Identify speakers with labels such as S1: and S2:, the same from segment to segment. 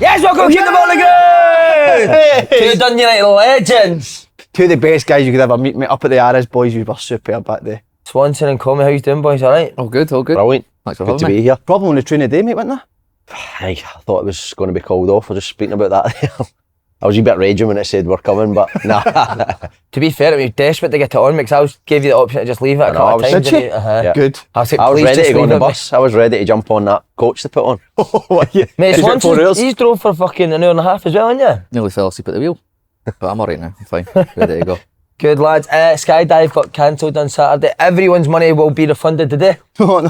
S1: Yes, we'll go keep the ball again! Two Dundee United legends.
S2: Two of the best guys you could ever meet, mate. Up at the Aras, boys, you were superb back there.
S1: Swanson and Conway, how you doing, boys? All right?
S3: All good, all good.
S4: Brilliant.
S3: Thanks for
S4: Good
S3: having
S4: to
S3: me.
S4: be here.
S2: Problem on the train today, mate, wasn't there?
S4: I thought it was going to be called off. I was just speaking about that. I was a bit raging when it said we're coming, but nah.
S1: To be fair, I was desperate to get it on because I gave you the option to just leave it a couple of times.
S2: Did you?
S4: Yeah.
S2: Good.
S1: I was, like,
S4: I was
S1: please
S4: ready
S1: just
S4: to go on
S1: leave
S4: the
S1: it,
S4: bus. I was ready to jump on that coach to put on.
S1: Mate,
S2: Is it 4
S1: Swanson,
S2: hours?
S1: he's drove for fucking an hour and a half as well, haven't you?
S3: Nearly fell asleep at the wheel. But I'm alright now, I'm fine. Ready to go.
S1: Good lads. Skydive got cancelled on Saturday. Everyone's money will be refunded today.
S2: No.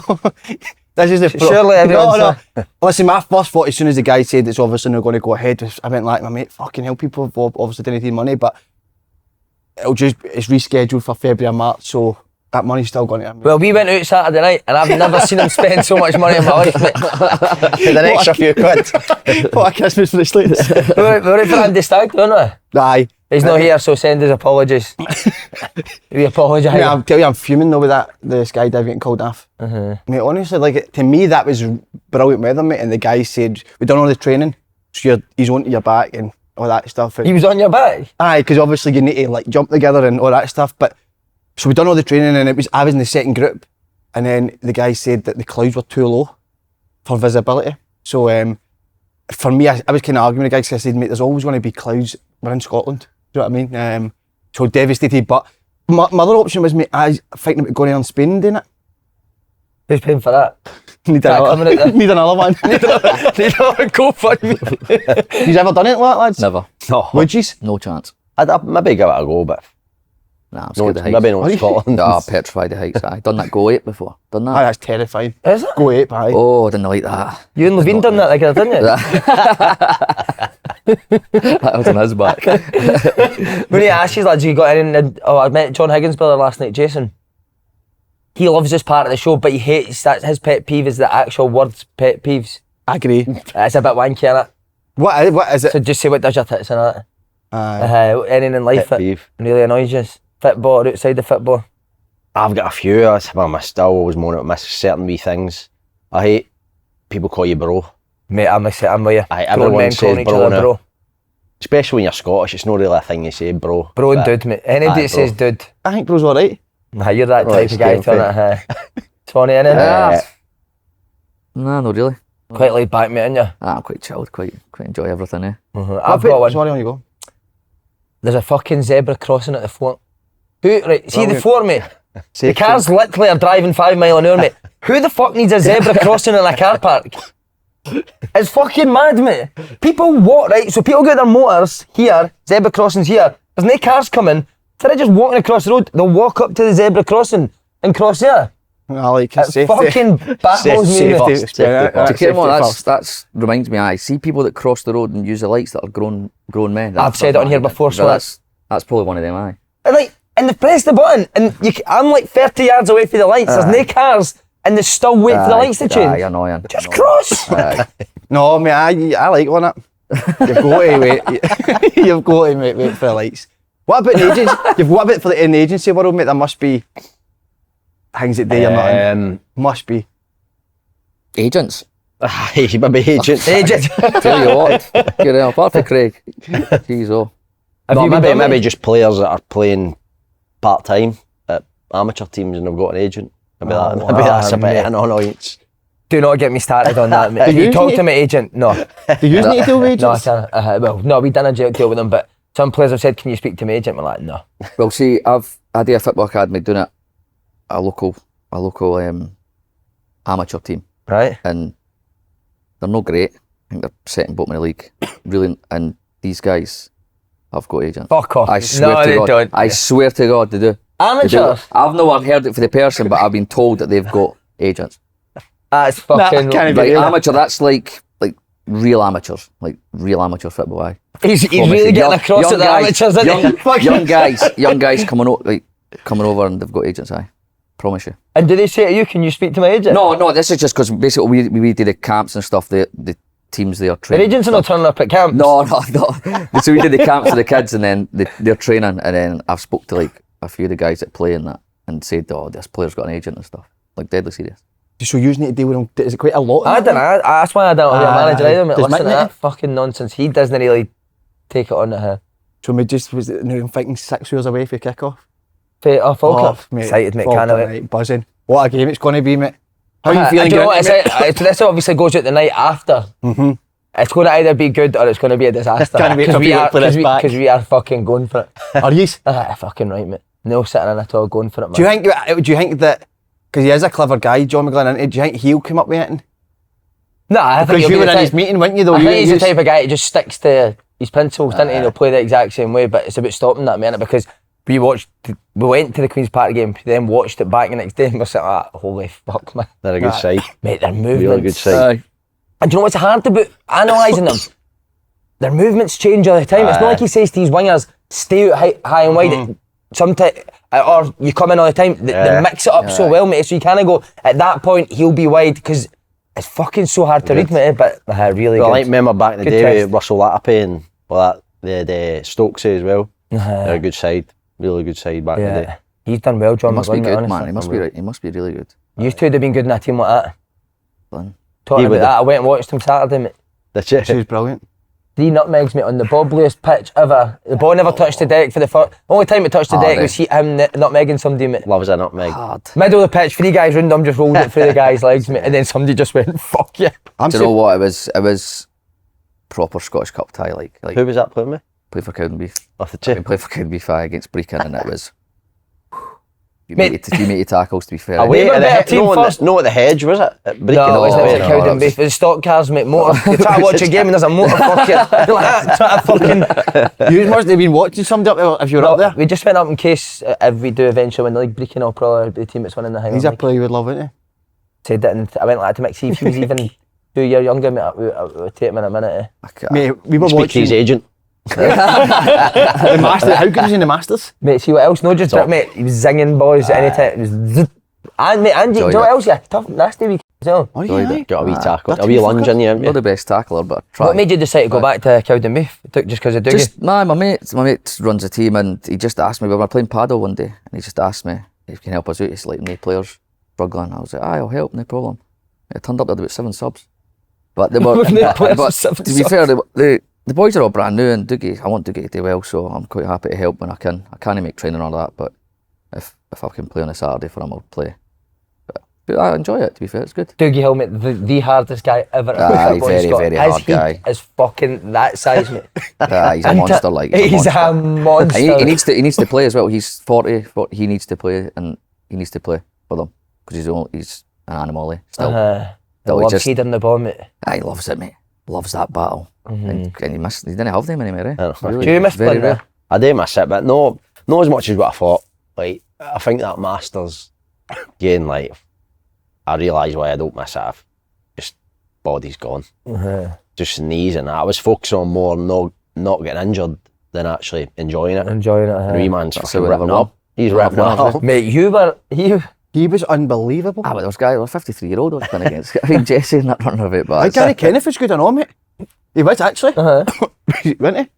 S2: This is the
S1: Surely everyone's...
S2: No. Listen, my first thought as soon as the guy said it's obviously not going to go ahead, I went like, my mate, fucking hell, people have obviously didn't need money, but it's rescheduled for February and March, so that money's still going to him.
S1: Well, we went out Saturday night and I've never seen him spend so much money in my life, mate.
S4: With an extra few quid.
S2: What a Christmas for the Slates.
S1: We're out for Andy Stagg, don't we?
S2: Aye.
S1: He's not here, so send his apologies. We apologise.
S2: Mate, I'll tell you, I'm fuming though with the skydive getting called off. Mate, honestly, like, to me, that was brilliant weather, mate, and the guy said, we've done all the training, so he's onto your back and all that stuff. And
S1: He was on your back?
S2: aye, because obviously you need to like jump together and all that stuff, but so we done all the training and I was in the second group, and then the guy said that the clouds were too low for visibility. So for me, I was kind of arguing with the guy, because I said, mate, there's always going to be clouds. We're in Scotland. Do you know what I mean? So devastated. But my other option was, mate, I was thinking about going on Spain and doing it.
S1: Who's paying for that?
S2: Need
S1: That coming out there.
S2: need another one.
S1: Need another GoFundMe.
S2: You've ever done it like that, lads?
S3: Never.
S4: No.
S2: Would you?
S3: No chance.
S4: I'd maybe give it a go, but
S3: Nah, I'm
S4: no,
S3: scared of heights.
S4: maybe not Scotland.
S3: Nah, petrified of heights. Aye, done that Go 8 before. Done that.
S2: Aye, that's terrifying.
S1: Is it?
S2: Go ape, aye.
S3: Oh, I didn't like that.
S1: You and Levein done that like didn't you?
S3: That was on his back.
S1: When he asked you, lads, you got in, I met John Higgins' brother last night, Jason. He loves this part of the show, but he hates that his pet peeve is the actual words pet peeves.
S2: I agree.
S1: It's a bit wanky, innit?
S2: What is it?
S1: So just say what does your tits in it.
S2: Aye.
S1: Anything in life
S4: Pet
S1: that
S4: peeve.
S1: really annoys you? Football or outside the football?
S4: I've got a few. I still always moan about certain wee things. I hate people call you bro.
S1: Mate, I'm with you.
S4: Aye,
S1: Grown
S4: everyone
S1: men
S4: says
S1: calling each
S4: bro
S1: other
S4: now.
S1: bro.
S4: Especially when you're Scottish, it's not really a thing you say, bro.
S1: Bro and
S4: But
S1: dude, mate. Anybody
S4: Aye,
S1: that says
S4: bro.
S1: dude,
S2: I think bro's alright.
S1: nah, you're that
S4: Oh,
S1: type
S4: it's
S1: of guy,
S4: scary,
S1: turn it. 20 in it.
S3: Yeah. Nah, not really.
S1: Quite laid back, mate, aren't you?
S3: I'm quite chilled, quite enjoy everything, eh?
S1: I've got one.
S2: Sorry, on you go.
S1: There's a fucking zebra crossing at the fort. Right, see the
S2: Brilliant.
S1: fort, mate? The
S2: Safe
S1: cars literally are driving 5 mile an hour, mate. Who the fuck needs a zebra crossing in a car park? It's fucking mad, mate. People walk, right? So people get their motors here, zebra crossings here. There's no cars coming. Instead of just walking across the road, they'll walk up to the zebra crossing and cross there.
S2: I like
S1: It
S2: safety.
S1: fucking baffles me,
S4: Safety
S1: mate.
S4: first.
S2: Safety
S4: Safety
S2: first.
S3: To care more,
S2: Safety
S3: that's
S2: first.
S3: reminds me. I see people that cross the road and use the lights that are grown men.
S1: I've said it on here before, so
S3: that's probably one of them. Aye.
S1: And like, and they press the button, and I'm like 30 yards away from the lights. There's no cars, and they still wait for the lights to change.
S3: Aye, annoying.
S1: Just cross.
S3: Aye.
S2: No, mate, I like on it. You've got to wait. You've got to wait for the lights. What about an agency? What about in the agency world, mate? There must be things that you're not in. Must be.
S3: Agents.
S4: Aye, maybe agents.
S1: Agent.
S3: Tell you what, get out apart from Craig. Jeez, oh.
S1: Have
S4: No,
S1: you been
S4: maybe
S1: done it?
S4: just players that are playing part time at amateur teams and they've got an agent. Maybe that's a bit
S1: mate.
S4: of an annoyance.
S1: Do not get me started on that, mate. If
S2: Do
S1: you
S2: you
S1: talk
S2: need-
S1: to my agent, no.
S2: Do you need to deal with
S1: No, I
S2: agents?
S1: can't. Well, no, we done a deal with them, but some players have said, can you speak to my agent? We're like, no.
S3: Well, see, I do a football academy doing it a local amateur team,
S1: Right?
S3: and they're not great. I think they're second bottom of the league, really. And these guys have got agents.
S1: Fuck off.
S3: I swear
S1: no,
S3: to
S1: they
S3: God,
S1: don't.
S3: I swear to God, they do. They do.
S1: Amateurs?
S3: I've never heard it for the person, but I've been told that they've got agents.
S1: That's fucking...
S2: can't even
S3: Like
S2: hear that.
S3: amateur, that's like real amateurs, like real amateur football. Aye.
S1: He's
S3: Promise
S1: really
S3: you.
S1: getting across at the amateurs, isn't he?
S3: young guys coming over and they've got agents. Aye, promise you.
S1: And do they say to you, can you speak to my agent?
S3: No, this is just because basically we do the camps and stuff. The teams they are
S1: Your
S3: training.
S1: agents are not turning up at camp.
S3: No. So we did the camps for the kids, and then they're training, and then I've spoke to like a few of the guys that play in that, and said, "Oh, this player's got an agent and stuff." Like deadly serious.
S2: So you need to deal with him. Is it quite a lot?
S1: I don't know. That's why I don't want to be a manager either. Mate.
S2: Does
S1: Listen to
S2: Mick
S1: that fucking nonsense. He doesn't really take it on to her.
S2: So we just was it, now I'm thinking 6 years away for kick off.
S1: Falkirk.
S2: Mate,
S1: Excited, mate.
S2: Falkirk,
S1: Can't wait.
S2: right, buzzing. What a game it's going to be, mate. How are you feeling?
S1: Do you know
S2: going
S1: what? This obviously goes out the night after.
S2: Mm-hmm.
S1: It's going to either be good or it's going to be a disaster.
S2: Can't wait for people to play this back.
S1: Because we are fucking going for it.
S2: Are you?
S1: Fucking right, mate. No sitting in at all, going for it, man.
S2: Do you think that because he is a clever guy, John McGlynn, isn't he? Do you think he'll come up with anything?
S1: No, I think
S2: Because
S1: he'll
S2: you
S1: be
S2: were
S1: the
S2: in his
S1: type-
S2: meeting, weren't you? Though
S1: I
S2: you
S1: think he's the type of guy that just sticks to his principles, doesn't he? And he'll play the exact same way, but it's about stopping that, man, because we went to the Queen's Park game, then watched it back the next day and we're sitting like, holy fuck, man.
S4: They're a good side.
S1: Mate, their movements.
S4: Really good side.
S1: And do you know what's hard about analysing them? Their movements change all the time. It's not like he says to his wingers, stay out high and wide. Sometimes, or you come in all the time. They mix it up so well, mate. So you kind of go, at that point, he'll be wide because it's fucking so hard to read, mate. But really
S4: Well,
S1: good.
S4: I remember back in the
S1: Good
S4: day
S1: test.
S4: with Russell Latape and they had Stokesy as well. They're a good side. Really good side back in the day.
S1: He's done well, John
S3: He must be
S1: McGlynn,
S3: good,
S1: honestly.
S3: man. He must be right. He must be really good.
S1: You two would have been good in a team like that.
S3: Fun.
S1: Talking
S4: He
S1: about
S4: would
S1: that, I went and watched him Saturday, mate.
S4: That's it.
S2: She was brilliant.
S1: 3 nutmegs, mate, on the bobbliest pitch ever. The ball never touched the deck for the first. Only time it touched the deck was him nutmegging somebody, mate.
S4: Loves a nutmeg.
S3: Hard.
S1: Middle of the pitch, 3 guys round him, just rolled it through the guy's legs, mate, and then somebody just went, fuck yeah.
S3: Do you know what? It was proper Scottish Cup tie, like
S4: Who was that playing with?
S3: play for Cowdenbeath.
S4: Off the
S3: We
S4: tip.
S3: played for Cowdenbeath against Brecon, and it was. You
S1: Mate.
S3: made your tackles, to be fair.
S4: Away
S1: They were
S4: at the
S1: better team first.
S4: no, at the hedge, was it? At Brecon?
S1: No, it wasn't
S3: no,
S1: at
S3: no,
S1: Cowdenbeath.
S3: that was-
S1: It was stock cars, mate. Motor. You try to watch a game and there's a motor fucking. Try to fucking.
S2: You must have been watching somebody up there if you were up there.
S1: We just went up in case if we do eventually win the league, Brecon will probably be the team that's winning the Highland
S2: He's a
S1: League.
S2: player you would love, isn't he?
S1: Said that, and I went like that to Mick. See if he was even 2 years younger, mate. I would take him in a minute.
S2: Mate, we were
S4: Speak to
S2: watching
S4: his agent.
S2: the Masters. How good was he in the Masters?
S1: Mate, see what else? No, just
S4: Top.
S1: mate. He was zinging boys at any time. It was zzz. And mate, and do you know what else? Yeah, tough, nasty week as well.
S2: Oh,
S3: Enjoyed
S2: yeah.
S3: it.
S4: Got a wee tackle.
S2: that's
S4: A wee
S2: wee
S4: lunge
S2: fucker.
S4: in you, haven't
S3: Not
S4: you?
S3: the best tackler, but try.
S1: What made you decide to go back to Cowdenbeath? Just because of Dougie?
S3: Just my mate runs a team, and he just asked me. We were playing paddle one day, and he just asked me if he can help us out. He's like, no players struggling. I was like, I'll help, no problem. It turned up there about 7 subs, but they were.
S1: With no players,
S3: but
S1: 7
S3: to be
S1: subs.
S3: fair, the boys are all brand new, and Dougie, I want Dougie to do well, so I'm quite happy to help when I can. I can't make training or that, but if I can play on a Saturday for him, I'll play. But I enjoy it. To be fair, it's good.
S1: Dougie Hill, mate, the hardest guy ever. in
S3: Aye,
S1: football.
S3: very,
S1: He's got-
S3: very
S1: his
S3: hard
S1: heat
S3: guy.
S1: is fucking that size, mate.
S3: He's a monster, like
S1: He's a
S3: monster.
S1: monster.
S3: And he needs to play as well. He's 40, but he needs to play, and he needs to play for them because he's an animal. Still,
S1: I
S3: Still, he
S1: love
S3: just-
S1: heading the ball, mate.
S3: he loves it, mate. Loves that battle, and he didn't have them anymore. Eh?
S4: I know.
S1: Do you miss
S3: very
S1: playing there?
S3: rare.
S4: I do miss it, but not as much as what I thought. Like, I think that Masters game, like, I realise why I don't miss it. I've just body's gone. Just knees and that. I was focusing on more not getting injured than actually enjoying it.
S1: Enjoying it.
S4: The wee man's
S3: That's
S4: fucking
S3: how we
S4: ripping
S3: never
S4: up. He's ripping up.
S1: Mate, you
S2: He was unbelievable.
S3: But there was guy, a 53-year-old I was playing against. I think Jesse in that run of it, but
S2: Like Gary Kenneth was good or not, mate? He was actually, wasn't he?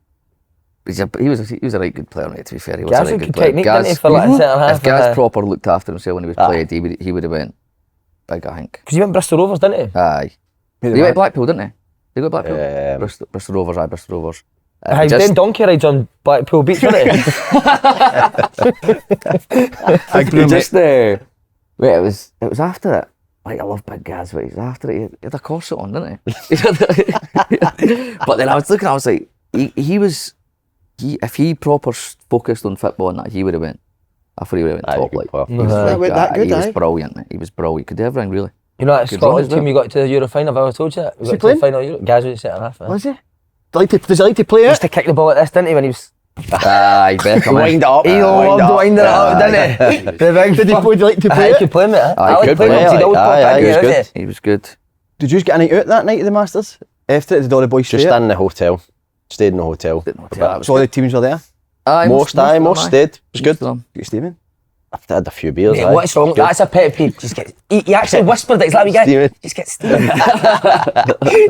S3: he was a right good player, mate. To be fair, he was
S1: Gaz
S3: a
S1: had
S3: right
S1: good
S3: good player.
S1: technique, didn't he, for like centre half?
S3: If Gaz proper looked after himself when he was
S4: Aye.
S3: played, he would have went big, I think.
S1: Because he went Bristol Rovers, didn't he?
S3: Aye. He went Blackpool, didn't he? They got Blackpool. Bristol Rovers, Bristol Rovers.
S1: He was doing donkey rides on Blackpool Beach, wasn't he?
S3: Wait, it was after it. Like, I love Big Gaz, but he's after it. He had a corset on, didn't he? But then I was looking, I was like, if he proper focused on football and that, he would have went. I thought he would have went top. Like, he was,
S2: that good,
S3: he was
S2: aye.
S3: brilliant, mate. He was brilliant. He could do everything, really.
S1: You know that
S3: Good
S1: Scotland
S3: run as
S1: team
S3: well.
S1: you got to the Euro final, have I ever told you that? We
S2: Was
S1: got
S2: he
S1: to
S2: playing?
S1: the final Euro. Gaz was centre half.
S2: Was he? Does he like to play
S1: He
S2: it?
S1: used to kick the ball like this, didn't he, when he was...
S3: Aye, Beckham.
S4: Wind it up.
S1: He loved winding it up, didn't he? The big
S2: Did he
S1: fuck-
S2: would you like to play
S1: He
S2: it?
S1: could play, mate. I like
S3: could
S1: playing
S3: play,
S1: him, 'cause he'd always pop
S4: aye,
S1: in,
S4: he was
S1: didn't
S4: good.
S3: He was good.
S2: Did you get a night out that night at the Masters? After it, did all the boys
S4: Just
S2: stay?
S4: in the hotel. Stayed in the hotel.
S2: So all the teams were there?
S4: Most stayed. It was good.
S2: Get Stephen?
S4: I've had a few beers.
S1: Mate,
S4: aye.
S1: what's wrong?
S4: Good.
S1: That's a pet peeve. Just get. He actually whispered it. He's like, "We get.
S4: Steven.
S1: Just get Steven."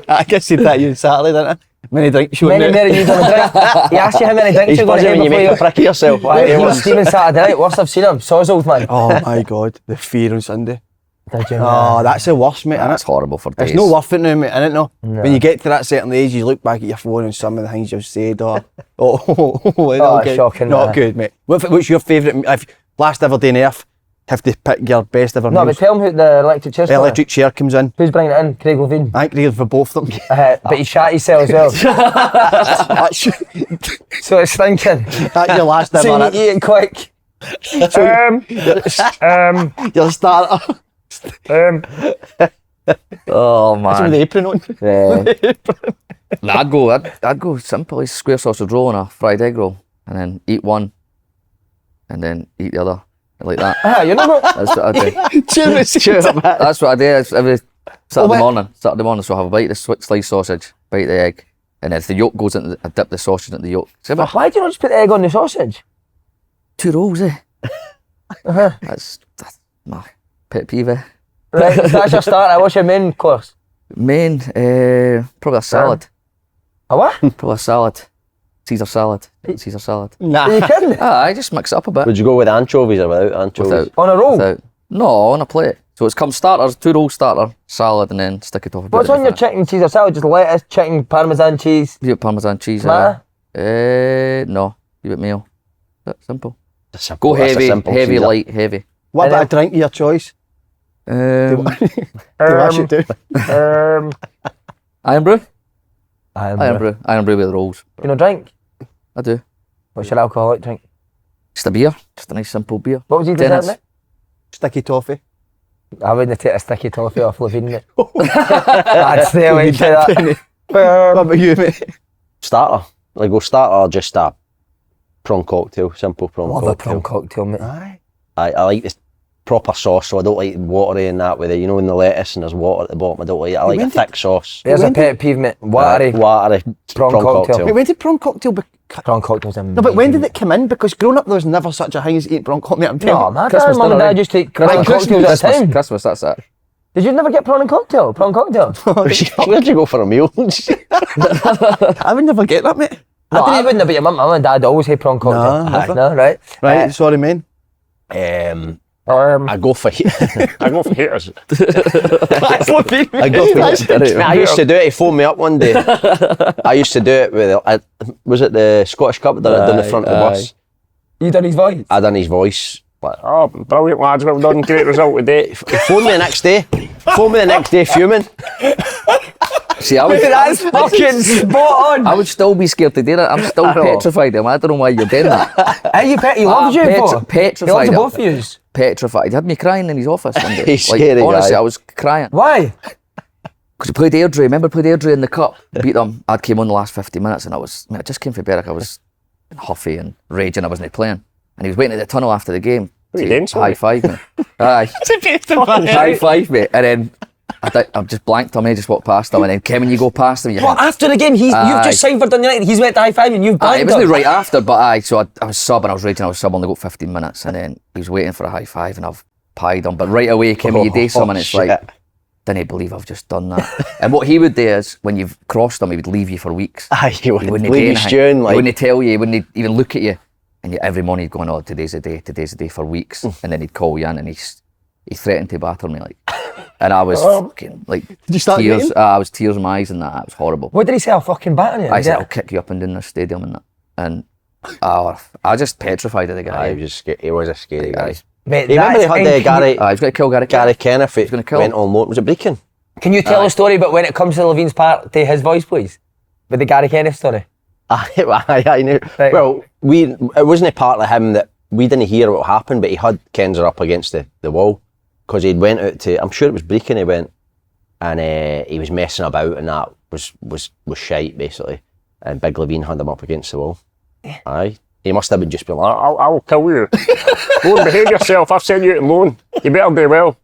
S2: I guess he said that you on Saturday, didn't I? Many drinks you
S1: Many
S2: went out.
S1: you going to drink. He asked you how many drinks
S4: He's
S1: you're going to
S4: buzzing
S1: have
S4: when you
S1: before
S4: make
S1: you.
S4: a prick of yourself.
S1: He was Steven Saturday night. Worst I've seen him. Sozzled, man.
S2: Oh my God, the fear on Sunday.
S1: Did you?
S2: Oh, that's the worst, mate.
S3: That's horrible for days.
S2: It's no worth it now, mate, innit? No. When you get to that certain age, you look back at your phone and some of the things you've said, not good.
S1: Shocking.
S2: Not good, mate. What's your favourite? Last Aberdeen Earth, have to pick your best ever
S1: No, but
S2: meals.
S1: tell him who the electric chair's
S2: The
S1: for.
S2: electric chair comes in.
S1: Who's bringing it in? Craig Levein.
S2: I think they're for both of them.
S1: But he shat himself as well.
S2: That's
S1: So it's stinking.
S2: your last
S1: So you
S2: ever.
S1: need to eat it quick.
S2: Your starter.
S3: Oh
S2: With
S3: man.
S2: the apron on.
S3: Nah, I'd go simple. Like square sausage roll and a fried egg roll, and then eat one, and then eat the other, like that.
S1: You're not.
S3: That's what I do.
S2: Cheers.
S3: That's what I do. It's every Saturday morning. So I have a bite of the sliced sausage, bite the egg, and then if the yolk goes into, I dip the sausage into the yolk. See, but
S1: Why do you not just put the egg on the sausage?
S3: 2 rolls, eh? That's my pet peeve. Eh?
S1: Right, that's your starter. What's your main course?
S3: Main, probably a salad.
S1: A what?
S3: Probably a salad. Caesar salad. Caesar salad.
S1: Are you kidding?
S3: I just mix it up a bit.
S4: Would you go with anchovies or without anchovies?
S3: Without.
S1: On a roll?
S3: Without. No, on a plate. So it's come starters, 2 roll starter, salad, and then stick it off a bit.
S1: What's on your chicken Caesar salad? Just lettuce, chicken, parmesan cheese.
S3: You Parmesan cheese.
S1: Tomato?
S3: No. You bit meal. That's simple.
S4: That's simple.
S3: Go
S4: That's a
S3: heavy,
S4: simple
S3: heavy,
S4: Caesar.
S3: light, heavy.
S2: What
S1: And
S2: about a drink of your choice? Do I should do?
S3: Iron brew?
S1: Iron brew.
S3: Iron brew with the rolls.
S1: You know, drink?
S3: I do.
S1: What's your alcoholic drink?
S3: Just a beer. Just a nice simple beer.
S1: What was he
S3: Dennis.
S1: doing, mate?
S2: Sticky toffee.
S1: I wouldn't take a sticky toffee off Levein, mate. I'd stay away from that.
S2: What about you, mate?
S4: Starter. Like go starter or just a prawn cocktail, simple prawn
S1: Love
S4: cocktail.
S1: a prawn cocktail, mate.
S2: Aye.
S4: I like this proper sauce, so I don't like watery and that with it. You know, in the lettuce and there's water at the bottom. I don't like it. I like a
S2: went
S4: thick sauce.
S1: There's a
S2: when
S1: pet peeve, mate. Watery.
S4: Watery
S1: Prawn
S4: prawn
S1: cocktail.
S4: cocktail.
S2: Wait, when did prawn cocktail
S1: Prawn cocktail's amazing.
S2: No, but when did it come in? Because growing up there was never such a thing as eating prawn cocktail, mate. I'm telling
S1: No,
S2: you.
S1: my
S3: Christmas
S1: mum and
S3: dinner,
S1: dad used to eat prawn
S2: Christmas,
S1: cocktails at the time.
S3: Christmas, that's it.
S1: Did you never get prawn and cocktail? Prawn cocktail?
S4: Where'd you go for a meal?
S2: I would never get that, mate.
S1: No, I wouldn't, but your mum and dad always had prawn cocktail.
S2: No, never.
S1: No, right?
S2: Right, sorry, man.
S4: I go for I go for haters.
S1: That's Levein.
S4: I go for haters. I used to do it. He phoned me up one day. I used to do it with. Was it the Scottish Cup that I done in the front of the bus?
S1: You done his voice?
S4: I done his voice. Like, oh, brilliant lads, well done, great result today. He phoned me the next day. Fuming.
S3: See, I would,
S1: That's fucking spot on.
S3: I would still be scared to do that. I'm still petrified of him. I don't know why you're doing that.
S1: Hey, he loves you, for. He loves
S3: Petrified.
S1: both of yous.
S3: Petrified. He had me crying in his office one day.
S4: He's scary
S3: honestly,
S4: guy.
S3: I was crying.
S1: Why?
S3: Because he played Airdrie. Remember, played Airdrie in the cup. Beat them. I came on the last 50 minutes and I just came from Berwick. I was huffy and raging. I wasn't playing. And he was waiting at the tunnel after the game.
S4: What are you doing,
S3: High five me. Aye. High five me. And then I just blanked him and I just walked past him. And then, Ken, when you go past him, you
S1: What, after the game, you've just signed for Dundee United, he's went to high five and you've
S3: It
S1: blanked
S3: wasn't
S1: him.
S3: right after, but so I was subbing, I was raging, I was subbing, only got 15 minutes, and then he was waiting for a high five, and I've pied him. But right away, Kim, you do something, it's like, didn't believe I've just done that. And what he would do is, when you've crossed him, he would leave you for weeks.
S4: He
S3: He wouldn't
S4: leave
S3: do
S4: you
S3: anything.
S4: stewing,
S3: He
S4: like.
S3: wouldn't tell you, he wouldn't even look at you. And every morning he'd go, oh, today's the day for weeks. And then he'd call you in and he threatened to batter me, like. And I was fucking, like,
S2: Did you start
S3: tears.
S2: getting?
S3: I was tears in my eyes and that. It was horrible.
S1: What did he say? I'll fucking batter you?
S3: I said, I'll kick you up and down the stadium and that. And I was just petrified of the guy.
S4: He was a scary guy.
S1: Mate,
S4: You remember they
S1: that's
S4: had
S1: incredible.
S3: He was going to kill Gary.
S4: Gary Kenneth, he
S3: gonna kill
S4: went
S3: him.
S4: on loan. Was it Brecon?
S1: Can you tell a story about when it comes to Levein's part to his voice, please? With the Gary Kenneth story.
S4: I knew.
S1: Right.
S4: Well, it wasn't a part of him that we didn't hear what happened, but he had Kenzer up against the wall because he'd went out to, I'm sure it was Brecon he went, and he was messing about and that was shite basically, and Big Levein had him up against the wall. Aye. He must have been just been like, I'll kill you. Go and behave yourself, I've sent you out on loan. You better do well.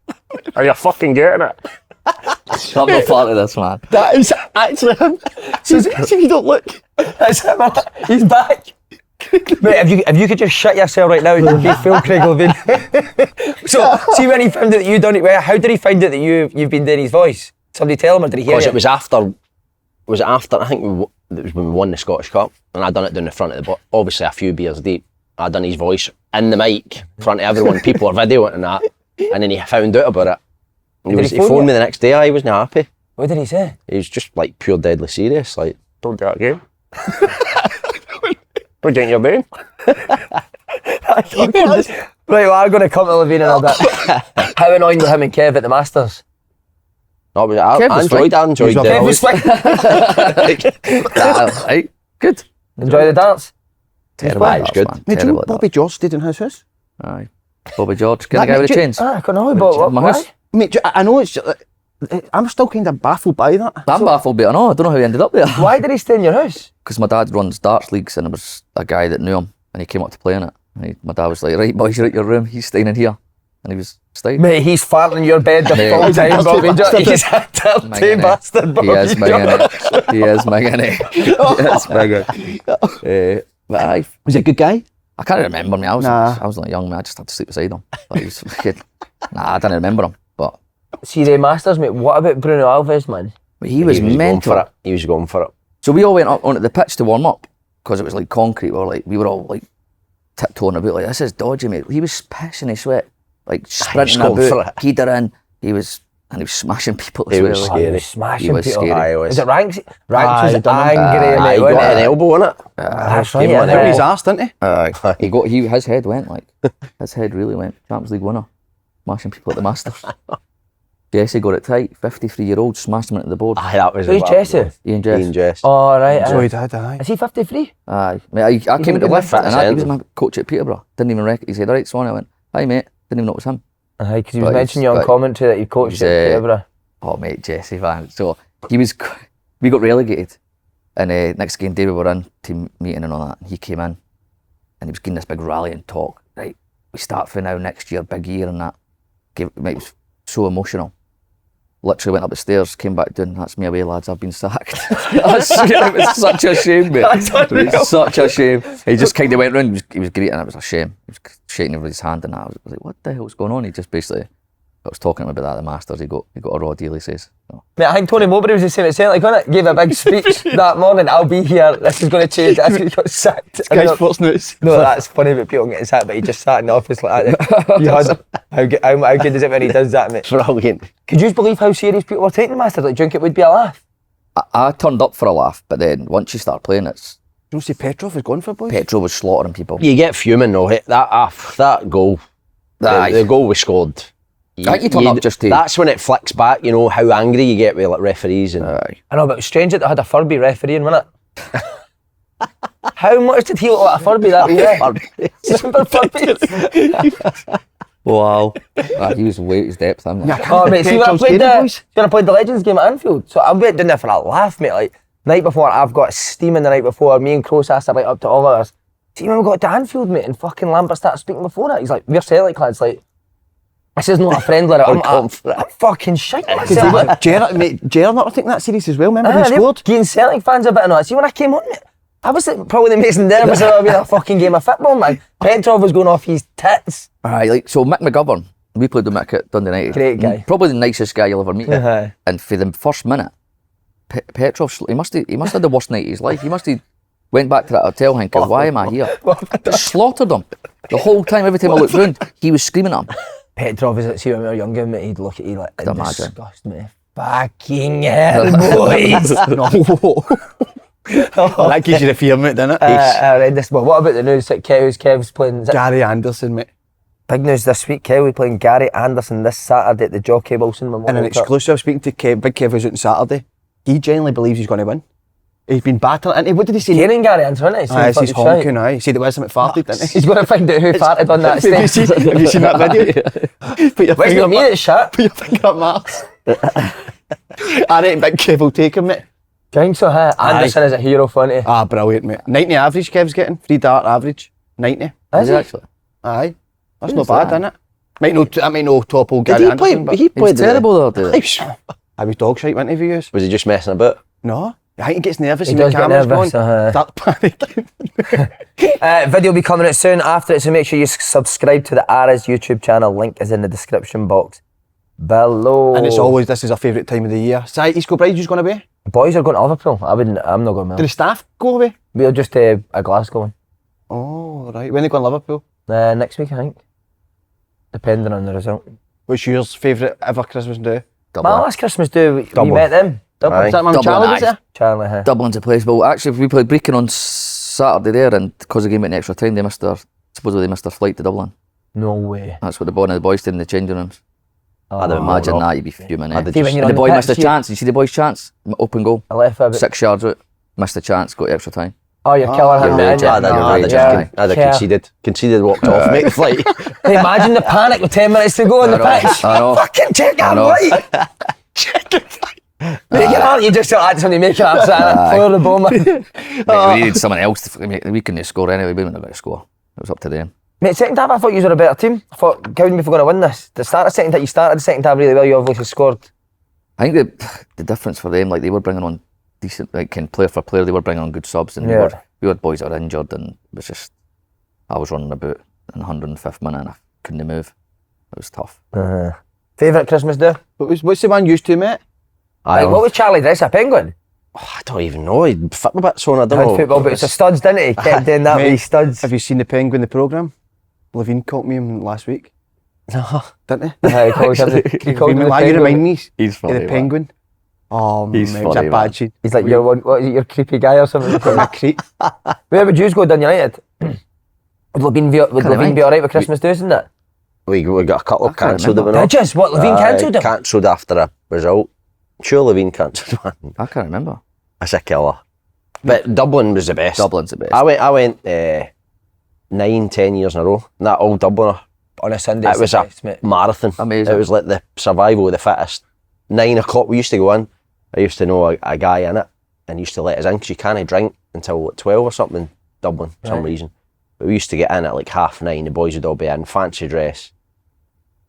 S4: Are you fucking getting it?
S3: I'm not part of this, man.
S2: That is actually him. See if you don't look.
S1: That's him. He's back. Mate, if you could just shut yourself right now, you'd be full Craig Levein. So, see when he found out that you done it, well, how did he find out that you've been doing his voice? Somebody tell him, or did he hear
S4: Because
S1: you?
S4: it was after, I think it was when we won the Scottish Cup, and I done it down the front of the box, obviously a few beers deep. I done his voice in the mic, in front of everyone, people are videoing and that, and then he found out about it, He phoned me the next day. I wasn't happy.
S1: What did he say?
S4: He was just like pure deadly serious. Like, don't do that again. What do you think you're doing?
S1: Right, well, I'm going to come to Levein in a bit. How annoying were him and Kev at the Masters?
S4: No, but I enjoyed
S1: Kev was
S3: Kev right, good.
S1: Enjoy the dance?
S3: Terrible.
S4: It was good.
S3: Man,
S2: Mate,
S3: terrible at
S2: Bobby George stayed in his house.
S3: that. Aye. Bobby George, can I get with the chains?
S1: I don't know, but
S3: My
S1: why?
S3: house?
S2: Mate, I know it's. I'm still kind of baffled by that.
S3: I'm baffled, but I don't know how he ended up there.
S1: Why did he stay in your house?
S3: Because my dad runs darts leagues and there was a guy that knew him and he came up to play in it. And my dad was like, right boys, you're at your room, he's staying in here. And he was staying.
S1: Mate, he's farting in your bed the
S3: Mate.
S1: full time, Bobby George. He's a dirty
S3: Minging it.
S1: bastard, Bobby
S3: He is minging it. He is minging it. He is minging. But aye,
S2: Was he a good guy?
S3: I can't remember me. I was like young man. I just had to sleep beside him. But he was fucking, I didn't remember him. But
S1: See the Masters, mate. What about Bruno Alves, man?
S3: he was
S4: going
S3: mental.
S4: for it. He was going for it.
S3: So we all went up onto the pitch to warm up because it was like concrete. We were all like tiptoeing about like, this is dodgy, mate. He was pissing his sweat, like sprinting
S4: going for
S3: about,
S4: it.
S3: header in. He was smashing people as
S4: He
S3: well.
S4: was
S3: like.
S4: scary.
S1: He was smashing
S3: He was
S1: people.
S3: scary.
S4: Aye,
S1: Is it Ranks? Ranks
S2: Aye,
S1: was
S2: done him.
S1: angry,
S4: Aye,
S1: mate,
S4: he
S1: wasn't
S4: got
S1: it?
S4: an elbow in it.
S1: That's right,
S4: Gave him an
S1: yeah.
S2: His ass, didn't he?
S3: His head went like, his head really went. Champions League winner, smashing people at the Masters. Jesse got it tight. 53-year-old smashed him into the board.
S4: Aye, that was
S1: Who's
S4: what
S1: Jesse?
S4: happened.
S3: Ian Jess.
S4: Ian Jess.
S1: Oh, right.
S2: So he did, aye.
S1: Is he 53?
S3: Aye, mate, I came into
S1: good
S3: lift
S4: fit
S3: and he was
S4: centre.
S3: my coach at Peterborough. Didn't even reckon. He said, "All right, Swan." I went, "Hi, mate." Didn't even know it was him.
S1: Aye, because he was
S3: But
S1: mentioning you on
S3: but
S1: commentary that you coached
S3: he's,
S1: at Peterborough.
S3: Oh, mate, Jesse Van. So he was. We got relegated, and next game day we were in team meeting and all that. And he came in, and he was giving this big rallying talk. Right, we start for now next year, big year, and that. Mate, it was so emotional. Literally went up the stairs, came back down. That's me away, lads. I've been sacked. It was such a shame, mate. It was such a shame. He just kind of went round. He was greeting. It was a shame. He was shaking everybody's hand, and I was like, "What the hell's going on?" He just basically, I was talking to him about that at the Masters. He got a raw deal. He says. So.
S1: Mate, I think Tony Mowbray was the same at Celtic, wasn't it? Gave a big speech that morning. I'll be here. This is going to change. That's when he got sacked.
S2: Sky Sports News.
S1: No, that's funny about people getting sacked, but he just sat in the office like that. How good is it when he does that, mate?
S4: Brilliant.
S1: Could you believe how serious people were taking the Masters? Like, do you think it would be a laugh?
S3: I turned up for a laugh, but then once you start playing, it's
S2: Don't see Petrov was going for, boys?
S3: Petro was slaughtering people.
S4: You get fuming though. That goal,
S3: Aye.
S4: the goal we scored.
S3: I think you turn up just to.
S4: That's when it flicks back. You know how angry you get with like referees and.
S3: Aye.
S1: I know, but it was strange that they had a Furby refereeing, wasn't it? How much did he look like a Furby that week? Remember Furby?
S3: Wow. He was way his depth. I'm like,
S1: Oh, mate, see when I
S2: Petrov's
S1: played
S2: scary, boys.
S1: the Legends game at Anfield. So I went down there for a laugh, mate. Like, night before, I've got steaming the night before. Me and Crowsass are like up to all of us. See when we got to Anfield, mate, and fucking Lambert started speaking before it. He's like, we're Celtic lads. Like, this is not a friendly. I'm fucking shite myself.
S2: Gerrard not taking that serious as well, remember? He
S1: They were
S2: scored.
S1: getting Celtic fans a bit annoyed. See when I came on, mate, I was like, probably the most nervous I've ever been at a fucking game of football, man. Petrov was going off his tits.
S3: Aye, like so Mick McGovern, we played with Mick at Dundee United.
S1: Great guy.
S3: Probably the nicest guy you'll ever meet.
S1: Uh-huh.
S3: And for the first minute, Petrov, he must have had the worst night of his life. He must have went back to that hotel thinking, why am I here? Slaughtered him. The whole time, every time I looked round, he was screaming at him.
S1: Petrov is, see when we were younger, mate, he'd look at you like,
S3: Could imagine.
S1: disgust me. Fucking hell, boys.
S2: That gives you the fear, mate, doesn't it?
S1: Horrendous. Well, what about the news that Kev's playing? Is it
S2: Gary Anderson, mate.
S1: big news this week? Kev, we playing Gary Anderson this Saturday at the Jockey Wilson
S2: And
S1: Memorial
S2: an
S1: Cup.
S2: exclusive, speaking to Kev, Big Kev was out on Saturday. He genuinely believes he's going to win. He's been battling, and what did he say?
S1: Kane and Gary Anderson, isn't he?
S2: Aye, he's honking, aye. He said it was him at farted, didn't he?
S1: He's going to find out who farted on that
S2: Have you
S1: stage.
S2: seen that video? Put your
S1: Where's
S2: finger
S1: the
S2: up,
S1: me at shit?
S2: put your finger up Mars. I reckon Big Kev will take him, mate.
S1: Think so, huh? Anderson is a hero, funny.
S2: Ah, brilliant, mate. 90 average Kev's getting. 3 dart average. 90.
S1: Is he?
S3: Actually?
S2: Aye. That's
S3: Who's
S2: not bad,
S3: that?
S2: isn't it? That might no topple
S4: Did
S2: Gary
S4: he play?
S2: Anderson, but
S4: He
S3: He was
S4: played.
S3: terrible the other day.
S2: I was dog shite, wasn't he, for years?
S4: Was he just messing about?
S2: No. I think he gets nervous
S1: He
S2: when the
S1: does get
S2: camera's
S1: nervous,
S2: going. Start panicking.
S1: Video will be coming out soon after it, so make sure you subscribe to the Aras YouTube channel. Link is in the description box below.
S2: And it's always, this is our favourite time of the year. So, East Kilbride, who's going to be?
S1: The boys are going to Liverpool. I'm not going
S2: Do
S1: to.
S2: the staff go away?
S1: We're just a Glasgow one.
S2: Oh, right. When they go to Liverpool?
S1: Next week, I think. Depending on the result.
S2: What's yours favourite ever Christmas do?
S1: My last Christmas do, we
S4: Dublin.
S1: met them. Dublin.
S4: Aye.
S2: Is that man
S3: Dublin,
S2: Charlie,
S3: aye.
S2: was it?
S1: Charlie, huh?
S3: Dublin's a place. Well, actually, we played Brecon on Saturday there, and because the game went in extra time, supposedly they missed their flight to Dublin.
S1: No way.
S3: That's what the boys did in the changing rooms.
S4: I'd have
S3: Imagine
S4: been
S3: that, you'd be fuming.
S4: I'd have
S1: See, when
S4: just-
S1: you're
S3: And
S1: on
S3: the boy
S1: pitch,
S3: missed a chance. You see the boy's chance? Open goal.
S1: I left about
S3: 6 yards out. Missed a chance, got extra time.
S1: Oh, you're killing him.
S3: you're
S1: man.
S3: raging.
S4: I'd have
S1: Yeah.
S4: conceded, walked off, make the flight.
S1: Hey, imagine the panic with 10 minutes to go on the pitch.
S3: I know.
S1: Fucking check
S3: I
S1: that
S3: know.
S1: right. Make it out. You just had somebody make it up. For the bomber.
S3: Mate, we needed someone else to make. We couldn't score anyway. We weren't going to score. It was up to them.
S1: Mate, second half I thought you were a better team. I thought Cowdenbeath were going to win this. The start of second half, you started the second half really well. You obviously scored.
S3: I think the difference for them, like they were bringing on decent, like player for player, they were bringing on good subs, and
S1: Yeah.
S3: we had boys that were injured, and it was just I was running about in the 105th minute, and I couldn't move. It was tough.
S1: Favourite Christmas do?
S2: What's the man used to, mate?
S1: Like, what was Charlie dressed a penguin?
S4: I don't even know. He'd fit my bits on. I don't
S1: Had
S4: know.
S1: football, but it's a studs, didn't he? He kept doing that with
S2: Mate,
S1: his studs.
S2: Have you seen the Penguin, the programme? Levein caught me him last week,
S4: No.
S2: didn't he?
S1: He called him the
S2: Why you
S1: penguin.
S2: remind me
S3: He's
S2: of the Penguin? Oh,
S3: He's
S2: mate, it was
S3: funny,
S2: a
S3: man.
S2: bad scene.
S1: He's like, what is it, your creepy guy or something?
S2: A creep.
S1: Where would you go, Dundee United? Would Levein be alright with Christmas do, isn't it?
S4: We got a couple
S3: I can't
S4: cancelled.
S3: remember.
S1: Did you? What, Levein cancelled him?
S4: Cancelled after a result. Sure, Levein cancelled one.
S3: I can't remember.
S4: That's a killer. But Dublin was the best.
S3: Dublin's the best.
S4: I went 9-10 years in a row. And that old Dubliner.
S1: On a Sunday,
S4: It was a marathon.
S3: Amazing.
S4: It was like the survival of the fittest. 9 o'clock we used to go in. I used to know a guy in it and he used to let us in because you can't drink until like 12 or something in Dublin for some reason. But we used to get in at like 9:30. The boys would all be in fancy dress,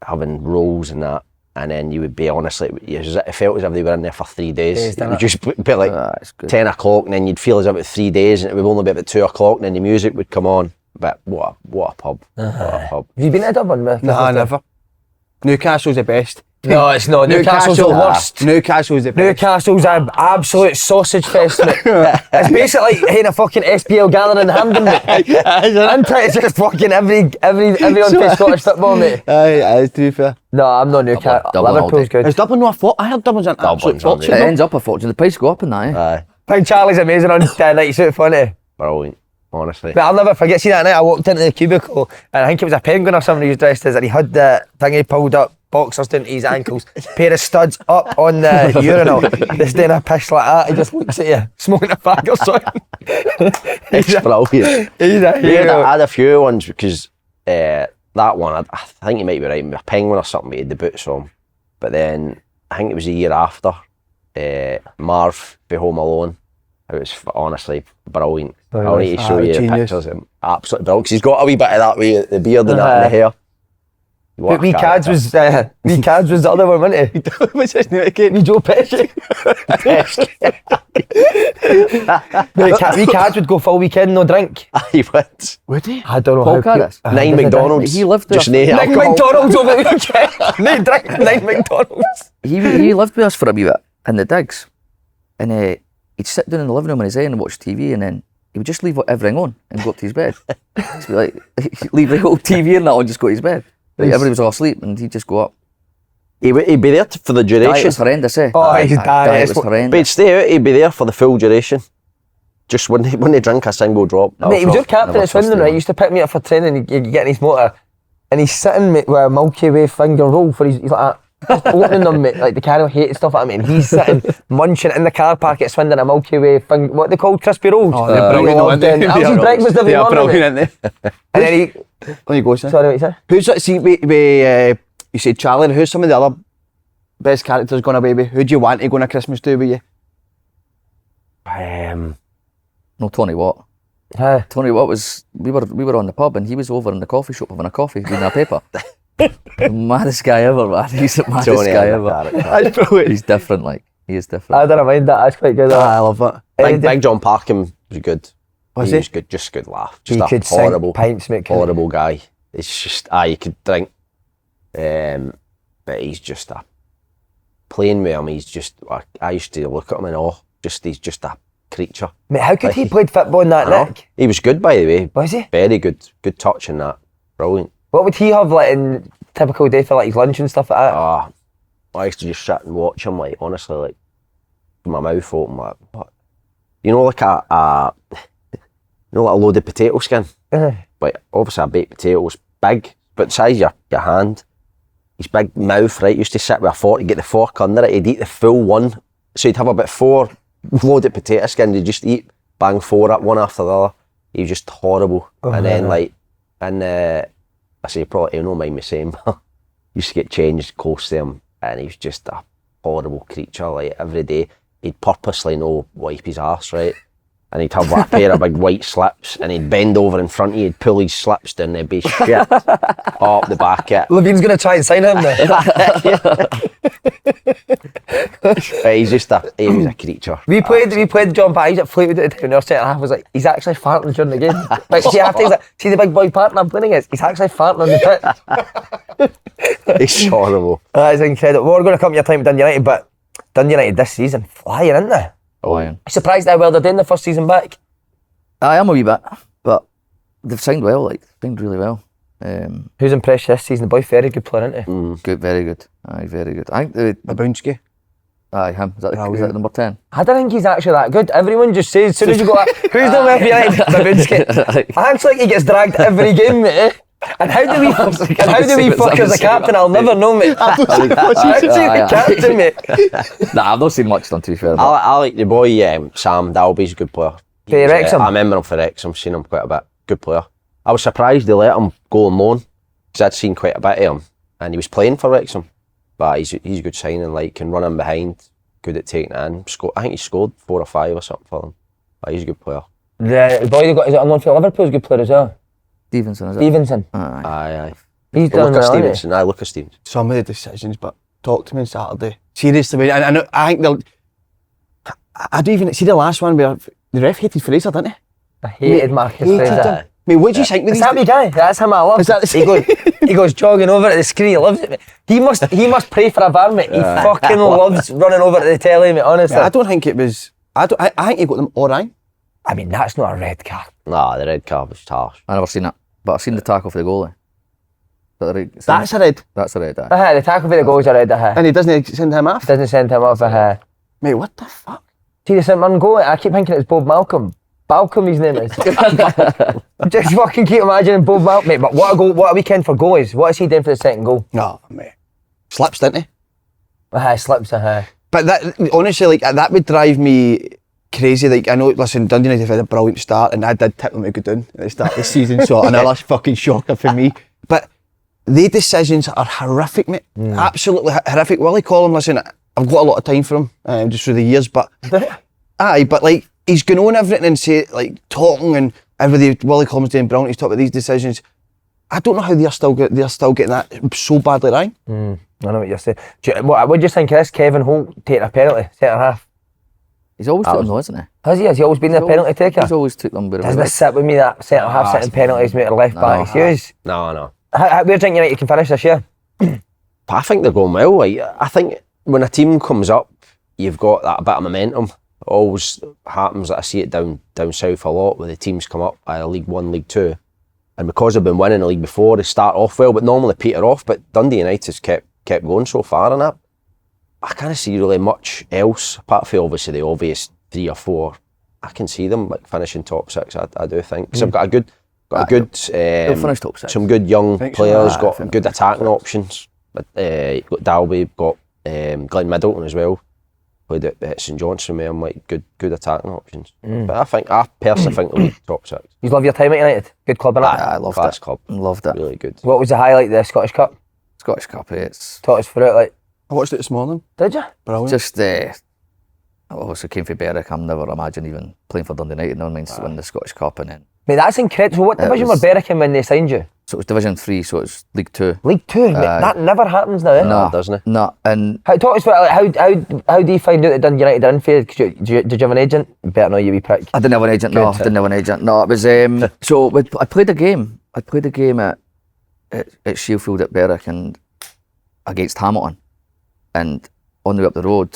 S4: having rolls and that. And then you would be honestly, it felt as if they were in there for 3 days. It would just be like
S3: It's good.
S4: 10 o'clock and then you'd feel as if it was 3 days and it would only be about 2 o'clock and then the music would come on. But what a pub. What a pub.
S1: Have you been to Dublin?
S2: Nah, never. Newcastle's the best.
S1: No, it's not. Newcastle's the worst.
S2: Newcastle's the best.
S1: Newcastle's an absolute sausage fest, mate. It's basically like having a fucking SPL gathering in Hampden, mate. It's just fucking everyone plays Scottish football, mate.
S2: Aye, to be fair.
S1: No, I'm not Newcastle.
S3: Dublin all
S1: Liverpool's
S3: day.
S1: good.
S2: Is Dublin not I heard Dublin's an absolute
S4: Dublin's
S2: fortune.
S3: It
S2: though.
S3: ends up a fortune. The price go up in that, eh?
S4: Aye,
S1: Big Charlie's amazing on night suit, funny.
S4: brilliant, honestly.
S1: But I'll never forget, see that night I walked into the cubicle and I think it was a penguin or something he was dressed as, and he had the thingy pulled up, boxers down to his ankles, pair of studs up on the urinal, just doing a piss like that. He just looks at you, smoking a fag or something.
S4: It's brilliant.
S1: He's a hero.
S4: I had a few ones because that one, I think you might be right, a penguin or something, he had the boots on. But then, I think it was the year after, Marv be Home Alone. It was honestly brilliant. I'll need to show you
S2: genius.
S4: pictures of him. Absolutely brilliant. 'Cause he's got a wee bit of that with the beard and that and the hair. What
S1: But
S4: a
S1: wee Cads
S4: character.
S1: was the other one, wasn't he?
S2: What's his name again?
S1: Wee Joe Pesci. Wee Cads would go full weekend, no drink.
S4: He would.
S2: Would he?
S1: I don't know
S3: Paul
S1: how.
S3: Caddis?
S4: 9 McDonald's.
S3: He lived there.
S4: Just no
S1: Nick
S4: alcohol.
S1: McDonald's over the weekend. No drink, 9 McDonald's.
S3: He lived with us for a wee bit in the digs, and he'd sit down in the living room on his own and watch TV, and then he would just leave everything on and go up to his bed. He'd be like, leave the whole TV and that on, just go to his bed. Like, everybody was all asleep, and he'd just go up.
S4: He'd be there for the
S3: Diet
S4: duration.
S3: was horrendous, eh?
S1: Oh, his diet
S3: was
S1: is-
S4: But he'd
S3: horrendous.
S4: stay out, he'd be there for the full duration. Just wouldn't he drink a single drop.
S1: Mate, he was your captain
S3: never
S1: at Swindon,
S3: trusted
S1: right?
S3: him.
S1: He used to pick me up for training, you get in his motor, and he's sitting mate, with a Milky Way finger roll for he's like that. Just opening them, mate, like the Carol hate and stuff like that, mate. And he's sitting munching in the car park at Swindon a Milky Way finger, what they called crispy rolls.
S2: Oh, they're brilliant,
S1: Loved
S2: aren't they?
S1: them. That was his breakfast every
S2: They are
S1: morning,
S2: brilliant,
S1: mate.
S2: aren't they?
S1: And then he,
S2: There you go, sir.
S1: sorry, what you say?
S2: Who's that? See, you said Charlie. Who's some of the other best characters going away with? Who do you want to go on a Christmas do with you?
S3: No, Tony Watt. Tony Watt was, we were on the pub, and he was over in the coffee shop having a coffee, reading a paper. The maddest guy ever, man. He's the maddest
S4: Tony
S3: guy
S4: had a
S3: ever.
S4: character.
S2: That's brilliant.
S3: He's different, like, he is different.
S1: I don't mind that, that's quite good.
S2: I love that.
S4: Big John Parkham was good.
S2: Was
S4: he
S2: he?
S4: was good, just good laugh.
S1: He
S4: Just
S1: could
S4: a
S1: sing
S4: horrible,
S1: pints, mate. couldn't he?
S4: horrible guy. It's just, you could drink. But he's just playing with him, he's just, I used to look at him in awe. He's just a creature.
S1: Mate, how could
S4: Like,
S1: he played football in that,
S4: I know.
S1: Nick?
S4: He was good, by the way.
S1: Was he?
S4: Very good. Good touch in that. Brilliant.
S1: What would he have like in typical day for like his lunch and stuff like that?
S4: I used to just sit and watch him, like, honestly, like, with my mouth open, like, what? You know, like like a loaded potato skin? Like, obviously a baked potato is big, but the size of your hand. His big mouth, right, used to sit with a fork, he'd get the fork under it, he'd eat the full one. So he'd have about 4 loaded potato skins, he'd just eat, bang 4 up, one after the other. He was just horrible. And then, like, and I say, probably, he'll not mind me saying, but used to get changed close to him, and he was just a horrible creature. Like, every day, he'd purposely no wipe his arse, right? And he'd have like, a pair of big white slips, and he'd bend over in front of you, he'd pull his slips down, there'd be shit up the back of it.
S1: Levein's going to try and sign him now.
S4: He was a creature.
S1: We played John Barry's at Fleetwood at the time, and our centre half was like, he's actually farting during the game. Like, see, after he's like, see the big boy partner I'm playing against, he's actually farting on the pitch.
S4: It's horrible.
S1: That is incredible. Well, we're going to come to your time with Dundee United, but Dundee United this season, flying, isn't they?
S3: Lion.
S1: I'm surprised how well they're doing the first season back.
S3: I am a wee bit, but they've signed well, like, signed really well.
S1: Who's impressed this season? The boy, very good player, isn't he?
S3: Good, very good. Aye, very good. I think
S2: The Bounski.
S3: aye, him. Is that the number 10?
S1: I don't think he's actually that good. Everyone just says, as soon as you go, who's the left behind Babinski? I actually think he gets dragged every game, mate. And how do we fuck as a captain? I'll never know, mate. How's he the captain, mate?
S3: Nah, I've not seen much done, to be fair.
S4: I like the boy, Sam Dalby's a good player.
S1: For Wrexham?
S4: I remember him for Wrexham, seen him quite a bit. Good player. I was surprised they let him go on loan, because I'd seen quite a bit of him, and he was playing for Wrexham. But he's a good signing, like, can run in behind, good at taking it in. I think he scored 4 or 5 or something for them. But he's a good player.
S1: The boy they got, is it on loan for Liverpool's a good player as well?
S3: Stevenson, is it?
S1: Stevenson.
S4: Aye.
S1: He's done
S4: Lucas
S1: well,
S4: Stevenson. Aye, Lucas Stevenson.
S2: Some of the decisions, but talk to me on Saturday. Seriously, mate, I think they'll... I don't even... See the last one where the ref hated Fraser, didn't he?
S1: I hated Marcus Fraser.
S2: Mate, what do you think with
S1: Is
S2: these...
S1: that me guy? That's him I love.
S2: Is that the
S1: he goes jogging over to the screen, he loves it, mate. He must pray for a bar, mate. He fucking loves running over to the telly, mate, honestly.
S2: I don't think it was... I think he got them all right.
S1: I mean, that's not a red card.
S4: Nah, the red card was harsh.
S3: I never seen it, but I've seen the tackle for the goalie. Is that the right?
S2: That's a red.
S3: That's a red, aye.
S1: The tackle for the goals are red,
S2: And he doesn't send him off.
S1: Doesn't send him off.
S2: Mate, what the fuck?
S1: See the St Mirren goalie? I keep thinking it's Bob Malcolm. Balcom, his name is. Just fucking keep imagining Bob Malcolm, mate. But what a goal! What a weekend for goalies. What is he doing for the second goal?
S2: No, mate. Slips, didn't he?
S1: Slips.
S2: But that, honestly, like, that would drive me crazy. Like, I know, listen, Dundee United had a brilliant start, and I did tip them to go down at the start of the season, so another fucking shocker for me. But the decisions are horrific, mate. Absolutely horrific. Willie Collum, listen, I've got a lot of time for him, just through the years, but but like, he's going on everything and say, like, talking and everything. Willie Collum's doing brilliant. He's talking about these decisions. I don't know how they're still getting that so badly right.
S1: I know what you're saying. What do you think of this? Kevin Holt taking a penalty, centre half.
S3: He's always took them though, isn't he?
S1: Has he always been the penalty taker?
S3: He's always took them.
S1: Doesn't it sit with me that centre half sitting penalties, mate, or left back? Excuse.
S4: No.
S1: Where do you think United can finish this year?
S4: I think they're going well. Like, I think when a team comes up, you've got that bit of momentum. It always happens that I see it down south a lot, where the teams come up, either League 1, League 2. And because they've been winning the league before, they start off well, but normally peter off. But Dundee United's kept going so far in that. I can't see really much else, apart from obviously the obvious 3 or 4. I can see them like finishing top 6, I do think. Because I've got a good
S3: they'll finish top 6.
S4: Some good young players, got good attacking options. But you've got Dalby, you've got Glenn Middleton as well. Played at St Johnstone with him, like good attacking options. But I personally think they'll be top 6.
S1: You love your time at United? Good club, innit?
S3: I loved
S4: Class
S3: it.
S4: club.
S3: Loved it.
S4: Really good.
S1: What was the highlight of the Scottish Cup?
S3: Scottish Cup, it's
S1: Taught us through it, like.
S2: I watched it this morning.
S1: Did you?
S2: Brilliant.
S3: just I obviously came from Berwick. I'm never imagine even playing for Dundee United. No one means to win the Scottish Cup, and then
S1: Mate, that's incredible. So what division were Berwick in when they signed you?
S3: so it was Division 3, so it's League 2.
S1: League 2, mate. That never happens now, eh?
S3: No,
S4: doesn't it?
S3: No, and
S1: Talk us about how do you find out that Dundee United are in for you? Did you have an agent? You better know, you wee prick.
S3: I didn't have an agent. No, I didn't have an agent. No, it was so I played a game. I played a game at Shielfield at Berwick and against Hamilton, and on the way up the road,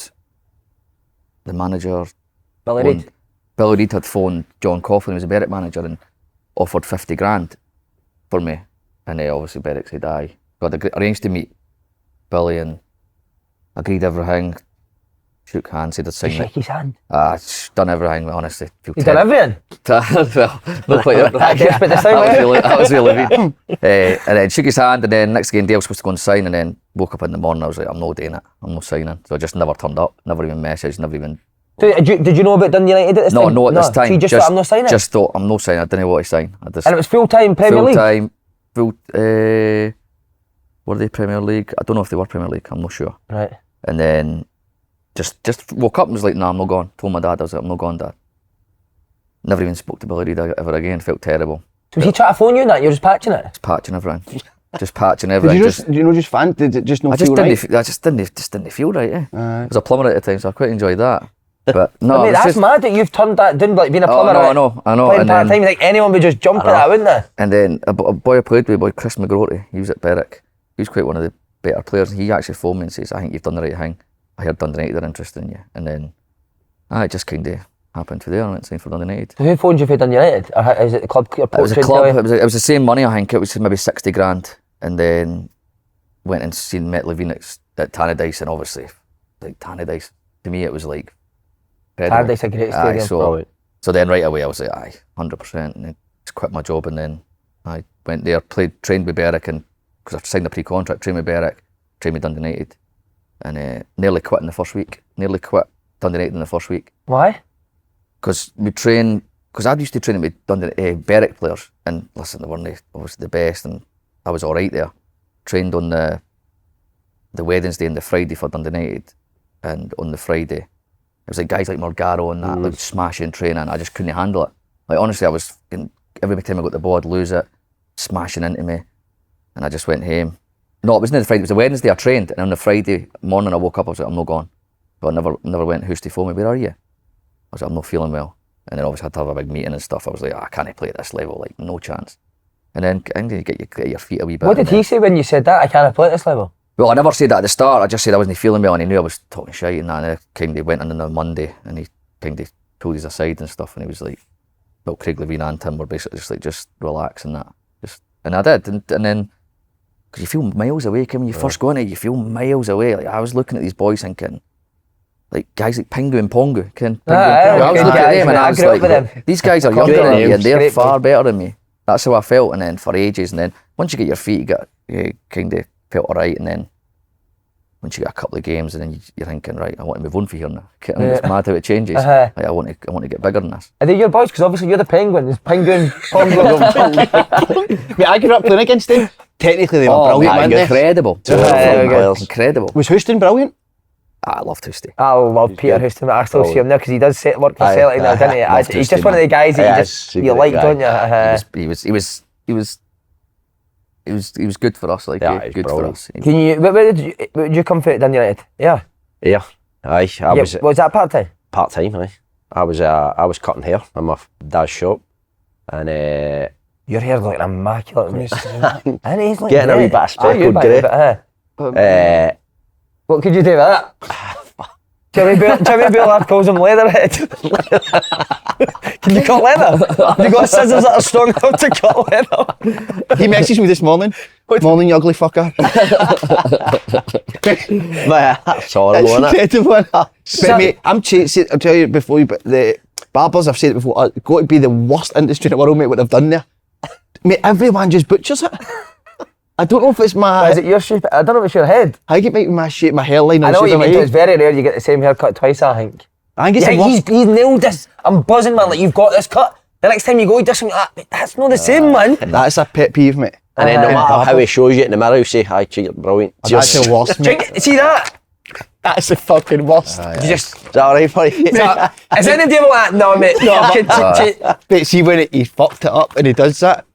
S3: the manager
S1: Billy Reid.
S3: Billy Reid had phoned John Coughlin, who was a Berwick manager, and offered 50 grand for me And obviously Berwick said aye. Arranged to meet Billy and agreed everything. Shook hands, said I'd sign
S1: Shake his hand.
S3: Done everything, honestly.
S1: You done everything?
S3: Well, not quite that.
S1: Desperate to sign,
S3: That was really mean. And then shook his hand, and then next game day I was supposed to go and sign, and then woke up in the morning, I was like, I'm not doing it, I'm not signing. So I just never turned up, never even messaged, never even...
S1: Did you know about Dundee United at this time?
S3: No, at this time.
S1: So you just thought, I'm not signing?
S3: Just thought, I'm not signing, I didn't know what to sign.
S1: And it was full-time Premier League?
S3: Were they Premier League? I don't know if they were Premier League, I'm not sure.
S1: Right.
S3: And then just woke up and was like, nah, I'm not going. Told my dad, I was like, I'm not going, Dad. Never even spoke to Billy Reid ever again, felt terrible.
S1: So was he trying to phone you and that, you're just patching it?
S3: Just patching everything. Just patching everything.
S2: Did you just fan? Did it just not feel right?
S3: I just didn't feel right, eh? I was a plumber at the time, so I quite enjoyed that. But no,
S1: I mean, that's mad that you've turned that down, like being a plumber.
S3: I know.
S1: Playing part-time, like anyone would just jump at that, wouldn't they?
S3: And then a boy I played with, Chris McGrory, he was at Berwick. He was quite one of the better players. He actually phoned me and says, I think you've done the right thing. I heard Dundee United are interested in you. And then it just kind of happened to there. I went and signed for Dundee United.
S1: So who phoned you for Dundee United? Or is it the club?
S3: It was a club. It was the same money, I think. It was maybe 60 grand. And then went and met Levein at Tannadice, and obviously, like Tannadice, to me it was like incredible.
S1: Tannadice a great stadium.
S3: So then right away I was like, aye, 100%. And then just quit my job, and then I went there, trained with Berwick, and because I signed a pre-contract, trained with Berwick, trained with Dundee United, and nearly quit in the first week. Nearly quit Dundee United in the first week.
S1: Why?
S3: Because I used to train with Berwick players, and listen, they weren't obviously the best, and I was all right there. Trained on the Wednesday and the Friday for Dundee United, and on the Friday, it was like guys like Mulgrew and that, like smashing training, and I just couldn't handle it. Like honestly, I was every time I got the ball, I'd lose it, smashing into me, and I just went home. No, it wasn't the Friday, it was the Wednesday I trained, and on the Friday morning I woke up, I was like, I'm not going. But I never went, who's to phone me, where are you? I was like, I'm not feeling well. And then obviously I had to have a big meeting and stuff. I was like, I can't play at this level, like no chance. And then I think you get your feet a wee bit.
S1: What did he say when you said that? I can't play at this level?
S3: Well, I never said that at the start. I just said I wasn't feeling well, and he knew I was talking shite and that. And I kind of went in on a Monday, and he kind of pulled us aside and stuff, and he was like, well, Craig Levein and Tim were basically just like, just relax and that. And I did, and then, because you feel miles away, when you first go in it, you feel miles away. Like I was looking at these boys thinking, like guys like Pingu and Pongu. I was looking at them and I was like, these guys are younger than me and they're far better than me. That's how I felt, and then for ages, and then once you get your feet, you kind of felt alright, and then once you get a couple of games, and then you're thinking, right, I want to move on from here now. I mean, it's mad how it changes. Like, I want to get bigger than this.
S1: Are they your boys? Because obviously you're the Penguins. Penguin, Pongo.
S2: Mate, I grew up playing against them. Technically, they were brilliant, man.
S3: Incredible. Incredible.
S2: Was Houston brilliant?
S3: I loved Houston.
S1: I love Peter Houston. I still see him now because he does work for Celtic now, doesn't he? He's just one of the guys that you like, don't you?
S3: He was good for us, like good for us.
S1: Where did you come from at Dundee United? Yeah.
S4: Yeah. Aye.
S1: Was that part time?
S4: Part time, aye. I was cutting hair in my dad's shop, and
S1: your hair's like immaculate. And he's like
S4: getting a wee bit of speckled grey.
S1: What could you do with that? Jimmy Bullard calls him Leatherhead. Can you cut leather? Have you got scissors that are strong enough to cut leather?
S2: He messaged me this morning. Morning, you ugly fucker.
S4: That's horrible, isn't it?
S2: Incredible. But mate, I'll tell you before, but the barbers, I've said it before, are got to be the worst industry in the world, mate, what they've done there. Mate, everyone just butchers it. I don't know if it's my...
S1: Is it your shape? I don't know if it's your head.
S2: I get my shape, my hairline.
S1: I know what you mean. It's very rare you get the same haircut twice, I think.
S2: I think it's
S1: he's nailed this. I'm buzzing, man. Like, you've got this cut. The next time you go, he does something like that. That's not the same, man.
S2: That's a pet peeve, mate.
S4: And then no matter how he shows you in the mirror, he'll say, hi, you're brilliant.
S2: That's the worst, mate.
S1: See that?
S2: That's the fucking worst.
S4: Is that alright for you?
S1: Is any devil like that? No, mate.
S2: But see, when he fucked it up and he does that,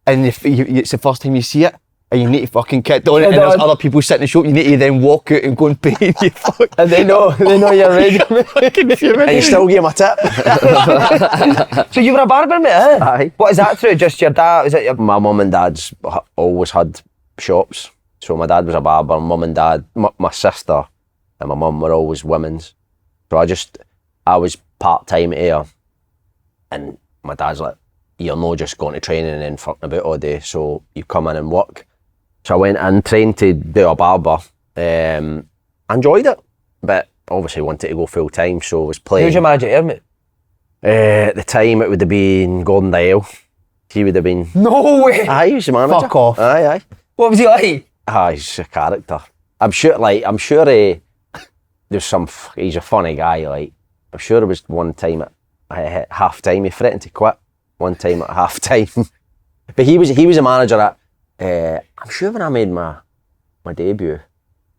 S2: and it's the first time you see it, and you need to fucking kick on it, and there's other people sitting in the shop, you need to then walk out and go and pay you.
S1: And they know you're ready.
S4: And you still give him a tip.
S1: So you were a barber, mate, eh?
S4: Aye.
S1: What is that through? Just your dad? Is it your...
S4: My mum and dad's always had shops. So my dad was a barber, mum and dad, my sister and my mum were always women's. So I was part-time here, and my dad's like, you're not just going to training and then fucking about all day, so you come in and work. So I went in, trained to do a barber. Enjoyed it, but obviously wanted to go full time, so I was playing.
S1: Who's your manager here, mate?
S4: At the time, it would have been Gordon Dale. He would have been.
S1: No way!
S4: Aye, he was the manager.
S2: Fuck off.
S4: Aye.
S1: What was he like?
S4: He's a character. I'm sure there's some. He's a funny guy. Like, I'm sure there was one time at half time he threatened to quit. One time at half time, but he was a manager at. I'm sure when I made my debut,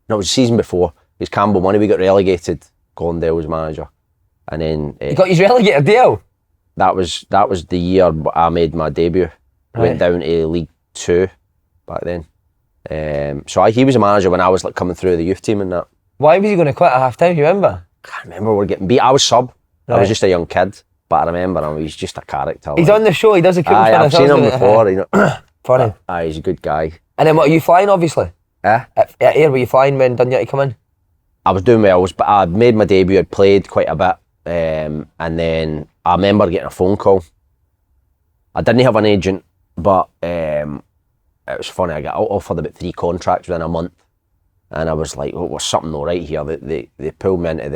S4: no, it was the season before. It was Campbell Money. We got relegated. Gordon Dale was manager, and then
S1: He got his relegated deal.
S4: that was the year I made my debut. Went down to League 2 back then. So he was a manager when I was like coming through the youth team and that.
S1: Why was he going to quit at half time? You remember?
S4: I can't remember we were getting beat. I was sub. I
S1: Right.
S4: was just a young kid, but I remember him. He's just a character.
S1: He's
S4: like.
S1: on the show. He does a cool
S4: Aye,
S1: thing.
S4: I've seen him before. You know.
S1: Funny.
S4: Aye, he's a good guy.
S1: And then what? Are you flying? Obviously.
S4: Eh?
S1: At Air, were you flying when Dundee United come in?
S4: I was doing well, but I made my debut. I'd played quite a bit, and then I remember getting a phone call. I didn't have an agent, but it was funny. I got offered about 3 contracts within a month, and I was like, "Oh, there's something not right here." They pulled me into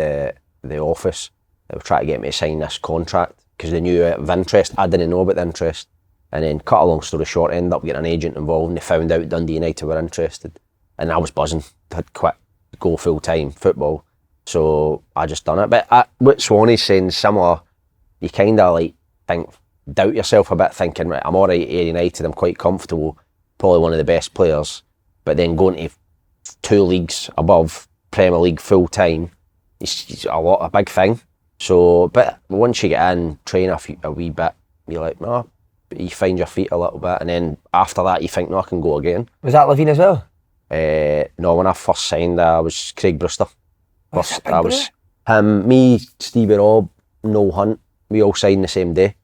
S4: the office. They were trying to get me to sign this contract because they knew of interest. I didn't know about the interest, and then cut a long story short, ended up getting an agent involved. And they found out Dundee United were interested, and I was buzzing. I'd quit, go full time football, so I just done it. But what Swanee's saying is similar. You kind of like doubt yourself a bit, thinking, right, I'm all right at Ayr United, I'm quite comfortable, probably one of the best players, but then going to 2 leagues above Premier League full time, it's a big thing. So, but once you get in, train a wee bit, you're like, no, you find your feet a little bit, and then after that you think, no, I can go again.
S1: Was that Levein as well?
S4: No, when I first signed, I was Craig Brewster.
S1: What's that, big
S4: I was him, me, Stevie Robb, Noel Hunt, we all signed the same day.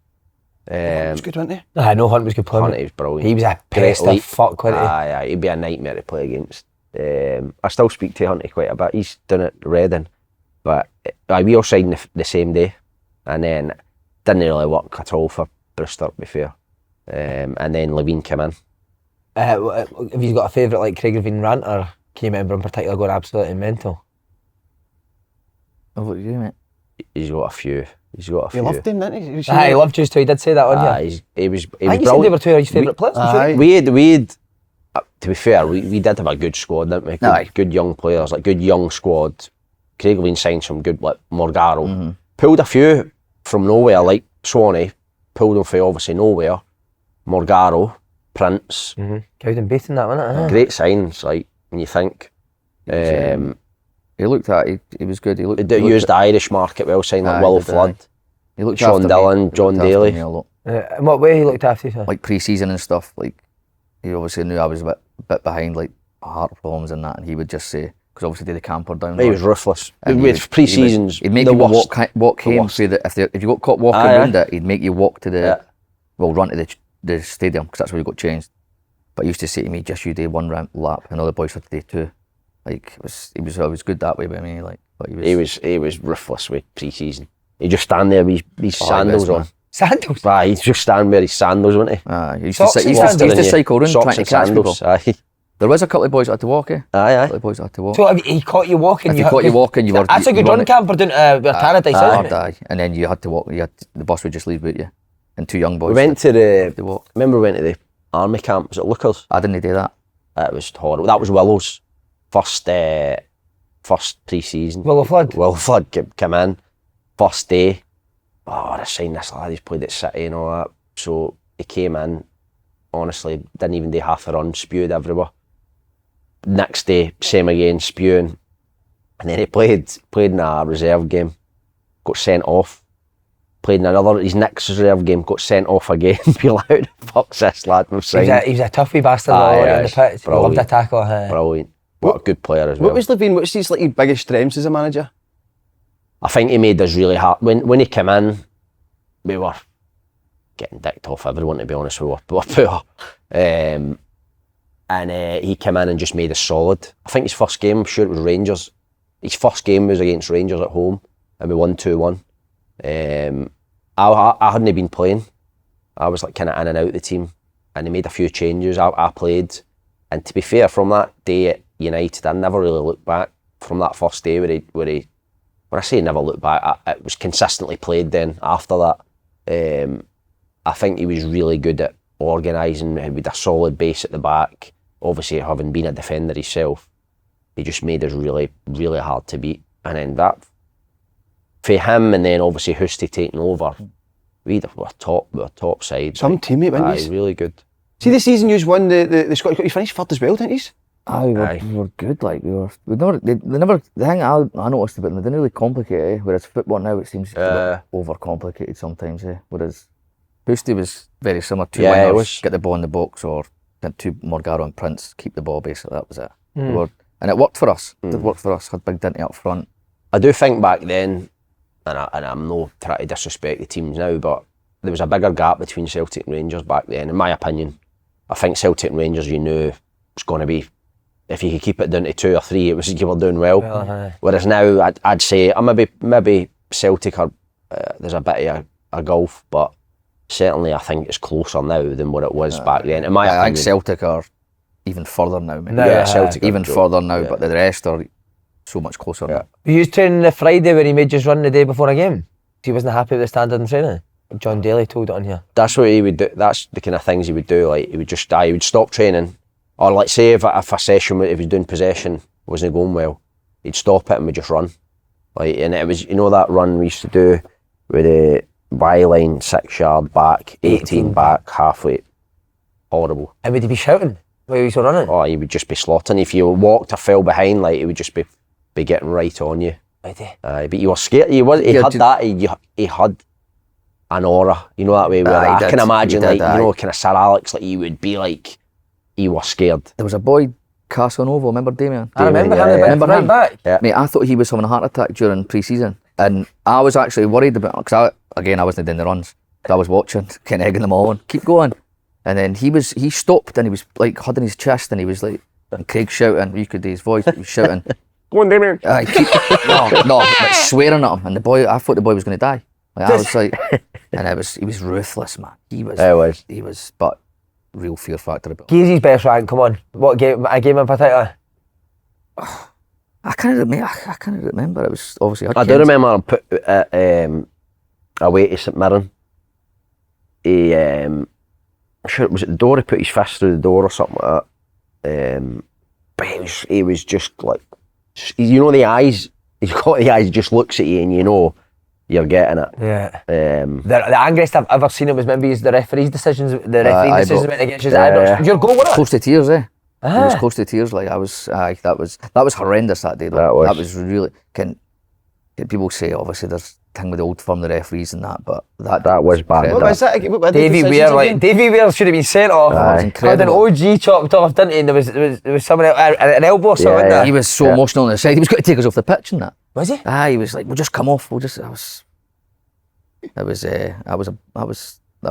S2: It was good, wasn't he?
S1: Nah, no, Hunt was good player.
S4: Hunt, he was brilliant.
S1: He was a pest of fuck, wasn't he?
S4: Aye, he'd be a nightmare to play against. I still speak to Hunty quite a bit. He's done it at Reading, but we all signed the same day, and then didn't really work at all for Brewster, to be fair. And then Levein came in.
S1: Have you got a favourite like Craig Levein rant, or can you remember in particular going absolutely mental?
S3: What about you, mate?
S4: He's got a few.
S2: He loved him, didn't he?
S1: Aye, he loved you too. He did say that on
S4: He
S1: you.
S4: was
S1: I think he said
S4: brilliant.
S1: they were 2 of his favourite players.
S2: Aye.
S4: We had to be fair, we did have a good squad, didn't we? Good young players, like good young squad. Craig Levein signed some good, like Morgaro. Pulled a few from nowhere, like Swanee. Pulled them from obviously nowhere. Morgaro, Prince.
S1: Cowdenbeath in that, wasn't it?
S4: Great signs, like when you think.
S3: He looked at he was good. He
S4: Used the Irish market well, signed like Will Flood,
S3: He looked
S4: Sean
S3: after
S4: Dillon,
S3: me.
S4: John
S3: He looked after
S4: Daly.
S3: me a lot.
S1: In what way he looked after you?
S3: Like pre-season and stuff. Like he obviously knew I was a bit behind, like heart problems and that, and he would just say, because obviously they had the camper down.
S4: He was ruthless.
S3: And
S4: With pre-seasons,
S3: he'd make
S4: the
S3: you
S4: worst.
S3: walk home through the if you got caught walking around it, he'd make you walk to the run to the stadium, because that's where you got changed. But he used to say to me, just you do 1 lap, and all the boys had to do 2. Like he was always good that way. But I mean, like, but he
S4: was ruthless with pre-season. He'd just stand there with his sandals on.
S1: Sandals?
S4: Right, he'd just stand with his sandals, wouldn't he?
S3: he used
S1: Socks
S3: to,
S1: and
S3: he used
S1: sandals?
S3: to cycle around
S4: Socks
S3: trying to
S4: and
S3: catch people.
S4: sandals, aye.
S3: There was a couple of boys that had to walk, A
S4: Aye.
S3: couple of boys that had to walk.
S1: So if he caught you walking,
S3: If he caught you walking, you were.
S1: That's a good run camper doing Paradise, isn't it?
S3: Aye. And then you had to walk. The bus would just leave with you, and 2 young boys.
S4: We went to
S3: had to walk.
S4: remember we went to the army camp, was it Lookers?
S3: I didn't do that.
S4: It was horrible. That was Willow's first pre-season.
S1: Willow Flood.
S4: Will Flood came in, first day. Oh, I signed this lad, he's played at City and all that. So he came in, honestly, didn't even do half the run, spewed everywhere. Next day, same again, spewing. And then he played in a reserve game, got sent off. Played in his next reserve game, got sent off again. Be like, how the fuck's this lad we've signed?
S1: He was a tough wee bastard on the pitch. He loved to tackle.
S4: Brilliant. What a good player as well.
S2: What was Levein? What's his like biggest strengths as a manager?
S4: I think he made us really hard. When he came in, we were getting dicked off everyone, to be honest. We were poor. And he came in and just made us solid. I think his first game, I'm sure it was Rangers. His first game was against Rangers at home, and we won 2-1. I hadn't been playing, I was like kind of in and out of the team, and they made a few changes. I played, and to be fair, from that day at United, I never really looked back. From that first day where he when I say never looked back, it was consistently played then after that. I think he was really good at organising with a solid base at the back. Obviously, having been a defender himself, he just made us really, really hard to beat. And then that, for him, and then obviously Husty taking over, we were top side.
S2: Some teammate, weren't you?
S4: Really good.
S2: See the season you won the Scottish Cup, you finished third as well, didn't you?
S3: We were good, like we never. They never. The thing I noticed about them, they didn't really complicate it. Whereas football now, it seems a bit overcomplicated sometimes. Whereas Boosty was very similar. Two wingers, get the ball in the box, or two Morgaro and Prince keep the ball. Basically, that was it. And it worked for us. It worked for us. Had Big Dinty up front.
S4: I do think back then, and I'm not trying to disrespect the teams now, but there was a bigger gap between Celtic and Rangers back then. In my opinion, I think Celtic and Rangers, you knew it was going to be. If you could keep it down to 2 or 3, it was you were doing well. Whereas now, I'd say maybe Celtic are there's a bit of a gulf, but certainly I think it's closer now than what it was back then. In my opinion,
S3: I think Celtic are even further now.
S4: Celtic
S3: even further now, but the rest are so much closer now.
S1: Were you training the Friday where he made you run the day before a game? He wasn't happy with the standard in training. John Daly told it on here.
S4: That's what he would do. That's the kind of things he would do. Like he would just he would stop training. Or like say if a session, if he was doing possession, wasn't going well, he'd stop it and we'd just run. Like, and it was, that run we used to do with the byline 6 yard back, 18 back, halfway. Horrible.
S1: And would he be shouting while he was running?
S4: Oh, he would just be slotting. If you walked or fell behind, like he would just be getting right on you.
S1: Would he?
S4: But he was scared. He had that. He had an aura. That way where I can imagine, like kind of Sir Alex, like he would be like. He was scared.
S3: There was a boy, Casanova, remember Damien?
S1: I remember him. Remember him back?
S4: Yeah.
S3: Mate, I thought he was having a heart attack during pre-season, and I was actually worried about it because I wasn't doing the runs. So I was watching, kind of egging them all on, keep going. And then he stopped and he was like huddling his chest and he was like, and Craig shouting, you could hear his voice, he was shouting.
S4: Go on, Damien.
S3: No, like swearing at him, and I thought the boy was going to die. Like, I was like, and he was ruthless, man. He was, but. Real fear factor about
S1: Give his best rank, come on. What game? A game in particular?
S3: I can't remember. It was obviously.
S4: I do remember I put away to St Mirren. He sure it was at the door. He put his fist through the door or something like that. But he was just like, the eyes. He's got the eyes. He just looks at you and you're getting it.
S1: Yeah. The angriest I've ever seen it was maybe the referee's decisions. The referee decisions went against his eyebrows. Your goal, wasn't it?
S3: Close to tears, It was close to tears. Like I was, that was horrendous that day. Though. That was really. Can people say obviously there's thing with the old firm, the referees and that, but that was bad.
S2: What was that?
S1: Davy Weir should have been sent off. Had an OG chopped off, didn't he? There was someone an elbow or something.
S3: Yeah. He was so emotional on the side. He was going to take us off the pitch and that.
S1: Was he?
S3: He was like, we'll just come off. That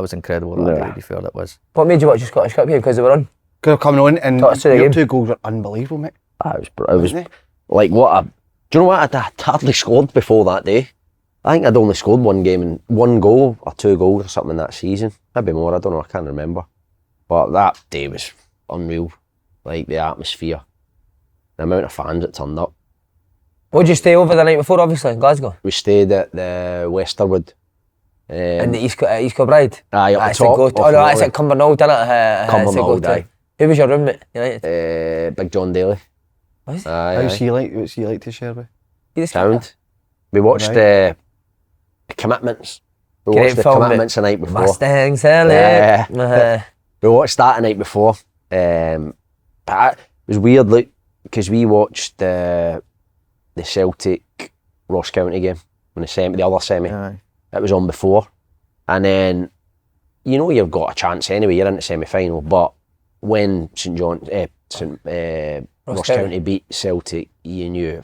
S3: was incredible. To be fair, that was.
S1: What made you watch the Scottish Cup game? Because they were on.
S2: Because coming on and your 2 goals were unbelievable, mate.
S4: It was like what do you know what? I'd hardly scored before that day. I think I'd only scored one game and 1 goal or 2 goals or something in that season. Maybe more. I don't know. I can't remember. But that day was unreal. Like the atmosphere, the amount of fans that turned up.
S1: What did you stay over the night before? Obviously in Glasgow.
S4: We stayed at the Westerwood.
S1: In the East Kilbride?
S4: Aye, up the top.
S1: That's at Cumbernauld, isn't it?
S4: Cumbernauld, aye.
S1: Who was your roommate? United?
S4: Big John Daly.
S1: Was
S2: What's he like to share with?
S4: Sound. We watched the Commitments. We watched the Commitments the night before.
S1: Mustangs, hell
S4: We watched that the night before. But it was weird, like, because we watched the Celtic Ross County game when the other semi.
S3: Aye.
S4: It was on before, and then you've got a chance anyway. You're in the semi-final, but when Ross County beat Celtic, you knew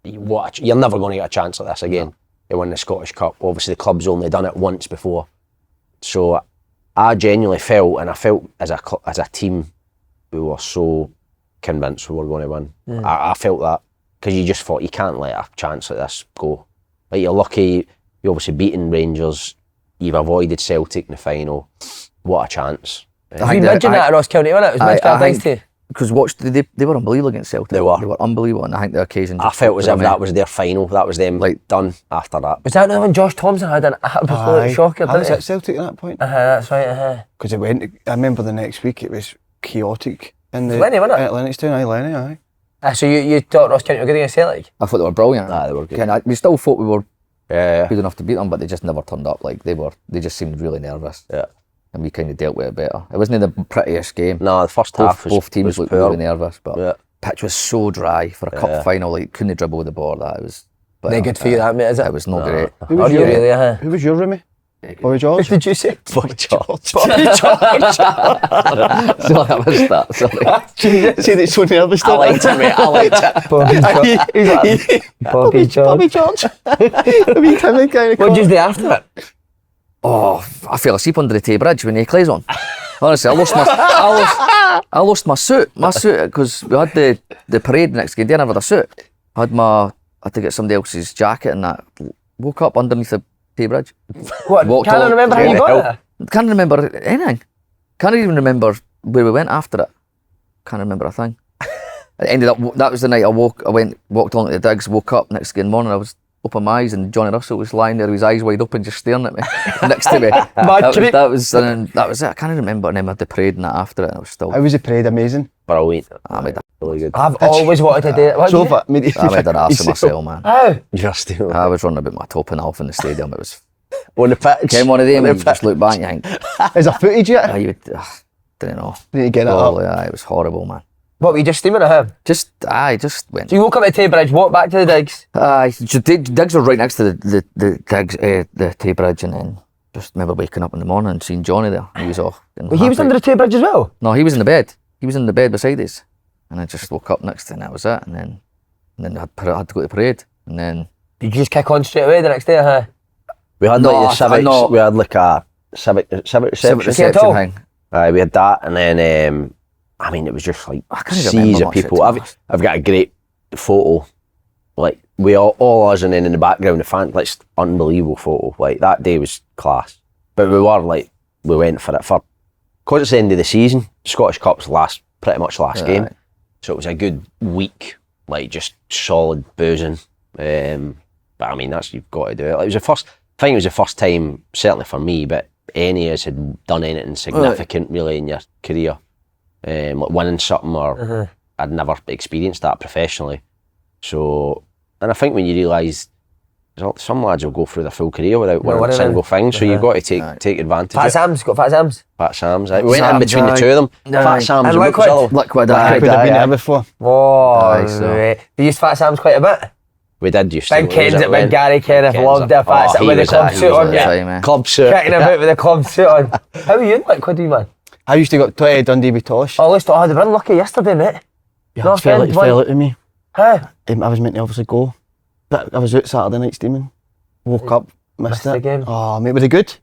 S4: you're never going to get a chance like this again. No. To win the Scottish Cup. Obviously, the club's only done it once before, so I genuinely felt, and I felt as a team, we were so convinced we were going to win. I felt that because you just thought you can't let a chance like this go. Like you're lucky. You obviously beating Rangers, you've avoided Celtic in the final. What a chance.
S1: We mentioned that at Ross County, wasn't it? It was mentioned at too.
S3: Because they were unbelievable against Celtic.
S4: They were
S3: unbelievable, and I think the occasion.
S4: I felt as if that was their final. That was them done after that.
S1: Was that when Josh Thompson had an absolute shocker?
S2: I was at Celtic at that point.
S1: That's right.
S2: Because it went. I remember the next week it was chaotic in the
S1: Lenny, wasn't it?
S2: at Lennoxtown. Lenny.
S1: So you thought Ross County were good against Celtic?
S3: I thought they were brilliant.
S4: They were good.
S3: We still thought we were
S4: Yeah.
S3: good enough to beat them, but they just never turned up. Like they just seemed really nervous.
S4: Yeah.
S3: And we kind of dealt with it better. It wasn't the prettiest game.
S4: No, the first half was
S3: both teams looked really nervous, but
S4: yeah.
S3: pitch was so dry for a cup final. Like couldn't dribble with the ball. That it was.
S1: They're good for you, that mate, is it?
S3: It was not great.
S2: Who was your
S1: really?
S2: Who was your roomie? Bobby George.
S1: What did you say?
S4: Bobby George.
S1: Bobby George.
S3: Sorry, I missed that. Sorry.
S2: See, it's so nervous.
S4: I liked it, mate. I liked it.
S1: Bobby George.
S2: Bobby George.
S1: What did you do after it?
S3: Oh, I fell asleep under the Tay Bridge when the clays on. Honestly, I lost my suit. My suit, because we had the parade next game. Didn't have a suit. I had to get somebody else's jacket and that. Woke up underneath the Tay Bridge.
S1: What? Can't remember how you got there?
S3: Can't remember anything. Can't even remember where we went after it. Can't remember a thing. It ended up. That was the night I walked along to the digs. Woke up next morning. I was open my eyes and Johnny Russell was lying there with his eyes wide open, just staring at me next to me. that was it. I can't remember. And then we had the parade and that after it. And I was still.
S2: How was the parade? Amazing.
S4: Brilliant.
S3: I made
S4: really good.
S1: I've always wanted to do it.
S2: I
S3: made an arse of myself, man.
S1: How?
S4: Just
S3: I was running about my top and half in the stadium. It was.
S4: On the pitch.
S3: Came one of them and you just look back and you think.
S2: Is there footage yet?
S3: You would, didn't know.
S2: Need to get it up.
S3: Yeah, it was horrible, man.
S1: What, were you just steaming at him?
S3: Just went.
S1: So you woke up at Tay Bridge, walked back to the digs?
S3: Digs were right next to the digs, the Tay Bridge, and then just remember waking up in the morning and seeing Johnny there. He was off.
S1: Well, he was under the Tay Bridge as well?
S3: No, he was in the bed. He was in the bed beside us. And I just woke up next to him, and that was it. And then I had to go to the parade. And then...
S1: Did you just kick on straight away the next day, huh?
S4: We had we had like a civic reception
S3: thing.
S4: We had that, and then I mean it was just like seas of people. I've got a great photo, like we all us, and then in the background the fans, like unbelievable photo. Like that day was class. But we went for it because it's the end of the season. Scottish Cup's pretty much last game, so it was a good week, like just solid boozing. But I mean you've got to do it. Like, it was the first time, certainly for me, but any of us had done anything significant really in your career, like winning something, or I'd never experienced that professionally. So, and I think when you realise some lads will go through their full career without winning a single thing, so you've got to take advantage.
S1: Fat Sam's got Fat Sam's.
S4: Fat Sam's. We went in between the two of them. Fat Sam's
S1: and
S3: Liquid.
S2: I could have been there before.
S1: Oh, they used Fat Sam's quite a bit.
S4: We did used to.
S1: Big Ken's it when Gary Kenneth loved it. Fat Sam with the club suit on.
S4: Club suit.
S1: Kicking about with the club suit on. How are you in Liquid, man?
S2: I used to go to Dundee with Tosh.
S1: Oh, let's talk. They were unlucky yesterday, mate.
S2: Yeah, it fell out of me.
S1: How?
S2: I was meant to obviously go, but I was out Saturday night steaming. Woke up, missed it.
S1: The game.
S2: Oh, mate, were they good?
S1: It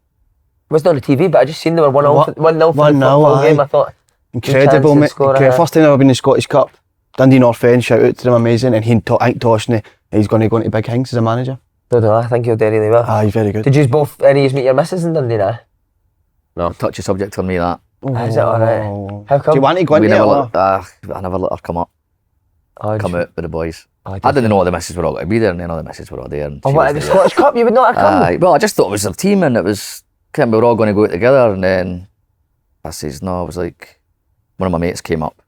S1: wasn't on the TV, but I just seen they were 1-0 for the full game. I thought,
S2: incredible, mate. First time I've been in the Scottish Cup. Dundee North End, shout out to them, amazing. And I think Tosh, he's going to go into Big Things as a manager.
S1: I think he'll do really well.
S2: He's very good.
S1: Did you both, any of you meet your missus in Dundee now?
S3: No. Touchy subject for me, that.
S1: Is it alright? How come?
S2: Do you want to go into it?
S3: I never let her come up. Come out with the boys. I didn't know all the misses were all going to be there, and then all the misses were all there. And
S1: what, at the Scottish Cup you would not have come?
S3: Well, I just thought it was their team, and it was, we were all going to go out together, and then I says, no, I was like, one of my mates came up.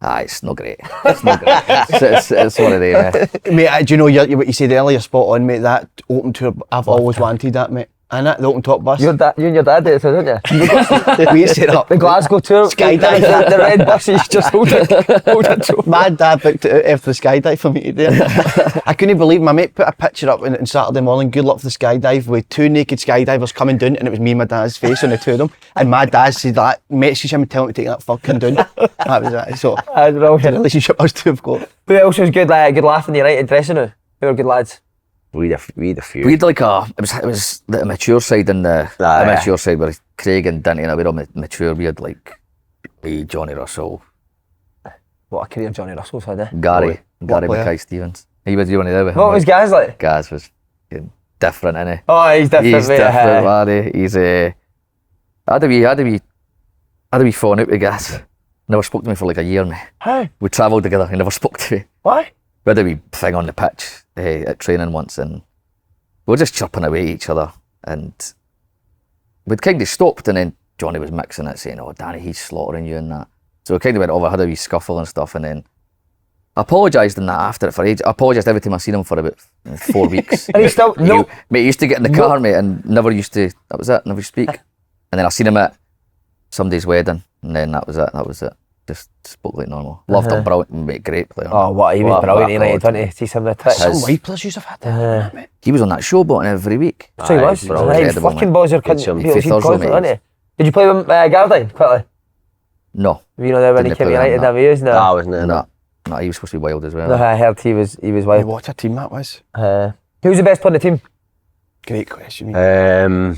S3: It's not great. It's not great. it's one of them.
S2: Mate, do you know what you said earlier, spot on, mate, that open tour, I've always wanted that, mate. And that, the open top bus.
S1: You and your dad did it, didn't you?
S2: We set up.
S1: The Glasgow tour.
S2: Skydive.
S1: The red buses just hold it.
S2: My dad booked it out after the skydive for me to do it. I couldn't believe my mate put a picture up on Saturday morning, good luck for the skydive, with two naked skydivers coming down, and it was me and my dad's face on the two of them. And my dad said that, messaged him and tell him to take that fucking down. That was it. So,
S1: that's brilliant.
S2: The relationship us two have got.
S1: Who else was good laugh in the United dressing room? Who were good lads?
S4: We had a few.
S3: We had like it was the mature side and the mature side where Craig and Dinty and we were all mature. We had like me, Johnny Russell.
S1: What a career Johnny Russell's had, eh?
S3: Gary Mackay Stevens. He was one of them.
S1: What was Gaz like?
S3: Gaz was different, isn't he?
S1: Oh, he's different,
S3: He's
S1: mate.
S3: different, man. He's I had a wee falling out with guys. Never spoke to me for like a year, mate.
S1: How?
S3: We travelled together. He never spoke to me.
S1: Why?
S3: We had a wee thing on the pitch at training once, and we were just chirping away at each other, and we'd kind of stopped, and then Johnny was mixing it, saying, "Oh, Danny, he's slaughtering you," and that. So we kind of went over, had a wee scuffle and stuff, and then I apologised in that after it for ages. I apologised every time I seen him for about 4 weeks.
S1: And he still no.
S3: Mate, he used to get in the car, mate, and never used to. That was it. Never speak. And then I seen him at somebody's wedding, and then that was it. That was it. Just spoke like normal. Loved him, brilliant, mate, great player.
S1: Oh, what he was brilliant tonight, wasn't he? See some of the tricks.
S2: Some white players used to have had that, mate.
S3: He was on that showboat every week.
S1: So he was.
S4: Aye, brilliant.
S1: He's
S3: Incredible,
S1: fucking
S3: mate.
S1: balls. You're
S4: Good
S1: cutting.
S3: Faith Thursday, mate.
S1: Wasn't he? Did you play with Gardine quickly?
S3: No,
S1: You know that when he
S3: Didn't
S1: came
S3: play
S1: to
S3: with him,
S1: United,
S3: no.
S1: have you? No.
S4: I wasn't in that.
S3: no, he was supposed to be wild as well.
S1: No, I heard he was
S2: Hey,
S1: wild.
S2: what a team that was.
S1: Who's the best player in the team?
S2: Great question, mate.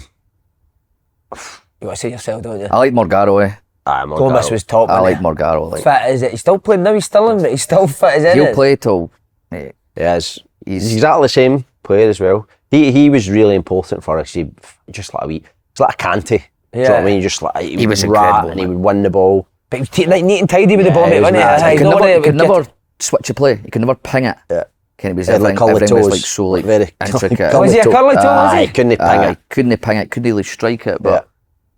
S1: You want to say yourself, don't you?
S3: I like Morgaro.
S1: Gomez was top.
S3: I like
S1: wasn't
S3: Morgaro.
S1: he?
S3: Like,
S1: Fit is it? He's still playing now. He's still in, but he's still fit as in
S3: he'll
S1: it.
S3: play till. Mate,
S4: He's exactly the same player as well. He was really important for us. He just like a wee, it's like a Canty. Do you know what I mean? Just like
S3: He was
S4: rat
S3: incredible,
S4: and he
S3: man.
S4: would win the ball.
S1: But he was neat and tidy with the ball,
S4: Yeah,
S1: mate,
S4: he was
S1: wasn't he?
S4: mad.
S1: Aye,
S3: he
S1: he's
S3: could
S1: not one
S3: never,
S1: that
S3: he could
S1: would
S3: never switch a play. He could never ping it.
S4: Yeah.
S3: Kind of was
S4: Had like curly
S3: everything was
S4: toes.
S3: like so like
S4: Very
S3: intricate.
S1: Was he a curly toe, was
S4: Aye,
S1: he?
S4: couldn't ping it.
S3: Couldn't ping it. Couldn't really strike it, but
S4: Yeah.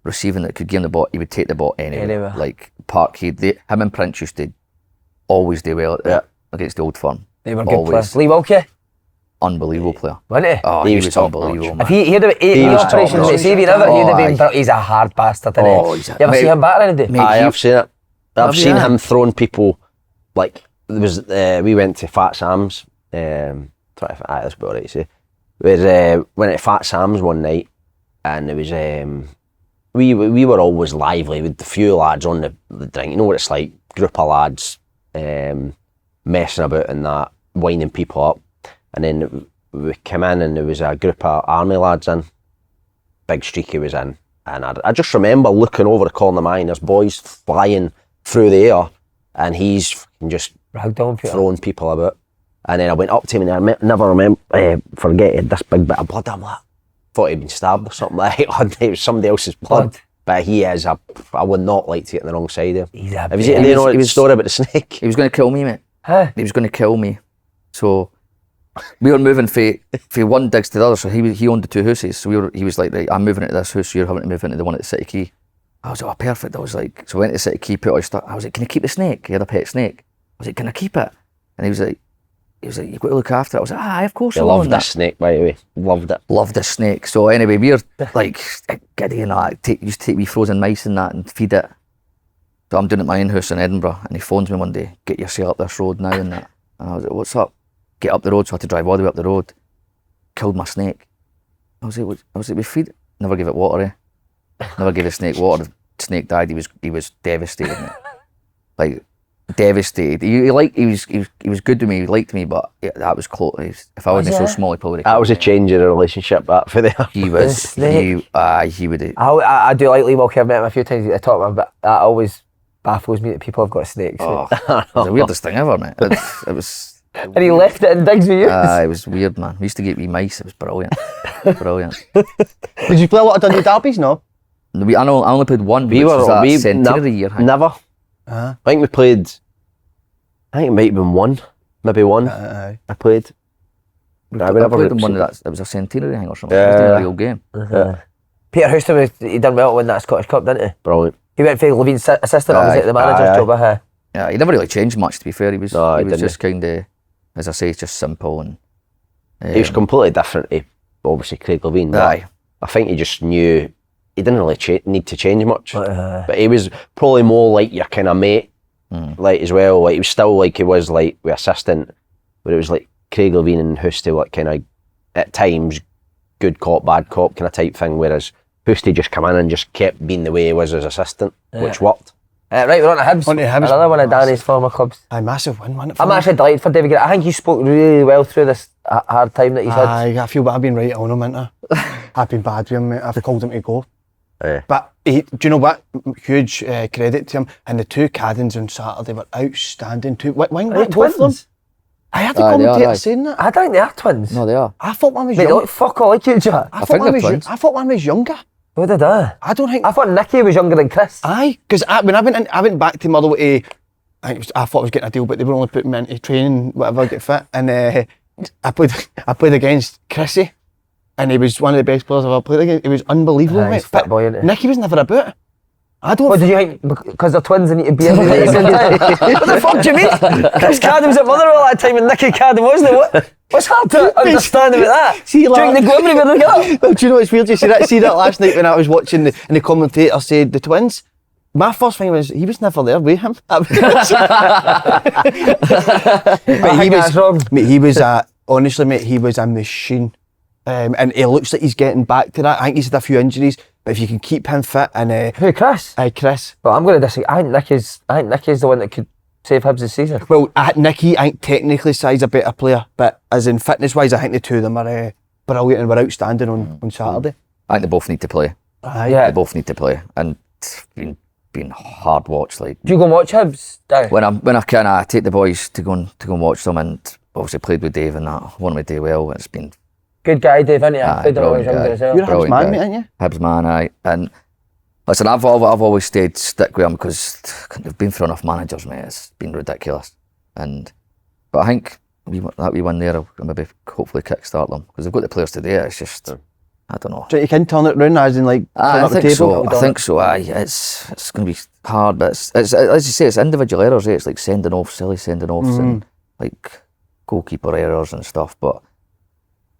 S3: receiving it, could give him the ball. He would take the ball anywhere.
S1: Anywhere.
S3: Like Parkhead, him and Prince used to always do well against the Old Firm.
S1: They were good
S3: Always.
S1: players. Lee Wilkie,
S3: unbelievable player.
S1: wasn't he?
S3: Oh,
S4: He
S3: he
S4: was
S3: was
S4: top
S3: unbelievable,
S4: notch.
S3: man.
S1: If he had about 8
S4: He
S1: knee
S4: was top
S1: operations,
S4: notch.
S1: mate, see if he never, he'd have been.
S3: aye.
S1: He's a hard bastard, isn't
S3: Oh,
S1: he?
S3: he's a-
S1: You ever
S3: mate,
S1: see him battering, did
S3: mate,
S4: Aye,
S3: he-
S4: I've seen it. I've
S3: Have you?
S4: seen him throwing people like there was. We went to Fat Sam's. That's about right to say. We went to Fat Sam's one night, and it was. We were always lively with the few lads on the drink. You know what it's like, group of lads messing about and that, winding people up. And then we came in and there was a group of army lads in. Big Streaky was in. And I just remember looking over the corner of mine, there's boys flying through the air and he's fucking just
S1: Ragdoll people.
S4: throwing people about. And then I went up to him and I never remember, forget he had this big bit of blood. I'm like, thought he'd been stabbed or something. Like, it was somebody else's blood. But he is, I would not like to get on the wrong side of him.
S1: He's a
S4: Have you seen the story about the snake?
S3: He was going to kill me, mate.
S1: Huh?
S3: He was going to kill me. So we were moving from one digs to the other. So he owned the two houses. So he was like, right, I'm moving into this house. So you're having to move into the one at the City Quay. I was like, oh, perfect. I was like, so I went to the City Quay, put all his stuff. I was like, can I keep the snake? He had a pet snake. I was like, can I keep it? And he was like, you've got to look after it. I was like, aye, of course
S4: I
S3: I will.
S4: loved this snake, by the way. Loved it.
S3: Loved the snake. So anyway, we're like giddy and that. Used to take wee frozen mice and that and feed it. So I'm doing it at my own house in Edinburgh, and he phones me one day, get yourself up this road now and that. And I was like, what's up? Get up the road. So I had to drive all the way up the road. Killed my snake. I was like, we feed it. Never gave it water. Never gave the snake water. The snake died. He was devastated. Mate. Like devastated. He was good to me. He liked me, but that was close. If I wasn't so small, he probably.
S4: That was a change in the relationship, that for there.
S3: He was.
S1: snake.
S3: He would.
S1: I do like Lee Wilkie. I've met him a few times at the top, but that always baffles me that people have got snakes.
S3: Oh, it was the weirdest thing ever, mate. It was.
S1: And he left it in digs with you.
S3: It was weird, man. We used to get wee mice. It was brilliant. Brilliant.
S2: Did you play a lot of Dundee derbies? No.
S3: I only played one. Which was that centenary year. I think.
S4: Never. I think we played, I think it might have been one. Maybe one.
S2: Aye.
S4: I played.
S3: I played in one of that. It was a centenary thing or something.
S4: Yeah.
S3: It wasn't a real game.
S1: Peter Houston, he done well to win that Scottish Cup, didn't he?
S4: Brilliant.
S1: He went for Levein's assistant, or was it the manager's
S4: Aye.
S1: job?
S3: Yeah, he never really changed much. To be fair, he was.
S4: No, he
S3: he was
S4: didn't.
S3: just kind of, as I say, just simple and.
S4: He was completely different to, obviously, Craig Levein. But
S3: Aye.
S4: I think he just knew he didn't really need to change much.
S1: But
S4: But he was probably more like your kind of mate, like as well. Like he was still like he was like with assistant, but it was like Craig Levein and Houston, like kind of at times good cop, bad cop kind of type thing. Whereas Houston just come in and just kept being the way he was as assistant, which worked.
S1: right, we're on to Hibs.
S2: On to Hibs.
S1: Another one of Danny's former clubs.
S2: Aye, massive win, wasn't it?
S1: I'm actually delighted for David Gray. I think he spoke really well through this hard time that he's had.
S2: Aye, I feel bad. I've been right on him, ain't I? I've been bad with him, mate. I've called him to go. But do you know what? Huge credit to him. And the two Caddens on Saturday were outstanding too. Wing back both of them. I had a
S3: Aye, they are,
S2: commentator
S3: aye.
S2: saying that.
S1: I don't think they are twins.
S3: No, they are.
S2: I thought one was
S1: Mate, they
S2: younger.
S1: look fuck all like each other.
S2: I
S3: think
S2: thought one
S3: they're
S2: was.
S3: twins.
S2: I thought one was younger.
S1: What did I?
S2: I don't think.
S1: I thought Nicky was younger than Chris.
S2: Aye, because when I went back to Motherwell to, I thought I was getting a deal, but they were only putting me into training, whatever, get fit. And I played against Chrissy, and he was one of the best players I've ever played against. He was unbelievable,
S1: Aye,
S2: mate.
S1: he's a fit boy, isn't he?
S2: Nicky was never about it. I don't.
S1: What did you think? Because they're twins and need to be in the same time? What the fuck do you mean? Chris Cadden was at Motherwell at that time and Nicky Cadden wasn't it? What's hard to understand about that?
S2: See,
S1: Do you think they go everywhere together?
S2: No, do you know what's weird? You see that last night when I was watching and the commentator said the twins? My first thing was, he was never there with him. But
S1: think that's wrong.
S2: mate, he was honestly, mate, he was a machine. And it looks like he's getting back to that. I think he's had a few injuries, but if you can keep him fit and
S1: Who, Chris?
S2: Chris.
S1: Well, I'm going to disagree. I think Nicky's the one that could save Hibs this season.
S2: Well, Nicky, I think technically size a better player, but as in fitness wise, I think the two of them are brilliant and were outstanding on Saturday.
S3: I think they both need to play.
S2: Aye.
S1: Yeah.
S3: They both need to play, and it's been hard watch. Like
S1: Do you go and watch Hibs? Darren?
S3: when I can, I take the boys to go and watch them, and obviously played with Dave and that. Won with Dave well. It's been
S1: Good guy, Dave, isn't he? I
S3: Aye,
S1: played him when I was
S3: brilliant
S1: younger
S3: guy.
S1: as well.
S2: You're a Hibs
S3: Brilliant
S2: man,
S3: guy.
S2: mate, aren't you?
S3: Hibs man, aye. And listen, I've always stayed stick with them because they've been through enough managers, mate. It's been ridiculous. But I think that wee one there will maybe hopefully kickstart them because they've got the players to do it. It's just I don't know.
S2: So you can turn it round as in like turn
S3: I
S2: up the
S3: think
S2: table.
S3: so. I think so. Aye, it's going to be hard, but it's as you say, it's individual errors. It's like sending off, silly sending offs, and like goalkeeper errors and stuff. But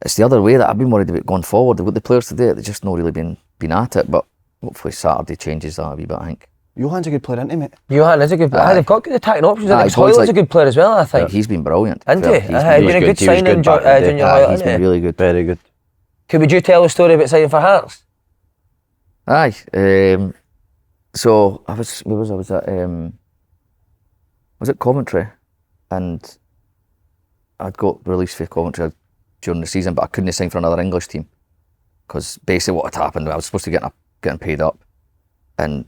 S3: it's the other way that I've been worried about going forward. They've got the players to do it. They've just not really been at it. But hopefully Saturday changes that a wee bit. I think.
S2: Johan's a good player, isn't he, mate?
S1: Johan is a good player.
S3: Aye.
S1: They've got good attacking options. I
S3: Aye,
S1: think
S3: boys
S1: Hoyle's
S3: like-
S1: a good player as well, I think.
S3: He's been brilliant.
S1: Isn't he?
S3: He's
S1: Aye,
S3: been
S1: been a good
S4: He was
S1: signing,
S4: good back in the day.
S1: Junior
S3: Aye,
S1: Hoyle,
S3: he's
S1: isn't
S3: been
S1: he?
S3: really good.
S4: Very good.
S1: Could you tell a story about signing for Hearts?
S3: Aye. So I was at Coventry, and I'd got released for Coventry during the season, but I couldn't sign for another English team because basically what had happened, I was supposed to getting paid up, and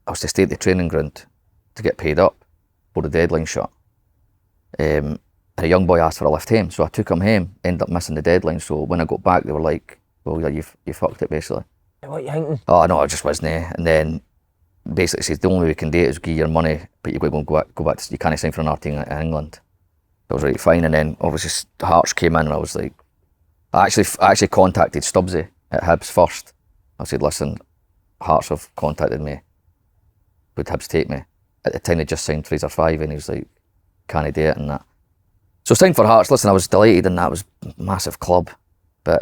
S3: I was to stay at the training ground to get paid up before the deadline shut. And a young boy asked for a lift home, so I took him home, ended up missing the deadline. So when I got back, they were like, "Well, yeah, you fucked it, basically."
S1: What are you thinking?
S3: Oh no, I just wasn't there. And then basically says the only way we can do it is give you your money, but you've got to go back to, you can't sign for another team in England. I was right, fine. And then obviously Hearts came in, and I was like, I actually contacted Stubbsy at Hibs first. I said, listen, Hearts have contacted me. Would Hibs take me? At the time they just signed Fraser Five, and he was like, can I do it and that? So signed for Hearts. Listen, I was delighted, and that was a massive club. But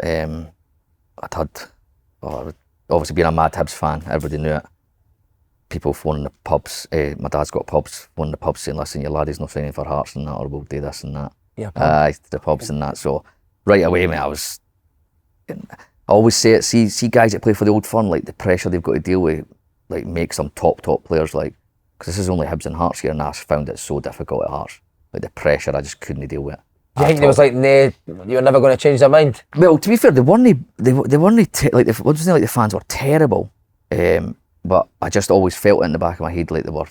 S3: obviously being a mad Hibs fan, everybody knew it. People phoning the pubs, my dad's got pubs, phoning the pubs saying, listen, your lad is not signing for Hearts and that, or we'll do this and that.
S1: Yeah,
S3: The pubs and that. So right away, mate, I always say it, see guys that play for the Old Firm, like the pressure they've got to deal with, like makes them top players, like, because this is only Hibs and Hearts here, and I found it so difficult at Hearts. Like the pressure, I just couldn't deal with it.
S1: Do you think there was like, nah, you're never going to change their mind?
S3: Well, to be fair, they weren't the fans were terrible, but I just always felt it in the back of my head like they were.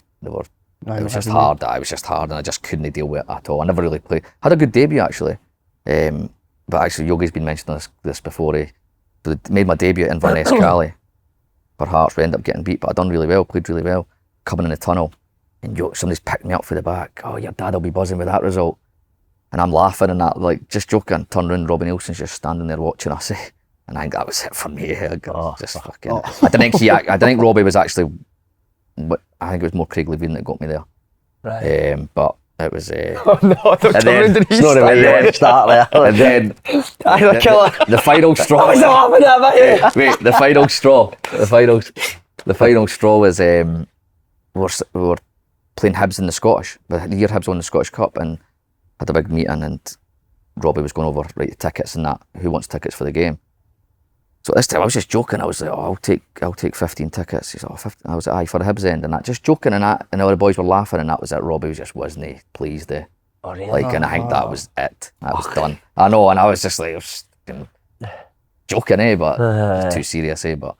S3: It was just hard. It was just hard, and I just couldn't deal with it at all. I never really played. Had a good debut actually, but actually Yogi's been mentioning this before. Made my debut in Van Escali for Hearts. We ended up getting beat, but I done really well. Played really well. Coming in the tunnel, and somebody's picked me up for the back. Oh, your dad will be buzzing with that result. And I'm laughing and that, like, just joking. Turn around, Robbie Nielsen's just standing there watching us. And I think that was it for me. I think Robbie was actually, I think it was more Craig Levein that got me there.
S1: Right.
S3: But it was.
S1: Oh no, I don't
S3: And then,
S1: and
S3: then the final straw.
S1: What's happening at
S3: Wait, the final straw. The final straw was we were playing Hibs in the Scottish. The year Hibs won the Scottish Cup, and had a big meeting, and Robbie was going over right the tickets and that. Who wants tickets for the game? So this time I was just joking. I was like, oh, I'll take 15 tickets. He said, oh, 15. I was like, aye, for the Hibs end and that. Just joking and that, and all the boys were laughing, and that was it. Robbie just wasn't pleased.
S1: Oh, really?
S3: Like, and I think that was it. That was done. I know, and I was just like, I was joking, but it was too serious, but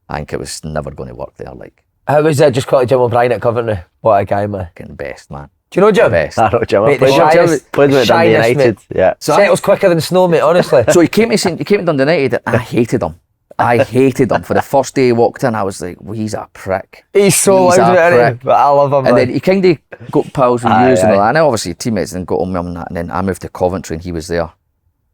S3: I think it was never going to work there. Like,
S1: How was it just calling Jim O'Brien at Coventry? What a guy, man.
S3: getting the best, man.
S1: Do you know Jim?
S3: Best.
S4: I know Jim. I
S1: Mate, the
S4: played with him.
S1: shyest-
S4: Played with Dundee
S1: shyness,
S4: United.
S1: mate.
S4: Yeah.
S3: So
S1: Settles quicker than snow, mate, honestly.
S3: So he came to Dundee United and I hated him. I hated him. For the first day he walked in, I was like, well, he's a prick.
S1: He's so
S3: He's
S1: loud
S3: a
S1: with it,
S3: prick.
S1: but I love him,
S3: And
S1: man.
S3: then he kind of got pals with
S4: Aye,
S3: yous and all
S4: aye.
S3: that. And I obviously teammates and got on with him and that. And then I moved to Coventry and he was there.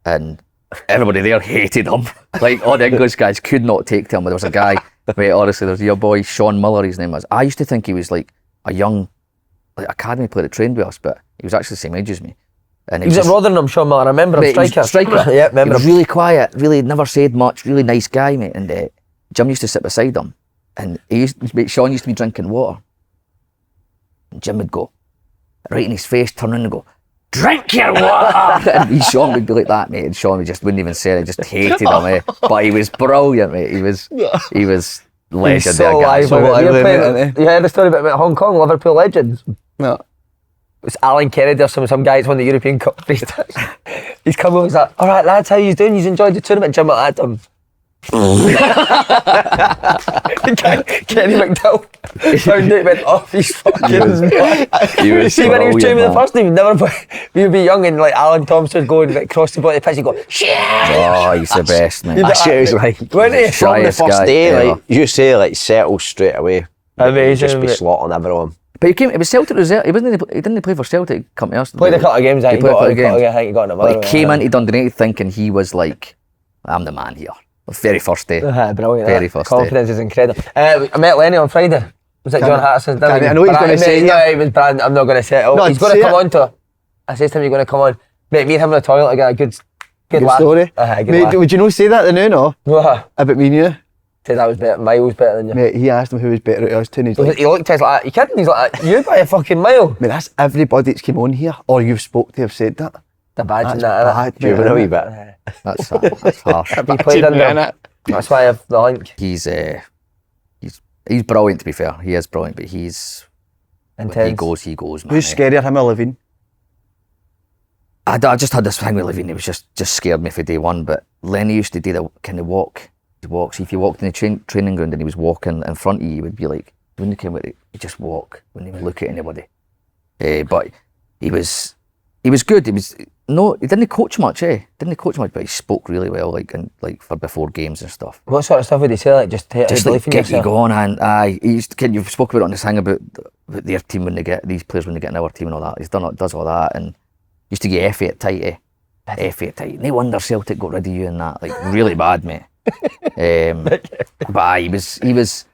S3: And everybody there hated him. Like all the English guys could not take to him. But there was a guy, mate, honestly, there was your boy Sean Miller, his name was. I used to think he was like a young academy player that trained with us, but he was actually the same age as me. And
S1: He was at Rotherham, Sean Miller, I remember him,
S3: Mate, he was
S1: striker.
S3: striker.
S1: Yeah,
S3: He
S1: remember
S3: was
S1: him.
S3: really quiet, really never said much, really nice guy, mate. And Jim used to sit beside him, and Sean used to be drinking water. And Jim would go right in his face, turn around and go, "Drink your water." And Sean would be like that, mate. And Sean just wouldn't even say it, just hated him, eh? But he was brilliant, mate. He was
S1: He's
S3: legendary
S1: so
S3: guy.
S1: live.
S2: So lively,
S1: You
S2: mate,
S1: heard the story about Hong Kong, Liverpool legends?
S2: No.
S1: It was Alan Kennedy or some guys won the European Cup. He's come over, he's like, all right, lads, how you doing? You've enjoyed the tournament? Jim like that, Kenny McDowell found it, went off his fucking
S3: He was
S1: See, when he was
S3: brilliant,
S1: training with the
S3: man.
S1: first team, we would be young and like Alan Thompson would go and like, cross the body of the pitch and go, shit!
S3: Oh, he's the best, mate.
S1: You'd
S4: That shit was like,
S1: Weren't he?
S4: from the
S3: Shyest
S4: first
S3: guy
S4: day,
S3: ever.
S4: like, you say, like, settle straight away.
S1: Amazing,
S4: Just be
S1: mate.
S4: slotting everyone.
S3: But it was Celtic reserve. He didn't play for Celtic. Come to us.
S1: Played a couple of games, I think
S3: He played a couple of
S1: I
S3: games.
S1: think he got in a
S3: Like
S1: Motherwell,
S3: came
S1: yeah.
S3: into Dundee United thinking he was like, I'm the man here. The very first day.
S1: Brilliant.
S3: Very
S1: that.
S3: first day.
S1: Confidence is incredible. I met Lenny on Friday. Was it John Hatterson's?
S2: Can't- I know he's gonna say it,
S1: No,
S2: yeah.
S1: he was brand. I'm not going to say it. Oh,
S2: No,
S1: he's going
S2: say
S1: to come
S2: it.
S1: on to. I says to him, "You're going to come on." Mate, me and him in the toilet. I got a good
S2: Good
S1: laugh.
S2: story.
S1: Good
S2: Mate,
S1: laugh.
S2: would you not say that then, no?
S1: What?
S2: About me and you?
S1: Said I was better, miles better than you.
S2: Mate, he asked him who was better at us two and he's like,
S1: He looked at us like, "You kidding?" He's like, "You by a fucking mile."
S2: mate, that's everybody that's came on here or you've spoke to have said that.
S1: The badge
S2: That's
S1: and that.
S2: bad,
S1: innit?
S2: mate,
S4: Juvenile wee
S2: innit?
S4: bit.
S3: That's harsh.
S1: He played under him. That's why I have the link.
S3: He's brilliant, to be fair. He is brilliant, but when
S1: Intense.
S3: he goes, man.
S2: Who's scarier, him or Levein?
S3: I just had this thing with Levein. It was just scared me for day one. But Lenny used to do the kind of walk. He walks. If you walked in the training ground and he was walking in front of you, he would be like, when he came with it, he'd just walk. Wouldn't even look at anybody. But he was good. He didn't coach much, Didn't coach much, but he spoke really well, for before games and stuff.
S1: What sort of stuff would he say? Like just
S3: Just like
S1: belief in
S3: get you
S1: yourself?
S3: going, and you've spoken about it on this thing about their team when they get these players when they get in our team and all that. He's does all that and used to get Effie at tight, Effie at tight. No wonder Celtic got rid of you and that, like really bad, mate. But he was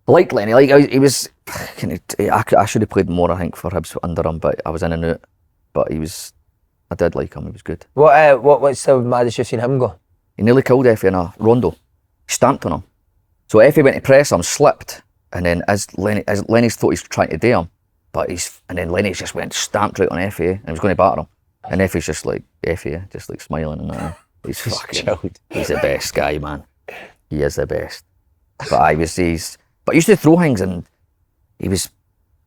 S3: like Lenny, like he was. I should have played more, I think, for Hibs under him, but I was in and out. But I did like him. He was good.
S1: What's the maddest you've seen him go?
S3: He nearly killed Effie in a rondo. Stamped on him. So Effie went to press him, slipped, and then as Lenny's thought he's trying to do him, and then Lenny just went stamped right on Effie, and he was going to batter him. And Effie's just like, Effie, just like smiling and that. He's fucking, he's the best guy, man. He is the best. But but he used to throw things, and he was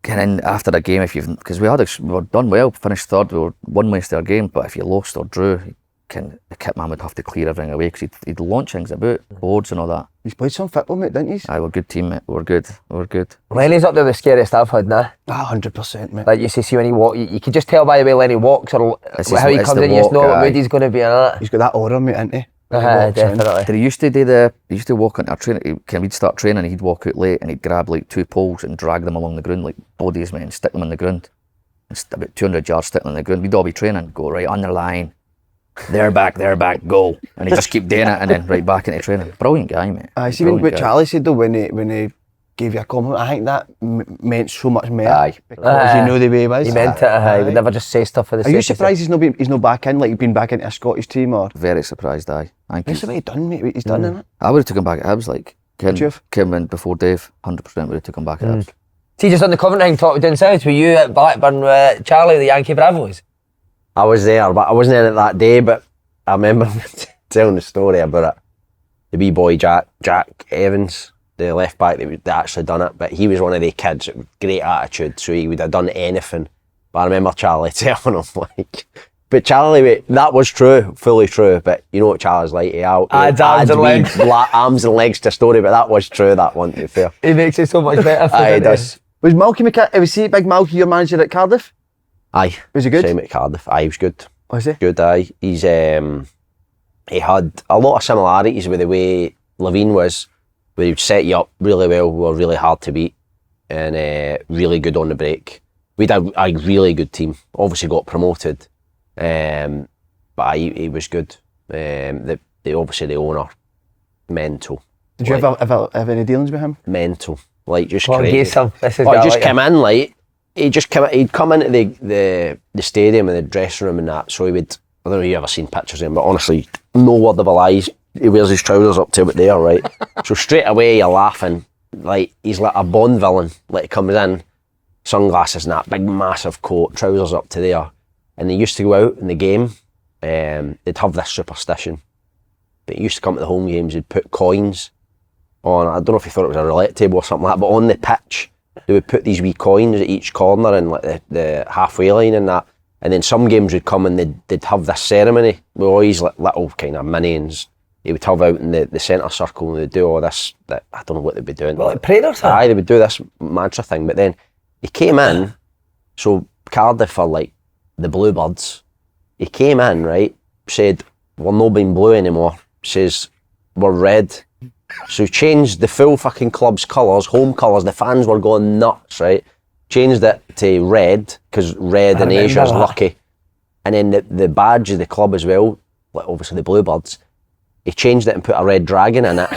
S3: getting in after a game because we were done well, finished third, we were one way to our game, but if you lost or drew, the kit man would have to clear everything away because he'd launch things about, boards and all that.
S2: He's played some football, mate, didn't he?
S3: Aye, we're a good team, mate. We're good.
S1: Lenny's up there the scariest I've had now.
S2: 100%, mate.
S1: Like you see when he walks, you can just tell by the way Lenny walks or
S3: It's
S1: how he
S3: it's
S1: comes
S3: the
S1: in, you just know
S3: walk,
S1: what
S3: aye.
S1: mood he's going to be in that.
S2: He's got that aura, mate, isn't he? When he walks in.
S1: Definitely.
S3: Did he used to walk into a training, we'd start training and he'd walk out late and he'd grab like two poles and drag them along the ground like bodies, mate, and stick them in the ground. And about 200 yards, stick them in the ground. We'd all be training, go right on the line, they're back, go. And he'd just keep doing it and then right back into training. Brilliant guy, mate.
S2: I see what
S3: Brilliant guy.
S2: Charlie said though when he gave you a compliment. I think that meant so much more.
S3: Aye.
S2: Because you know the way he was.
S1: He meant it, he would never just say stuff for the
S2: Are you
S1: sake of it.
S2: surprised he's not back in, like he's been back into a Scottish team or?
S3: Very surprised, aye.
S2: That's what he done, mate. He's done, innit?
S3: I would have took him back at Hibs, like,
S2: Would you have?
S3: came in before Dave, 100% would have took him back at Hibs.
S1: See, just on the Coventry thing, talk down south, were you at Blackburn with Charlie, the Yankee Bravos?
S4: I was there, but I wasn't in it that day, but I remember telling the story about it. The wee boy Jack Evans, the left back that actually done it, but he was one of the kids with great attitude, so he would have done anything. But I remember Charlie telling him, like, but Charlie, mate, that was true, fully true, but you know what Charlie's like, he
S1: Adds arms and legs.
S4: arms and legs to a story, but that was true, that one, to be fair.
S1: He makes it so much better for
S4: Aye, he
S1: you.
S4: does.
S2: Was Malky was he Big Malky your manager at Cardiff?
S4: Aye.
S2: Was he good?
S4: Same at Cardiff. Aye, he was good.
S2: Was he?
S4: Good, aye. He's he had a lot of similarities with the way Levein was, where he would set you up really well, were really hard to beat, and really good on the break. We had a really good team. Obviously got promoted, but he was good. Obviously the owner, mental.
S2: Did you ever have any dealings with him?
S4: Mental, like just
S1: Well,
S4: crazy.
S1: he's some. This is
S4: He just came in like he'd come into the stadium and the dressing room and that. So he would. I don't know if you ever seen pictures of him, but honestly, no word of a lie. He wears his trousers up to about there, right? So straight away you're laughing, like he's like a Bond villain. Like he comes in, sunglasses and that, big massive coat, trousers up to there. And they used to go out in the game, they'd have this superstition. But he used to come to the home games, he'd put coins on, I don't know if he thought it was a roulette table or something like that, but on the pitch, they would put these wee coins at each corner and like the halfway line and that. And then some games would come and they'd have this ceremony with all these like little kind of minions. He would have out in the centre circle and they'd do all this, that I don't know what they'd be doing.
S1: Well, like prayers.
S4: Aye, they would do this mantra thing, but then he came in, so Cardiff are like the Bluebirds. He came in, right, said, we're not being blue anymore, says, we're red. So he changed the full fucking club's colours, home colours, the fans were going nuts, right? Changed it to red, because red in Asia is lucky. And then the badge of the club as well, like obviously the Bluebirds, he changed it and put a red dragon in it.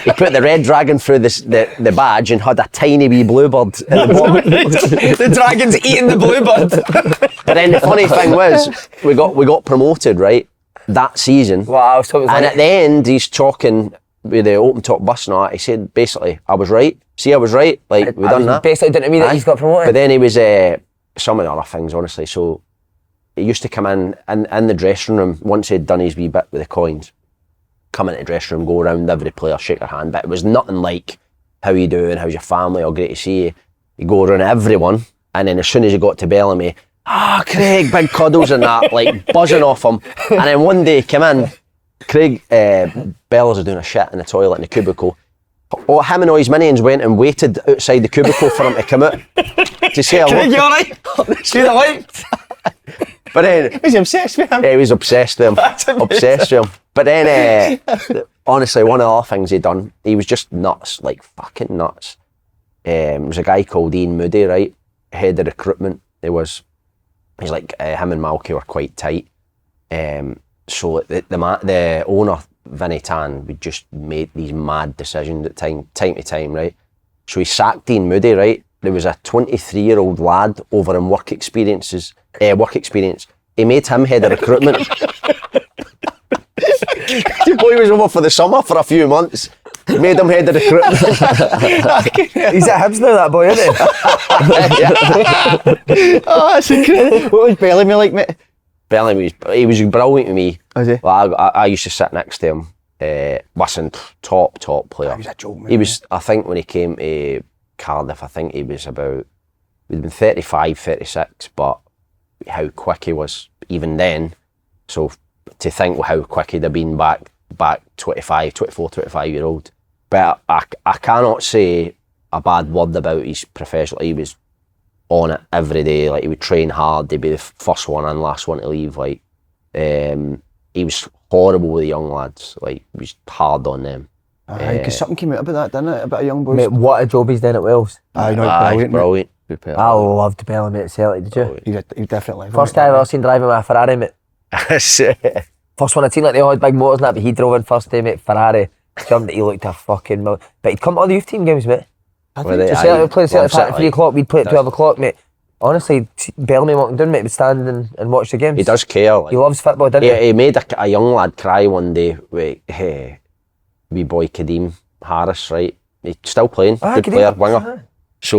S4: He put the red dragon through the badge and had a tiny wee bluebird at the bottom.
S1: The dragon's eating the bluebird.
S4: But then the funny thing was, we got promoted, right, that season.
S1: Wow, so it was
S4: And
S1: like,
S4: at the end, he's talking with the open top bus and all that. He said, basically, I was right. See, I was right. Like, we done that.
S1: basically didn't mean that he's got promoted.
S4: But then he was some of the other things, honestly. So he used to come in the dressing room once he'd done his wee bit with the coins. Come into the dressing room, go around every player, shake their hand. But it was nothing like, how you doing? How's your family? Oh, great to see you. You go around everyone, and then as soon as you got to Bellamy, Craig, big cuddles and that, like buzzing off him. And then one day he came in, Craig, Bellas was doing a shit in the toilet in the cubicle. Oh, him and all his minions went and waited outside the cubicle for him to come out to say hello.
S1: Craig, you alright? See the light?
S4: But then
S2: Was he obsessed with him?
S4: he was obsessed with him. Obsessed with him. But then, honestly, one of the other things he'd done, he was just nuts, like fucking nuts. There was a guy called Ian Moody, right? Head of recruitment. He's like, him and Malky were quite tight. So the owner, Vincent Tan, would just make these mad decisions at time to time, right? So he sacked Ian Moody, right? There was a 23-year-old lad over in work experience. He made him head of recruitment. The boy was over for the summer for a few months. Made him head of recruitment.
S1: He's at Hibs now, that boy, isn't he?
S2: Oh, that's incredible. What was Bellamy like, mate?
S4: Bellamy, he was brilliant with me.
S2: Was he?
S4: Well, I used to sit next to him. Listen, top player.
S2: He was a joke, man.
S4: He was, I think when he came to Cardiff, I think he was about, he'd been 35, 36, but how quick he was even then. So to think how quick he'd have been back 24-25-year-old. But I cannot say a bad word about his professional. He was on it every day. Like, he would train hard. He'd be the first one and last one to leave. Like, he was horrible with the young lads. Like, he was hard on them.
S2: Because something came out about that, didn't it? About a young boy.
S1: Mate, what a job he's done at Wales.
S2: Aye, no, brilliant.
S4: Brilliant.
S1: I loved Bellamy at Celtic, did you?
S2: He definitely.
S1: First guy I've ever seen driving my Ferrari, mate. First one I'd seen, like, they all had big motors and that, but he drove in first day, mate, Ferrari. Jumped, he looked a fucking but he'd come to all the youth team games, mate.
S2: I
S4: Were
S2: think
S4: they-
S1: So Celtic would play
S4: well,
S1: Celtic at 3 o'clock, we'd play at 12 o'clock, mate. Honestly, Bellamy walking down, mate, would stand and watch the games.
S4: He does care. Like,
S1: He loves football, doesn't he?
S4: he made a young lad cry one day with wee boy Kadeem Harris, right? He's still playing, good
S1: Kadeem,
S4: player, winger. So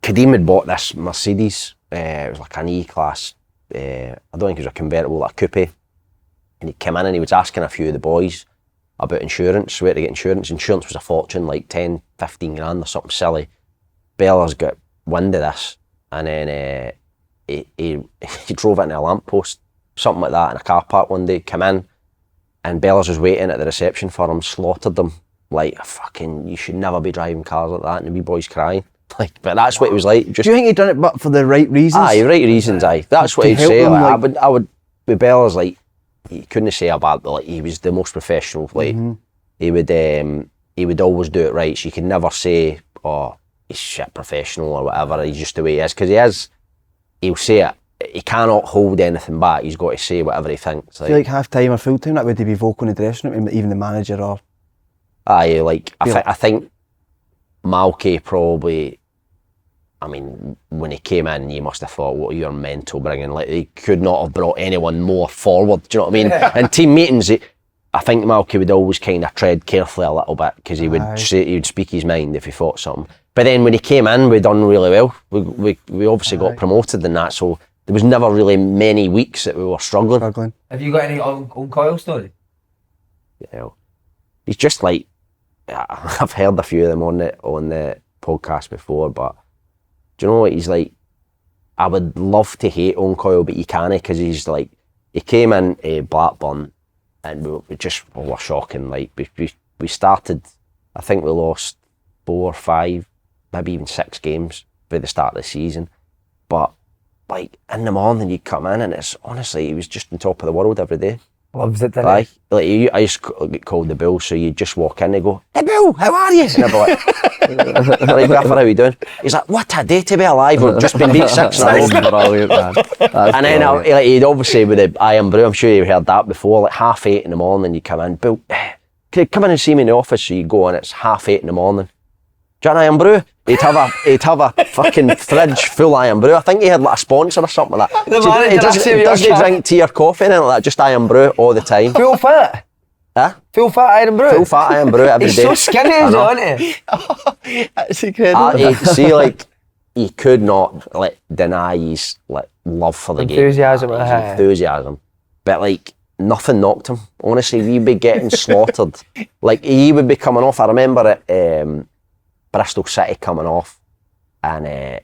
S4: Kadeem had bought this Mercedes, it was like an E-class, I don't think it was a convertible, like a coupe. And he came in and he was asking a few of the boys about insurance, where to get insurance. Insurance was a fortune, like 10, 15 grand or something silly. Bella's got wind of this, and then he drove into a lamppost, something like that, in a car park one day, came in, and Bella's was waiting at the reception for him, slaughtered them. Like, fucking, you should never be driving cars like that, and the wee boy's crying. Like, but that's what it was like. Just
S2: Do you think he'd done it but for the right reasons?
S4: aye, right reasons. Aye, that's what
S2: To
S4: he'd
S2: help
S4: say.
S2: him,
S4: Like, I would. With Bella's, like, you couldn't say about. Like, he was the most professional. Like, he would always do it right. So you can never say, "Oh, he's shit professional" or whatever. He's just the way he is, because he is. He'll say it. He cannot hold anything back. He's got to say whatever he thinks.
S2: I feel like half time or full time, that would he be vocal in the dressing room, even the manager or.
S4: Aye, like I think Malky probably. I mean, when he came in, you must have thought, "What you're mental bringing?" Like, he could not have brought anyone more forward. Do you know what I mean? In team meetings, I think Malky would always kind of tread carefully a little bit, because he would speak his mind if he thought something. But then when he came in, we done really well. We obviously got promoted in that, so there was never really many weeks that we were struggling.
S1: Have you got any Owen Coyle story?
S4: Yeah, he's just like, I've heard a few of them on the podcast before, but do you know what he's like? I would love to hate Owen Coyle, but you can't, because he's like, he came in Blackburn and we were shocking. Like, we started, I think we lost 4 or 5, maybe even 6 games by the start of the season. But like, in the morning you'd come in and it's honestly, he was just on top of the world every day.
S1: Loves it, didn't he?
S4: Like, I used to get called the Bull, so you just walk in and go, "Hey Bill, how are you?" And I'd be like, "Right, Gaffer, how you doing?" He's like, "What a day to be alive, we've just been beat 6-0.
S3: Brilliant, man.
S4: And then he'd obviously, with the Iron Brew, I'm sure you've heard that before, like 8:30 in the morning you come in, "Bill, can you come in and see me in the office?" So you go in, it's 8:30 in the morning. "Do you want Iron Brew?" He'd have a fucking fridge full of Iron Brew. I think he had like a sponsor or something like that. So he doesn't drink tea or coffee and anything like that, just Iron Brew all the time.
S1: Full fat?
S4: Huh?
S1: Full fat Iron Brew?
S4: Full fat Iron Brew every day.
S1: He's so skinny, isn't he?
S2: That's incredible.
S4: See, like, he could not like deny his like love for the
S1: Enthusiasm,
S4: game. Enthusiasm. But like, nothing knocked him. Honestly, we'd be getting slaughtered. Like, he would be coming off. I remember it. Bristol City coming off, and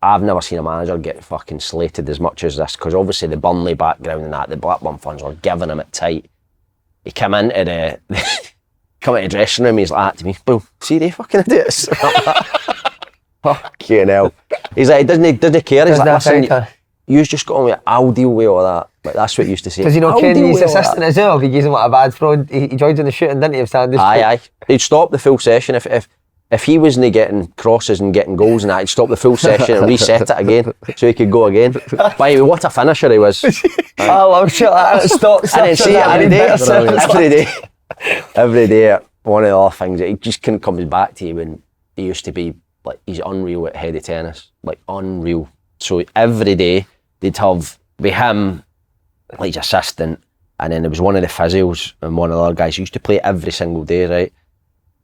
S4: I've never seen a manager get fucking slated as much as this, because obviously the Burnley background and that, the Blackburn fans were giving him it tight. He came into the dressing room, he's like that to me, "Bill, see they fucking idiots." Fucking hell. He's like, he doesn't care. He's like, "Listen, you just got on with it, I'll deal with all that." But that's what he used to say.
S1: Does he not Kenny's assistant as well? He gives him like a bad fraud. He joined in the shooting, didn't he? Of Sanders.
S4: Aye. He'd stop the full session if he wasn't getting crosses and getting goals and that, he'd stop the full session and reset it again so he could go again. By the way, what a finisher he was.
S1: I love shit like that. Stops.
S4: I didn't see it every day. One of the other things that he just kind of comes back to you when he used to be like, he's unreal at head of tennis, like unreal. So every day they'd have with him, like his assistant, and then there was one of the physios and one of the other guys who used to play every single day, right?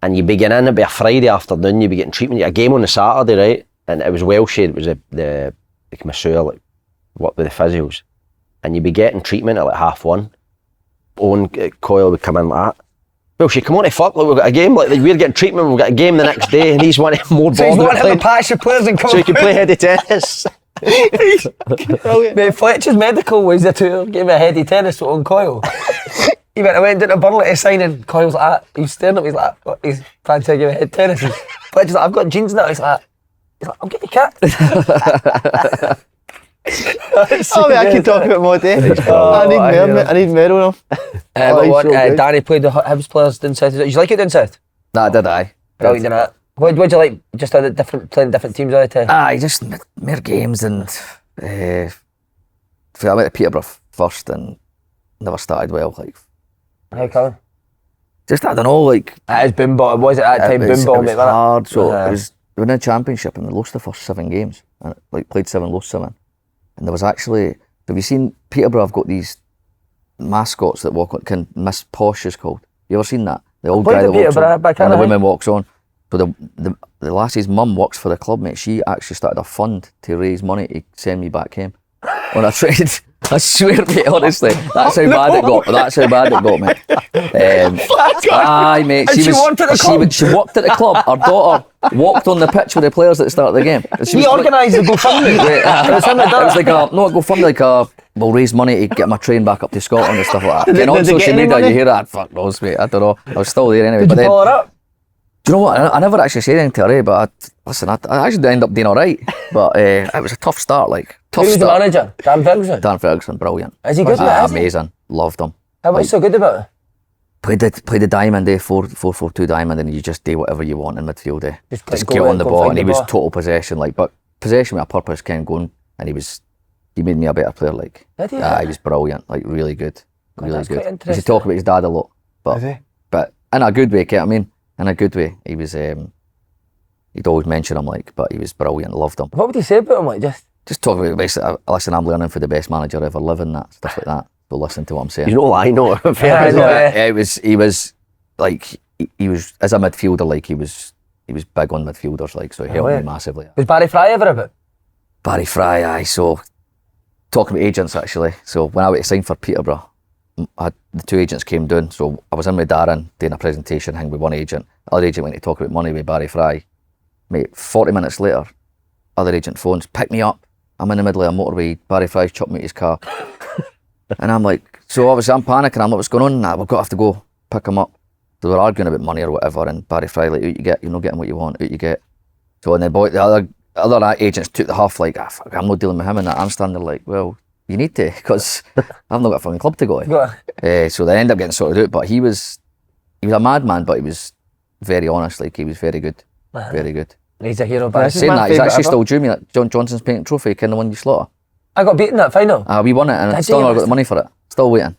S4: And you begin in, it'd be a Friday afternoon, you'd be getting treatment, you had a game on the Saturday, right? And it was Welsh, it was the masseur, like, what with the physios. And you'd be getting treatment at like 1:30. Owen Coyle would come in like that. "Well, she come on to fuck, like, we've got a game, like we're getting treatment, we've got a game the next day," and he's wanting more
S1: So he's
S4: ball.
S1: wanting to patch your players and come
S4: So he can play head of tennis.
S1: Mate, Fletcher's medical was the tour, gave me a heady tennis with Owen Coyle. He went down to Burnley to sign and Coyle's like that. He was staring at me, he's like, "What? He's trying to give me head tennis." Fletcher's like, "I've got jeans now." He's like, "I'll get you cat."
S2: Oh, I can talk about more day. I need more of him.
S1: Danny played the Hibs players down south. Did you like it down south?
S3: Nah, did I?
S1: Brilliant, didn't it? What'd you like? Just playing different teams all the time?
S3: Aye, just more games and I went to Peterborough first and never started well. Like,
S1: How come?
S3: just I don't know, like
S1: It was boom ball. Was it at that time boom ball,
S3: it was
S1: mate? wasn't it?
S3: hard. So it was, we were in the championship and we lost the first 7 games. And like played 7, lost 7. And there was actually, have you seen Peterborough have got these mascots that walk on, Miss Posh is called. You ever seen that? The old guy that walks on and the woman walks on. So the lassie's mum works for the club, mate. She actually started a fund to raise money to send me back home on a trade. I swear, mate, honestly, that's how bad it got. That's how bad it got, mate. Aye, mate.
S1: And she worked at the club?
S3: She worked at the club. Her daughter walked on the pitch with the players at the start of the game.
S1: He organised the GoFundMe. It was him that done
S3: It was like not GoFundMe, like we'll raise money to get my train back up to Scotland and stuff like that. And on
S1: Did they get
S3: social
S1: any
S3: media,
S1: money?
S3: you hear that? Fuck knows, mate. I don't know. I was still there anyway.
S1: Did
S3: but
S1: you
S3: then,
S1: follow it up?
S3: Do you know what? I never actually said anything to her, but I actually did end up doing all right. But it was a tough start,
S1: Who was the manager? Dan Ferguson?
S3: Dan Ferguson, brilliant.
S1: Is he good?
S3: Amazing. Loved him.
S1: What's so good about it?
S3: Played the diamond, 4-4-2 diamond, and you just do whatever you want in midfield. Just
S1: go
S3: get
S1: out,
S3: on the
S1: go
S3: ball,
S1: find
S3: and
S1: the
S3: he was
S1: ball.
S3: total possession, but possession with a purpose, going, and he made me a better player,
S1: Did he?
S3: he was brilliant, really good, really
S1: that's
S3: good.
S1: quite
S3: He
S1: interesting.
S3: should talk about his dad a lot,
S2: Is he?
S3: but in a good way, get what I mean? In a good way. He was, he'd always mention him, but he was brilliant, loved him.
S1: What would he say about him?
S3: Just talk about basically, listen, I'm learning for the best manager ever living, that stuff like that. So listen to what I'm saying.
S4: You know, I know.
S1: I know.
S3: He was he was as a midfielder, he was big on midfielders, so he helped me massively.
S1: Was Barry Fry ever about?
S3: Barry Fry, aye. So talking about agents actually. So when I went to sign for Peterborough, the two agents came down. So I was in with Darren doing a presentation hang with one agent. The other agent went to talk about money with Barry Fry. Mate, 40 minutes later, other agent phones, pick me up. I'm in the middle of a motorway. Barry Fry's chopped me his car. And I'm like, so obviously I'm panicking. I'm like, what's going on? Nah, we've got to have to go pick him up. So we're arguing about money or whatever. And Barry Fry, out you get, you're not getting what you want, out you get. So and then the other agents took the huff, fuck, I'm not dealing with him and that. I'm standing well, you need to, because I've not got a fucking club to go to. So they ended up getting sorted out. But he was a madman, but he was very honest. He was very good, very good.
S1: He's a hero. But
S3: Saying that, he's actually still due me that John Johnson's painting trophy, kind of one you slaughter.
S1: I got beaten that final.
S3: We won it, and I still not got the money for it. Still waiting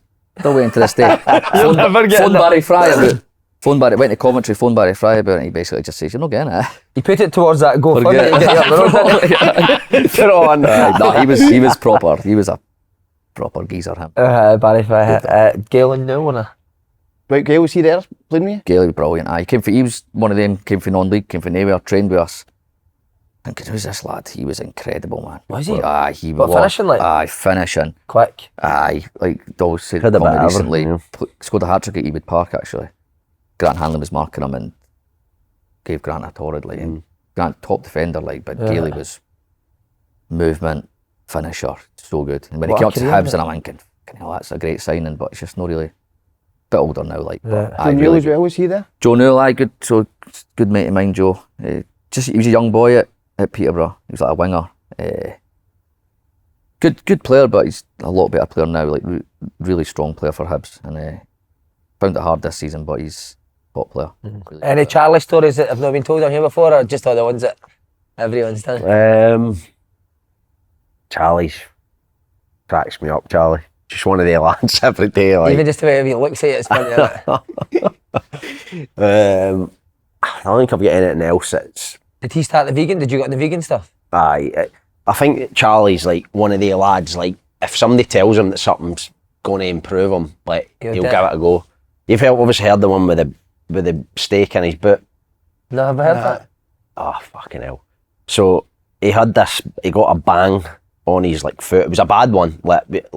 S3: to this day.
S1: Phone
S3: Barry Fry about. Went to commentary, phoned Barry Fry about it, and he basically just says, you're not getting it.
S1: He put it towards that GoFundMe to get you up the road, didn't he?
S3: No, he was proper. He was a proper geezer, him.
S1: Barry Fry. Galen now, wasn't he?
S2: Right, Gail, was he there playing with you?
S3: Gale was brilliant. He was one of them, came from non-league, came from nowhere, trained with us. Thinking, who's this lad? He was incredible, man.
S1: Was he?
S3: Aye, he
S1: What,
S3: was.
S1: finishing like?
S3: Aye, finishing.
S1: Quick.
S3: Aye, Dawes said
S4: Had a bit of
S3: recently,
S4: everything,
S3: scored a hat-trick at Ewood Park, actually. Grant Hanlon was marking him and gave Grant a torrid, and Grant top defender, but Gailey was movement, finisher, so good. And when he came up to Hibs, and I'm thinking, hell, that's a great signing, but it's just not really. Bit older now, but
S2: Joe Newell as well, was he there?
S3: Joe Newell, good mate of mine, Joe. He was a young boy at Peterborough. He was like a winger. Good player, but he's a lot better player now. Really strong player for Hibs, and found it hard this season, but he's a top player. Really
S1: Any Charlie stories that have not been told on here before, or just all the ones that everyone's done?
S4: Charlie's cracks me up, Charlie. Just one of the lads every day.
S1: Even just the way he looks at it, it's funny, isn't it?
S4: I don't think I've got anything else that's...
S1: Did he start the vegan? Did you get the vegan stuff?
S4: I think Charlie's one of the lads, if somebody tells him that something's going to improve him, he'll give it a go. You've obviously heard the one with the steak in his boot.
S1: No, I've heard that.
S4: Oh, fucking hell. So he got a bang on his foot. It was a bad one,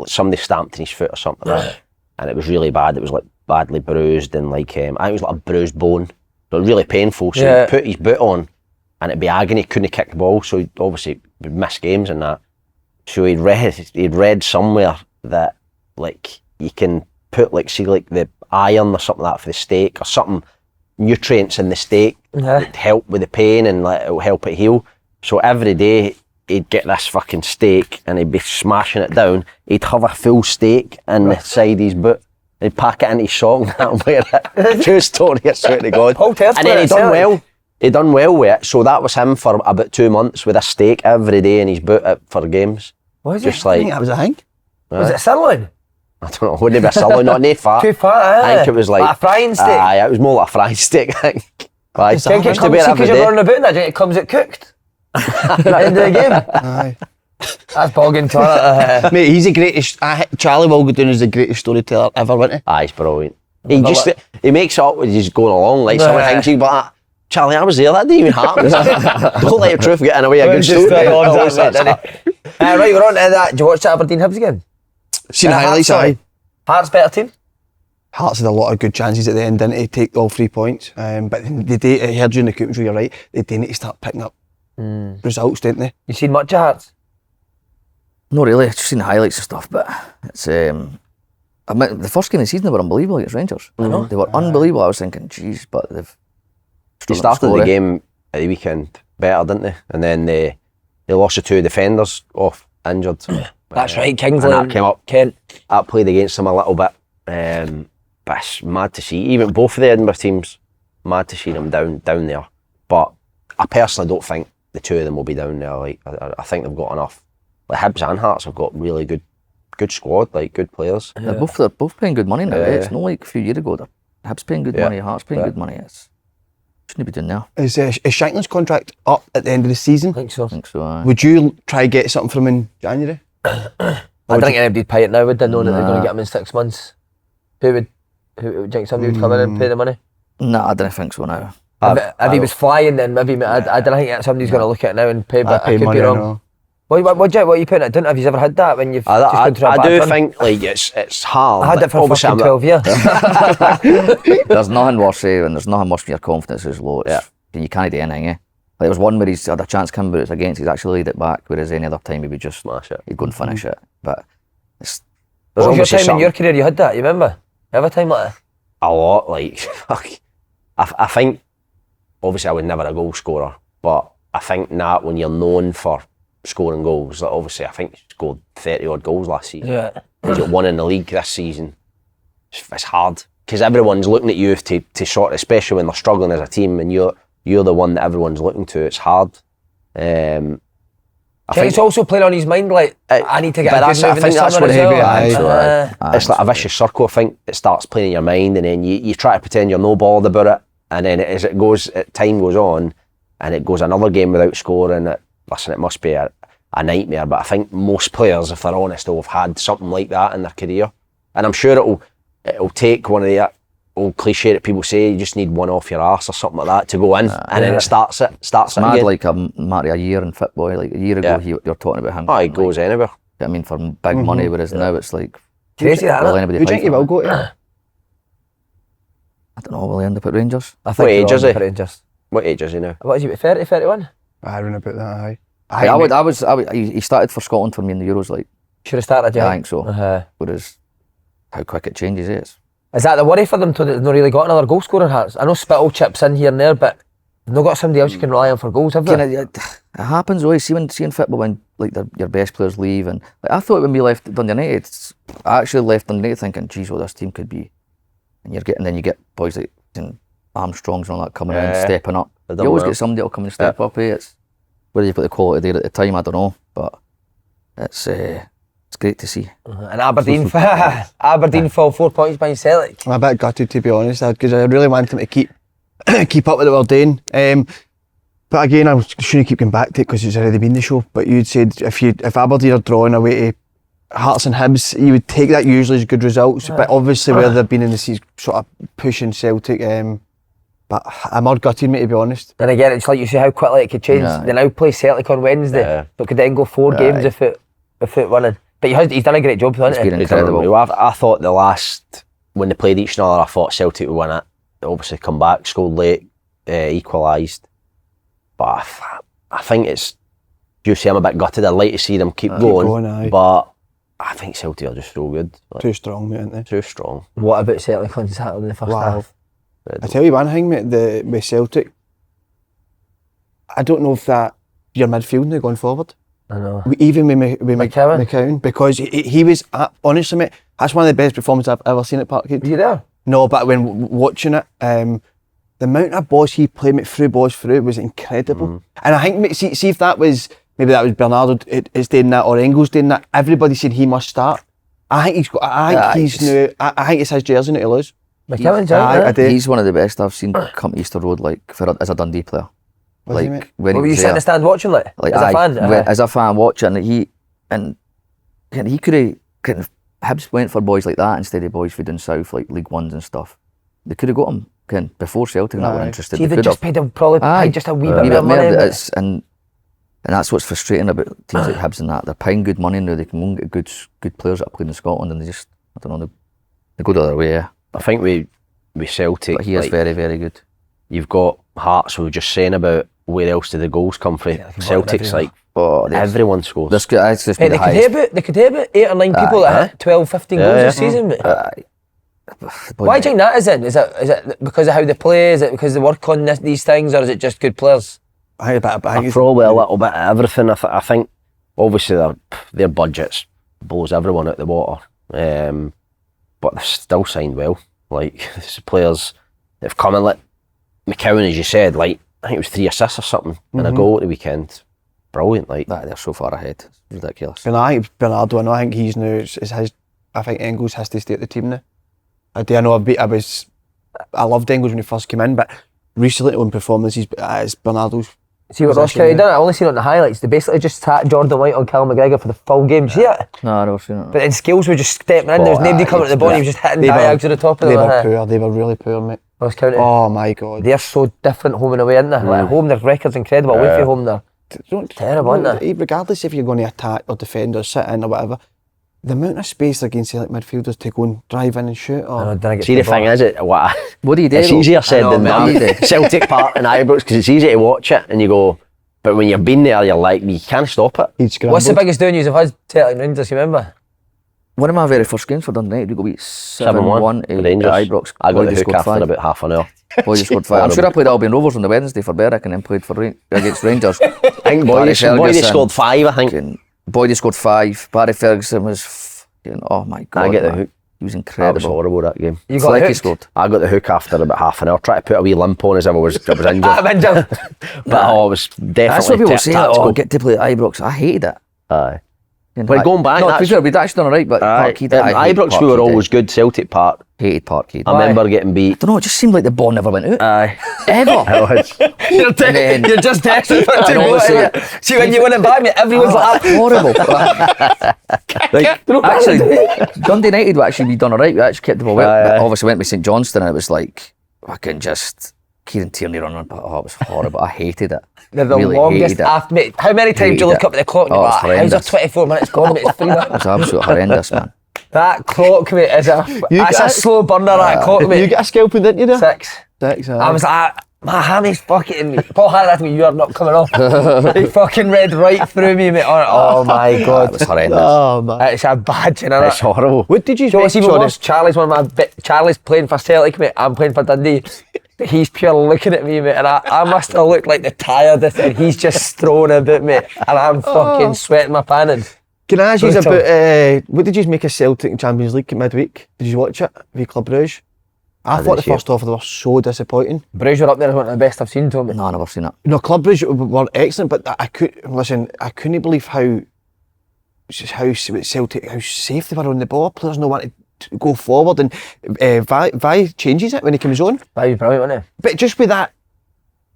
S4: somebody stamped in his foot or something like that. And it was really bad. It was badly bruised, and I think it was a bruised bone. So it was really painful. So he put his boot on and it'd be agony, couldn't kick the ball, so he'd obviously miss games and that. So he'd read somewhere that you can put the iron or something like that for the steak, or something, nutrients in the steak that help with the pain and it'll help it heal. So every day he'd get this fucking steak and he'd be smashing it down. He'd have a full steak in the side of his boot. He'd pack it into his sock and wear it. True story, I swear to God. And then he done well with it. So that was him for about 2 months, with a steak every day in his boot for games.
S1: Was
S2: it? I think that was a thing.
S1: Was it sirloin?
S4: I don't know, wouldn't it be a sirloin, not no fat.
S1: Too fat,
S4: I think it was
S1: a frying steak?
S4: Aye, it was more like a frying steak, I think. I
S1: think it comes, because you're running about in that, it comes out cooked. At the end of the game.
S2: Aye.
S1: That's bogging toilet.
S2: Mate, he's the greatest. Charlie Mulgrew is the greatest storyteller ever, wasn't he?
S4: Aye, he's brilliant. He makes it up when he's going along, someone thinks he's like, Charlie, I was there, that didn't even happen. Don't let your truth get in the way of a good story.
S1: Right, we're on to that. Did you watch that Aberdeen Hibs again?
S2: Seen the highlights, aye.
S1: Hearts better team?
S2: Hearts had a lot of good chances at the end, didn't they, to take all 3 points. But I heard you in the commentary, you're right, they do need to start picking up results, don't they?
S1: You seen much of Hearts?
S3: Not really, I've just seen the highlights and stuff, but it's the first game of the season they were unbelievable against Rangers.
S1: I know.
S3: They were unbelievable. I was thinking, geez, but they've
S4: They started the game at the weekend better, didn't they? And then they lost the 2 defenders off injured.
S1: That's right, Kingsley.
S4: And that came up.
S1: Kent.
S4: That played against them a little bit. But it's mad to see. Even both of the Edinburgh teams, mad to see them down there. But I personally don't think the 2 of them will be down there. Like I think they've got enough. Like Hibs and Hearts have got really good squad, like good players.
S3: They're both paying good money now. It's not like a few years ago. Hibs paying good money, Hearts paying good money. Shouldn't be doing now.
S2: Is Shankland's contract up at the end of the season?
S1: I think so.
S3: Aye.
S2: Would you try to get something from him in January?
S1: I don't think anybody'd pay it now, would they, knowing that they're going to get him in 6 months? Who would you think somebody would come in and pay the money?
S3: Nah, I don't think so now.
S1: If he was flying, then maybe I don't think somebody's going to look at it now and pay, but I could be wrong. What are you putting it? Have you ever had that when you've just gone through a bad run?
S4: Think like it's hard.
S1: I had it for fucking 12 years.
S3: There's nothing worse, and there's nothing worse when your confidence is low. You can't do anything, Like there was one where he's had a chance coming, but it's against. He's actually laid it back, whereas any other time he would just
S4: smash it.
S3: He'd go and finish it. But
S1: what was your time in your career? You had that? You remember? Every time like that?
S4: A lot. Like I think obviously I was never a goal scorer, but I think now when you're known for scoring goals, like obviously I think you scored 30 odd goals last season.
S1: Yeah.
S4: You got 1 in the league this season. It's hard because everyone's looking at you to sort, especially when they're struggling as a team, and you're the one that everyone's looking to. It's hard. I think
S1: it's also playing on his mind. Like I need to get a good move in the summer as well.
S4: It's like a vicious circle. I think it starts playing in your mind, and then you try to pretend you're no bothered about it, and then as time goes on, and it goes another game without scoring. Listen, it must be a nightmare, but I think most players, if they're honest, will have had something like that in their career. And I'm sure it'll take one of the old cliche that people say, you just need one off your arse or something like that to go in, and then it starts it
S3: mad
S4: again.
S3: like a matter of a year in football. Like a year ago, you're talking about him.
S4: Oh, he goes anywhere.
S3: I mean, for big money, whereas now it's like
S1: crazy that,
S3: will
S1: isn't it?
S3: anybody
S2: Who do you
S3: fight
S2: think he
S3: for
S2: will
S3: him?
S2: go to?
S3: I don't know. Will he end up at Rangers?
S1: I think
S4: What
S1: he'll
S4: age is he?
S1: end up at Rangers.
S4: What age is he now?
S1: What is he, about 30, 31?
S2: I don't know about that, aye.
S3: He started for Scotland for me in the Euros. Like
S1: Should have started, yeah.
S3: I think so. Whereas how quick it changes, is
S1: that the worry for them to they've not really got another goal scorer? Hearts? I know Spittle chips in here and there, but they've not got somebody else you can rely on for goals, have they?
S3: It happens always. See in football when like your best players leave, and like, I thought when we left Dundee United, I actually left Dundee United thinking, geez, what this team could be. And then you get boys like Armstrongs and all that coming in, stepping up. You always get somebody that'll come and step up. It's whether you've got the quality there at the time, I don't know, but it's great to see.
S1: And Aberdeen fell 4 points behind Celtic.
S2: I'm a bit gutted, to be honest, because I really want them to keep up with what we're doing. But again, I shouldn't keep going back to it because it's already been the show. But you'd said if Aberdeen are drawing away to Hearts and Hibs, you would take that usually as good results. But obviously, where they've been in the season, sort of pushing Celtic. But I'm more gutted, mate, to be honest.
S1: And again, it's like you see how quickly it could change.
S3: Yeah.
S1: They now play Celtic on Wednesday, but could then go 4 games if it winning. But he's done a great job, hasn't he?
S3: Been incredible.
S4: I thought the last, when they played each other, I thought Celtic would win it. They obviously come back, scored late, equalised. But I think it's, you see, I'm a bit gutted. I'd like to see them keep going, but I think Celtic are just so good.
S2: Too strong, mate, aren't they?
S4: Too strong.
S1: What about Celtic on Saturday in the first half?
S2: I tell you one thing, mate, with Celtic, I don't know if that your midfield now going forward.
S1: I know.
S2: Even with
S1: McCowan,
S2: because he was, honestly, mate, that's one of the best performances I've ever seen at Parkhead.
S1: Were you there?
S2: No, but when watching it, the amount of balls he played, mate, through was incredible. And I think, mate, see if that was, maybe that was Bernardo is doing that or Engels doing that, everybody said he must start. I think I think it's his jersey now to lose.
S1: McCowan's out there.
S3: He's one of the best I've seen come to Easter Road, like as a Dundee player.
S2: Was he, mate?
S3: When
S1: Were you sitting in the stand watching as a fan?
S3: As a fan watching, he could have Hibs went for boys like that instead of boys from down south, like League Ones and stuff. They could have got him before Celtic and that were interested.
S1: See, they just paid him just a wee bit more money.
S3: And that's what's frustrating about teams like Hibs and that. They're paying good money now. They can go and get good players that are playing in Scotland, and they just, I don't know, they go the other way. Yeah.
S4: I think with Celtic,
S3: but he is very, very good.
S4: You've got Hearts, we were just saying about where else do the goals come from. Celtic's like, everyone scores.
S3: They could have about 8 or 9 people that hit 12, 15 goals this season, mate.
S1: Why do you think that is then? Is it because of how they play? Is it because they work on these things, or is it just good players?
S2: I think
S4: Probably a little bit of everything. I think obviously their budgets blows everyone out the water, but they've still signed well. Like the players that have come in, like McCowan, as you said, like I think it was 3 assists or something and a goal at the weekend. Brilliant, like
S3: That they're so far ahead. It's ridiculous.
S2: And I think Bernardo, I think he's now, it's his, I think Engels has to stay at the team now. I loved Engels when he first came in, but recently on performances, it's Bernardo's.
S1: See what Ross County done? I only seen it on the highlights. They basically just sat Jordan White on Callum McGregor for the full game. See it?
S3: No, I never seen it.
S1: But then Scales were just stepping in. There was nobody coming to the ball. He was just hitting diags to the top of
S2: They
S1: the
S2: were poor. They were really poor, mate.
S1: Ross County.
S2: Oh my God.
S1: They're so different home and away, aren't they? Like at home, their record's incredible. Away from home, they're terrible, aren't they?
S2: Regardless if you're going to attack or defend or sit in or whatever, the amount of space they're getting like midfielders to go and drive in and shoot.
S4: See, the thing is,
S3: What do you do?
S4: it's easier said than
S3: man.
S4: done. Celtic Park and Ibrox, because it's easy to watch it and you go, but when you've been there, you're like, you can't stop it.
S1: What's the biggest doing you've had? Celtic and Rangers, you remember?
S3: One of my very first games for Dundee United, we got beat 7-1 at
S4: Rangers.
S3: Ibrox.
S4: I got
S3: Boydie
S4: the hook
S3: scored
S4: after
S3: 5.
S4: about half an hour.
S3: Boydie scored 5. I'm sure I played Albion Rovers on the Wednesday for Berwick and then played for against Rangers.
S4: I think Boydie scored 5, I think.
S3: Boydie scored 5. Barry Ferguson was oh my God.
S4: I get the
S3: man.
S4: hook.
S3: He was
S4: That was
S3: incredible.
S4: horrible, that game.
S1: You got
S3: Flecky
S1: hooked?
S3: scored.
S4: I got the hook after about half an hour. Tried to put a wee limp on as if I was injured.
S1: I'm injured.
S4: But it was definitely
S3: That's what people say.
S4: tactical.
S3: Oh, get to play at Ibrox. I hated it.
S4: Aye.
S3: And
S4: But going back,
S3: no, to be
S4: that's-
S3: fair, we'd actually done alright, but Parkhead, I hate
S4: Ibrox, we were
S3: Parkhead.
S4: always good. Celtic Park,
S3: Hated Parkhead.
S4: I remember getting beat.
S3: I don't know, it just seemed like the ball never went out.
S4: Aye.
S3: Ever.
S1: You're
S3: then-
S1: just desperate for it to
S3: And
S1: go
S3: obviously-
S1: out. See, when you win it back, mate, everyone's like,
S3: Horrible. Actually, Dundee United would actually be done alright. We actually kept the ball well. But obviously went with St Johnstone and it was like, fucking just Kieran Tierney running, but it was horrible. I hated it.
S1: they're the
S3: Really
S1: longest
S3: hated it.
S1: after, mate. How many times do you
S3: Hated
S1: look
S3: it.
S1: up at the clock and
S3: Oh,
S1: you're
S3: it's
S1: like, how's there
S3: horrendous.
S1: 24 minutes gone, mate? It's 3 minutes.
S3: It was absolutely horrendous, man.
S1: That clock, mate, is that's a slow burner, that clock, mate.
S2: You get a scalping, didn't you? There?
S1: 6.
S2: 6.
S1: I was like, my hammy's fucking. Paul had that to me, you are not coming off. He fucking read right through me, mate. Oh my God.
S3: It was horrendous.
S2: Oh man.
S1: It's a bad thing, innit?
S4: It's horrible.
S2: What did you
S1: Do you know what's
S2: think?
S1: even worse? Charlie's one of my Charlie's playing for Celtic, mate. I'm playing for Dundee. He's pure looking at me, mate, and I must have looked like the tiredest, and he's just throwing about, mate, and I'm fucking sweating my panning.
S2: Can I ask you
S1: Brutal.
S2: about what did you make of Celtic in Champions League at midweek? Did you watch it? V Club Brugge? I thought the
S4: didn't see
S2: first half they were so disappointing.
S1: Bruges were up there as one of the best I've seen, Tommy.
S3: No, I never seen it.
S2: No, Club Brugge were excellent, but I couldn't believe how Celtic, how safe they were on the ball. Players no wanted to go forward, and Vi changes it when he comes on.
S1: That was brilliant, wasn't it?
S2: But just with that,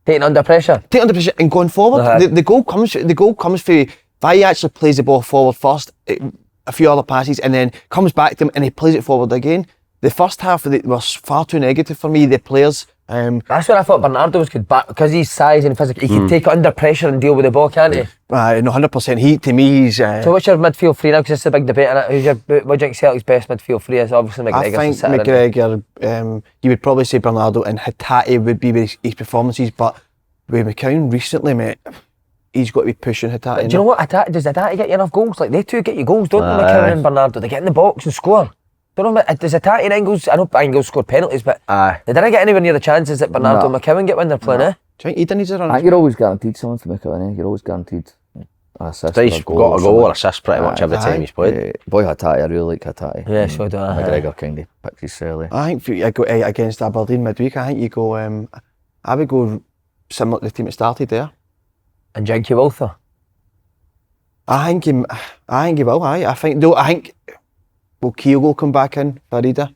S1: Taking under pressure.
S2: take under pressure and going forward,
S1: Uh-huh.
S2: the goal comes for Vi actually plays the ball forward first, a few other passes, and then comes back to him and he plays it forward again. The first half was far too negative for me. The players.
S1: That's where I thought Bernardo was good, but because he's size and physical, he can take it under pressure and deal with the ball, can't he?
S2: No, 100%. He, to me, he's.
S1: So what's your midfield three now? Because it's a big debate, innit? What do you think Celtic's best midfield three is? Obviously
S2: I
S1: McGregor's
S2: think
S1: the sitter, innit?
S2: McGregor, you would probably say Bernardo and Hatate would be with his performances, but with McCown recently, mate, he's got to be pushing Hatate.
S1: Do you know what? Does Hatate get you enough goals? Like, they two get you goals, don't they, McCown and Bernardo? They get in the box and score. Don't know, does Hatate and Engels, I know Engels scored penalties, but
S4: Aye.
S1: they didn't get anywhere near the chances that Bernardo and McCown get when they're playing, eh?
S2: Do you think he didn't need to run?
S3: I think you're always guaranteed someone to make it in. You're always guaranteed an assist.
S4: He's
S3: or
S4: got a
S3: or
S4: goal or
S3: something.
S4: assist pretty much every time he's played.
S3: Boy Hatate, I really like Hatate.
S1: Yeah, so do I.
S3: McGregor kind of picked his early.
S2: I think if you go against Aberdeen midweek, I think you go. I would go similar to the team that started there.
S1: And Jinky Walther.
S2: I think he will. I think Keogh will come back in for Rida.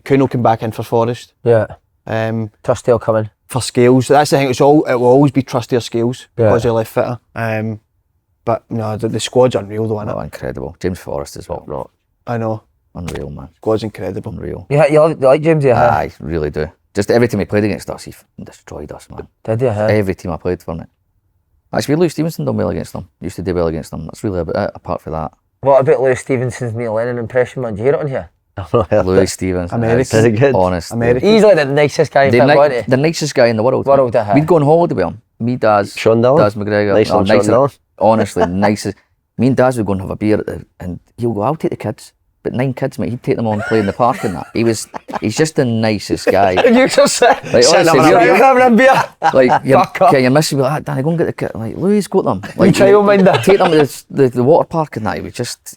S2: Kuhn will come back in for Forrest.
S1: Yeah.
S2: For
S1: will come in.
S2: Scales, that's the thing. It will always be Trusty or Scales because
S1: Yeah.
S2: they're left fitter. But no, the squad's unreal though, isn't
S3: Oh,
S2: it?
S3: incredible. James Forrest as well.
S4: Not.
S2: I know.
S3: Unreal, man.
S2: Squad's incredible.
S3: Unreal.
S1: You like James, yeah?
S3: Aye, really do. Just every time he played against us, he destroyed us, man.
S1: Did you?
S3: Every team I played for, mate. Actually, Louis Stevenson done well against them. Used to do well against them. That's really about it, apart from that.
S1: What about Lewis Stevenson's Neil Lennon impression, man? Did you hear it on here?
S3: Louis Stevenson.
S2: American.
S3: is
S4: Very good.
S3: Honest.
S2: American.
S1: He's like the nicest guy in
S3: The,
S1: football, isn't he?
S3: the nicest guy in the world.
S1: World, aye.
S3: We'd go on holiday with him. Me, Daz,
S4: Sean Dillon?
S3: Daz McGregor.
S4: Nicer than Sean
S3: nicer.
S4: Dillon?
S3: Honestly, nicest. Me and Daz would go and have a beer and he'll go, I'll take the kids. but 9 kids, mate. He'd take them on, play in the park and that. He's just the nicest guy.
S1: You just said,
S3: Like, honestly,
S1: having a beer.
S3: like
S1: Fuck up.
S3: your missus would be like, Danny, go and get the kid. Like, Louis got them.
S1: You
S3: Like,
S1: childminder.
S3: take them to the water park and that.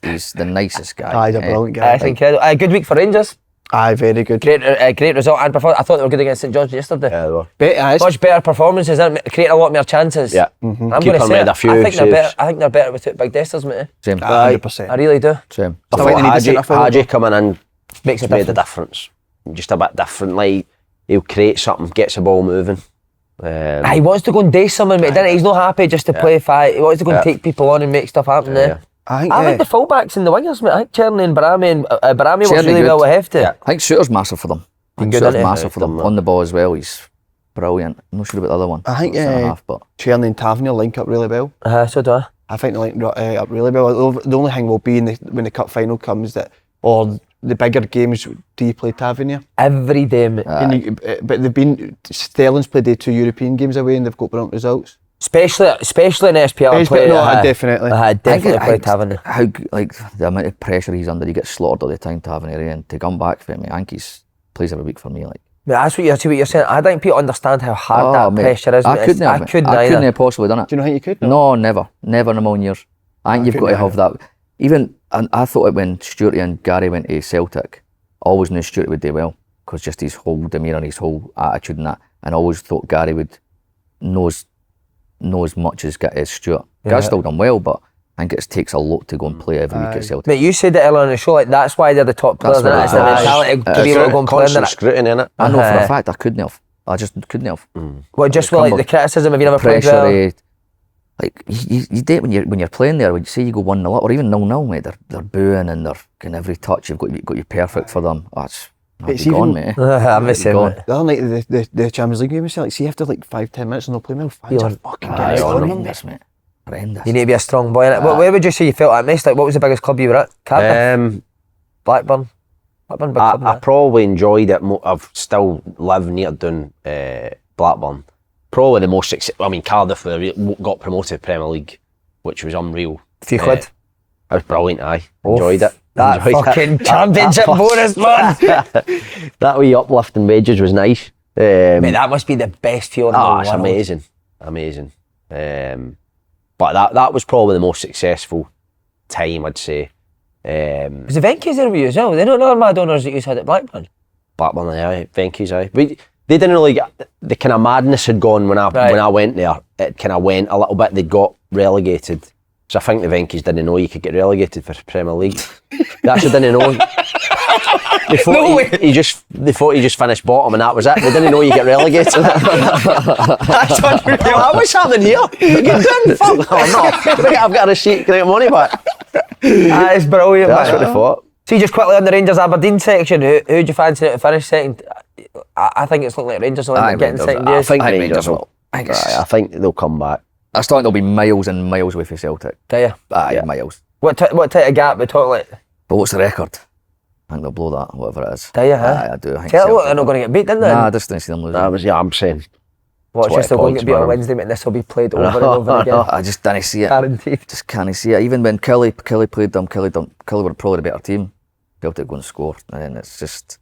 S3: He's the nicest guy.
S2: Aye, he's a brilliant guy.
S1: That's incredible. A good week for Rangers.
S2: Aye, very good.
S1: Great result. And before, I thought they were good against St John's yesterday.
S4: Yeah, they were.
S1: Much better performances, creating a lot more chances.
S4: Yeah.
S1: I'm going
S4: Keeper
S1: to say
S4: made
S1: it.
S4: a few
S1: I think they're
S4: saves.
S1: better. I think they're better without big dusters, mate.
S3: Same.
S2: 100%.
S1: I really do.
S3: Same.
S4: I
S2: Still think they need a
S4: thought
S2: centre forward,
S4: Hadji coming in
S1: Makes a
S4: made a
S1: difference.
S4: difference. Just a bit different. Like, he'll create something, gets the ball moving.
S1: He wants to go and do something, mate. He's not happy just to play fight. He wants to go and take people on and make stuff happen there.
S2: I think,
S1: I like the fullbacks and the wingers, mate. I think Cherny and Barami, and Barami works
S3: Cherny
S1: really
S3: good.
S1: well with Hefty.
S4: Yeah.
S3: I think Shooter's massive for them. I think
S1: Good,
S3: Shooter's
S1: isn't he?
S3: massive for them. On the ball as well, he's brilliant. I'm not sure about the other one.
S2: I think
S3: Centre half, but
S2: Cherny and Tavernier link up really well.
S1: So do I.
S2: I think they link up really well. The only thing will be when the cup final comes or the bigger games, do you play Tavernier?
S1: Every day, mate.
S2: But Sterling's played 2 European games away and they've got brilliant results.
S1: Especially in SPL.
S2: Definitely.
S1: I definitely
S3: I
S1: play
S3: think
S1: Tavernier.
S3: How like the amount of pressure he's under, he gets slaughtered all the time, Tavernier, and to come back for me, I think he's plays every week for me. Like,
S1: Mate, that's what you're saying. I think people understand how hard that
S3: mate,
S1: pressure is.
S3: I
S1: mate.
S3: couldn't have.
S1: I couldn't
S3: I
S1: either.
S3: couldn't have possibly done it.
S2: Do you know how you could?
S3: No, never in a million years. I think you've got to have that. Even I thought it when Stuarty and Gary went to Celtic, always knew Stuarty would do well because just his whole demeanour and his whole attitude and that, and always thought Gary would know as much as Stuart. Gary's still done well, but I think it takes a lot to go and play every week at Celtic.
S1: Mate, you said it earlier on the show, like that's why they're the top players.
S3: That's
S1: It's the
S3: what
S1: mentality to be able to go and play in
S4: Constant
S1: there.
S4: scrutiny in it.
S3: I know for a fact I couldn't have. I just couldn't have.
S1: What, just with like the criticism of you never played
S3: Pressure,
S1: well?
S3: like you do it when you're playing there. When you say you go 1-0 up or even 0-0, mate, they're booing and they're getting every touch. You've got you perfect for them. I'd
S2: It's
S3: be gone,
S2: even-
S3: mate.
S1: I'm the same,
S3: gone.
S1: mate.
S2: The other night, the Champions League game, was like, see, after like 5-10 minutes and they'll play well, fans are fucking
S1: Aye,
S2: getting on them.
S3: Horrendous, mate. Horrendous.
S1: You need to be a strong boy in it. Where would you say you felt at most? Like, what was the biggest club you were at? Cardiff? Blackburn? Blackburn, big club,
S4: I
S1: mate.
S4: probably enjoyed it. I've still lived near down Blackburn. Probably the most I mean, Cardiff got promoted to Premier League, which was unreal.
S1: Few quid.
S4: It was brilliant. I enjoyed it.
S1: That
S4: Enjoyed
S1: fucking
S4: it.
S1: championship bonus, man.
S4: That wee uplift in wages was nice.
S1: Mate, that must be the best feeling in the world.
S4: It's amazing. But that was probably the most successful time, I'd say.
S1: Was the Venky's there with you as well? They're not another mad owners that you had at Blackburn.
S4: Blackburn, aye, Venky's, aye. They didn't really get, the kind of madness had gone when I went there. It kind of went a little bit. They got relegated. So I think the Venky's didn't know you could get relegated for Premier League. They actually didn't know. They thought he just finished bottom and that was it. They didn't know you get relegated. That's unreal. What's happening here? You get done? Fuck. No, I'm not. I've got a receipt, get money back.
S1: That is brilliant,
S4: That's
S1: man.
S4: what they thought.
S1: See, just quickly on the Rangers Aberdeen section, who'd you fancy to finish second? I think it's looking like Rangers will end up getting second.
S4: I think
S3: I think
S4: Rangers will. I think they'll come back.
S3: I still think they'll be miles and miles away from Celtic.
S1: Do you?
S3: Aye, miles.
S1: What type of gap we talk like?
S3: But what's the record? I think they'll blow that, whatever it is.
S1: Do you, huh?
S3: Aye, I do. I think
S1: Celtic,
S3: Celtic
S1: they're not going to get beat, didn't they?
S3: Nah, I just don't see them losing.
S4: I'm saying.
S1: Watch this, they're going to get beat on Wednesday, mate, and this will be played over and over again.
S3: I just didn't see it.
S1: Guaranteed.
S3: Just can't see it. Even when Kelly played them, Kelly were probably the better team. Celtic go and score, and then it's just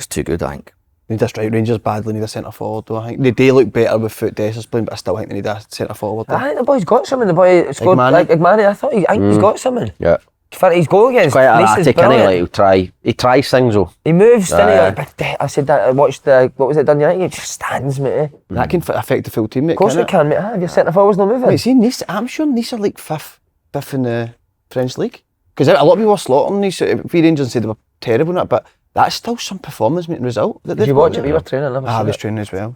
S3: too good, I think.
S2: They need a strike. Rangers badly need a centre forward though. I think they do look better with Foot Dessers playing, but I still think they need a centre forward.
S1: I think the boy's got something. The boy scored like Igmani. I think he's got something.
S4: Yeah.
S1: His goal against
S4: Quite
S1: Nice is
S4: erratic, isn't he?
S1: brilliant.
S4: Like, he tries things though.
S1: He moves, doesn't he? Like, I said that. I watched what was it? Dundee United. He just stands, mate.
S2: That can affect the full team, mate.
S1: Of course it can, mate. Have your centre forwards not moving?
S2: Wait, see, Nice, I'm sure Nice are like fifth in the French league. Because a lot of people were slaughtering Nice. We Rangers said they were terrible in it, but that's still some performance, mate, and result.
S1: Did you watch it? We were training.
S2: I was training as well.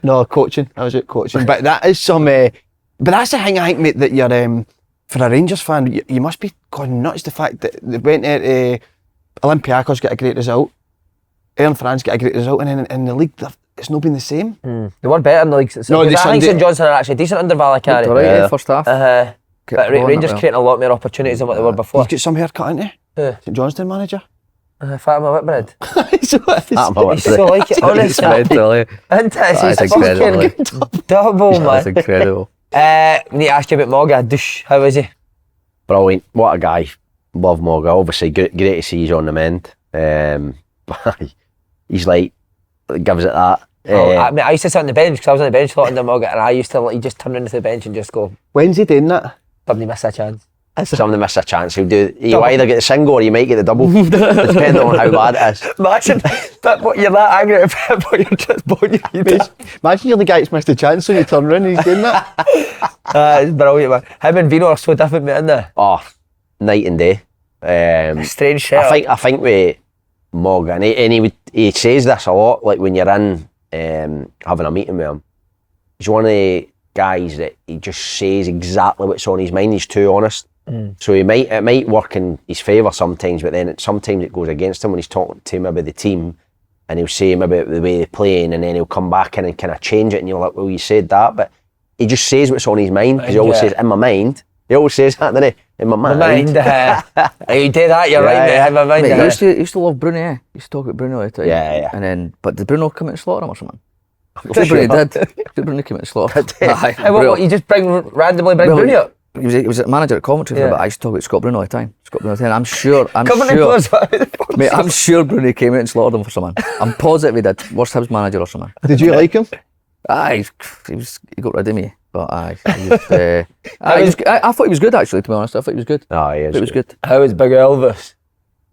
S2: No, coaching. I was out coaching. But that is some... but that's the thing I think, mate, that you're... for a Rangers fan, you must be going nuts the fact that they went at Olympiacos, get a great result. Air France get a great result, and then in the league, it's not been the same.
S1: They were better in the league.
S2: No,
S1: I think St Johnstone are actually decent under Vallecari.
S3: Right, first half.
S1: But Rangers creating a lot more opportunities than what they were before.
S2: He's got some haircut, isn't he? St Johnstone manager.
S1: Fatima Whitbread.
S2: He's
S1: so like it, honestly.
S3: That's
S1: He's
S3: incredible.
S1: fucking double, man.
S3: That's incredible.
S1: We need to ask you about Morgan. How is he?
S4: Brilliant. What a guy. love Mulgrew. Obviously, great to see he's on the mend. But he's like, gives it that.
S1: I used to sit on the bench because I was on the bench a lot under Mulgrew, and I used to just turn into the bench and just go,
S2: When's he doing that?
S1: somebody miss a chance.
S4: Somebody miss a chance. He'll either get the single or you might get the double, depending on how bad it is.
S1: Imagine that, you're that angry at Pep, but you're just blowing your head.
S2: Imagine you're the guy that's missed a chance when you turn around and he's doing that.
S1: It's brilliant, man. Him and Vino are so different, mate, aren't they?
S4: Oh, night and day.
S1: Strange shit.
S4: I think with Morgan, and he says this a lot, like when you're in having a meeting with him. He's one of the guys that he just says exactly what's on his mind. He's too honest. So it might work in his favour sometimes, but then sometimes it goes against him when he's talking to him about the team, and he'll say maybe the way they're playing, and then he'll come back in and kind of change it, and you're like, well, you said that, but he just says what's on his mind, because he always says, in my mind. He always says that, doesn't he? In my mind.
S1: You did that, you're right, mate. In my mind.
S3: Mate, he used to love Bruno, He used to talk about Bruno all the time.
S4: Yeah.
S3: And then, but did Bruno come out and slaughter him or something? Bruno did. Bruno came out and slaughtered him.
S1: What, you just randomly bring Bruno up?
S3: He was a manager at Coventry for a bit. I used to talk about Scott Bruno all the time. I'm sure. Mate, I'm sure Bruno came out and slaughtered him for something. I'm positive he did. Worst Hibs manager or something.
S2: Did you like him?
S3: He got rid of me. But I thought he was good, actually, to be honest. I thought he was good.
S4: It was
S3: good.
S1: How was Big Elvis?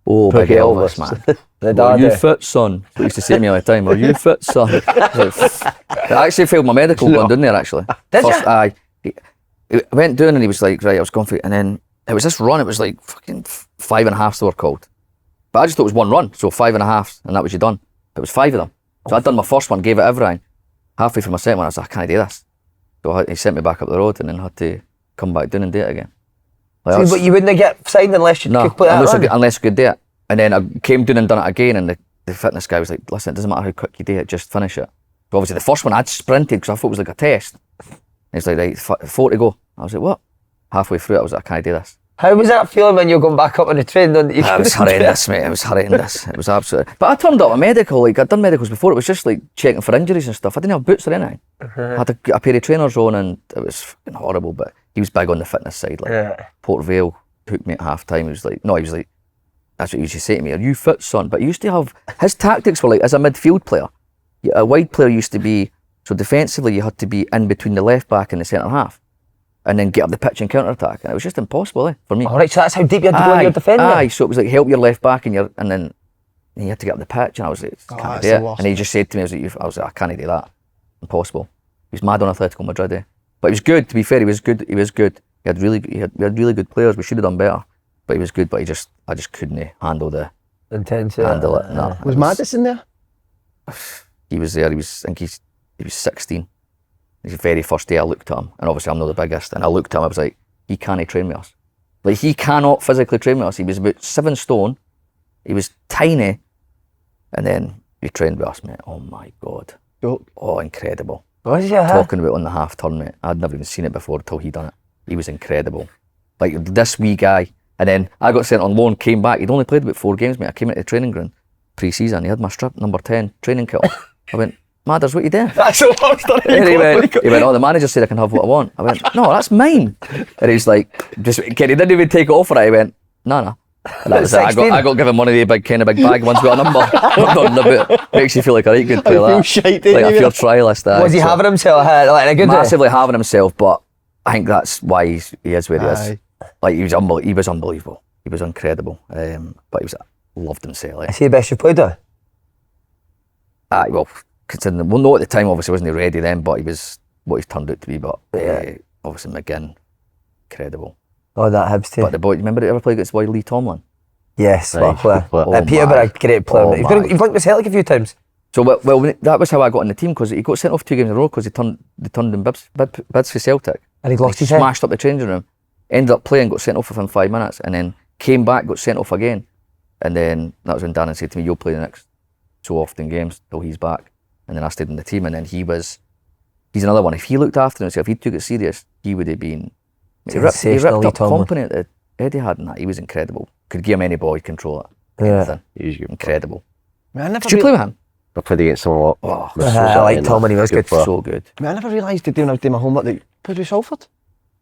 S3: Oh, Big Elvis, man. Are you fit, son? He used to say to me all the time, are you fit, son? I actually failed my medical going down there, actually.
S1: Did you?
S3: He went down and he was like, right, I was going for it. And then it was this run, it was like fucking 5.5 they were called. But I just thought it was one run, so 5.5, and that was you done. But it was 5 of them. So I'd done my first one, gave it everything. Halfway through my second one, I was like, I can't do this. So he sent me back up the road and then had to come back down and do it again.
S1: Like but you wouldn't get signed unless you could play that
S3: unless you could do it. And then I came down and done it again, and the fitness guy was like, listen, it doesn't matter how quick you do it, just finish it. So obviously the first one I'd sprinted because I thought it was like a test. And he's like, right, 4 to go. I was like, what? Halfway through it, I was like, I can't do this.
S1: How was that feeling when you were going back up on the train?
S3: It was horrendous, mate. It was horrendous. It was absolutely. But I turned up a medical. Like, I'd done medicals before. It was just like checking for injuries and stuff. I didn't have boots or anything. I had a pair of trainers on, and it was fucking horrible. But he was big on the fitness side. Like Port Vale took me at half time. He was like, that's what he used to say to me. Are you fit, son? But he used to have his tactics were like, as a midfield player, a wide player used to be so defensively. You had to be in between the left back and the centre half, and then get up the pitch and counter attack. And it was just impossible for me.
S1: Alright, so that's how deep you had to go in your defending.
S3: So it was like help your left back and then you had to get up the pitch, and I was like, can't do it. And he just said to me, I was like, I can't do that. Impossible. He was mad on Atletico Madrid. But he was good, to be fair, he was good. We had really good players. We should have done better. But he was good, but I just couldn't handle the
S1: intensity.
S3: Handle it. No.
S2: Was Maddison there?
S3: He was there. I think he was 16. The very first day I looked at him, and obviously I'm not the biggest, and I looked at him, I was like, he can't train with us. Like, he cannot physically train with us. He was about 7 stone, he was tiny, and then he trained with us, mate. Oh my God. Oh, incredible.
S1: Was he?
S3: Talking about on the half turn, mate. I'd never even seen it before until he done it. He was incredible. Like, this wee guy. And then I got sent on loan, came back. He'd only played about 4 games, mate. I came into the training ground pre-season. He had my strip, number 10, training kit on. I went, Madders, what are you doing?
S1: That's the worst thing.
S3: He went, oh, the manager said I can have what I want. I went, no, that's mine. And he's like, he didn't even take it off for it. He went, no. And that was it. I got given one of the big bag ones with a number. Makes you feel like a right good player.
S2: Like a
S3: pure trialist.
S1: Was he having himself like in a good way?
S3: Massively having himself, but I think that's why he is where he is. Like, he was unbelievable. He was incredible. But he loved himself.
S1: Is he the best you've played with?
S3: Well, considering, no, at the time obviously wasn't ready then, but he was what he's turned out to be. But obviously McGinn, incredible.
S1: Oh, that Hibs team.
S3: But the boy, remember he ever played against the boy Lee Tomlin?
S1: Yes, what a player.
S3: Oh,
S1: Peterborough, great player. He's linked with Celtic a few times.
S3: So well, that was how I got in the team, because he got sent off 2 games in a row because they turned in bids for Celtic.
S1: And he lost his
S3: smashed up the changing room. Ended up playing, got sent off within 5 minutes, and then came back, got sent off again. And then that was when Darren said to me, you'll play the next so often games till he's back. And then I stayed in the team, and then he's another one. If he looked after himself, if he took it serious, he would have been. He ripped up company that Eddie had in that. He was incredible. Could give him any ball, he'd control it.
S1: Yeah.
S3: He was incredible.
S2: Did
S3: you play with him?
S4: I played against him a lot.
S1: I like Tom, and he was good.
S3: So good.
S2: I never realised when I was doing my homework that played with Salford.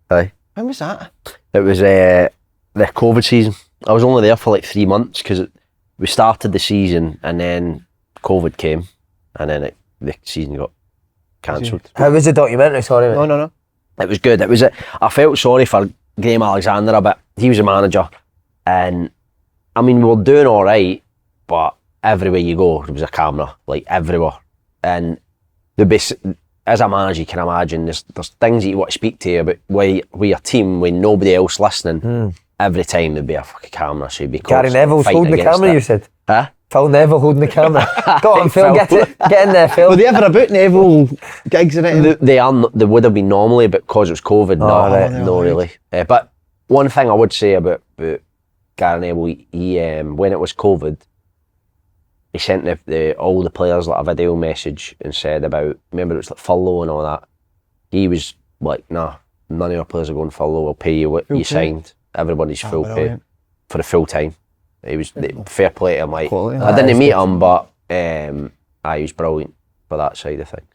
S4: Aye.
S2: When was that?
S4: It was the COVID season. I was only there for like 3 months because we started the season and then COVID came and then the season got cancelled.
S1: How was the documentary? Sorry, mate.
S2: No.
S4: It was good. I felt sorry for Graham Alexander a bit. He was a manager and I mean, we were doing all right, but everywhere you go, there was a camera, like everywhere. And as a manager, you can imagine there's things that you want to speak to you about with your team when nobody else listening. Every time there'd be a fucking camera, so you'd be
S1: Gary Neville's holding the camera, you said?
S4: Huh?
S1: Phil Neville holding the camera. Go on, Phil, get in there, Phil.
S2: Were they ever about Neville gigs and it?
S4: They would have been normally, but because it was COVID, no, really. But one thing I would say about Gary Neville, he when it was COVID, he sent all the players like a video message and said about, remember it was like furlough and all that. He was like, nah, none of your players are going furlough. We'll pay you what you signed. Everybody's full pay for the full time. He was fair play to him. Like, I didn't meet him, but he was brilliant for that side of things.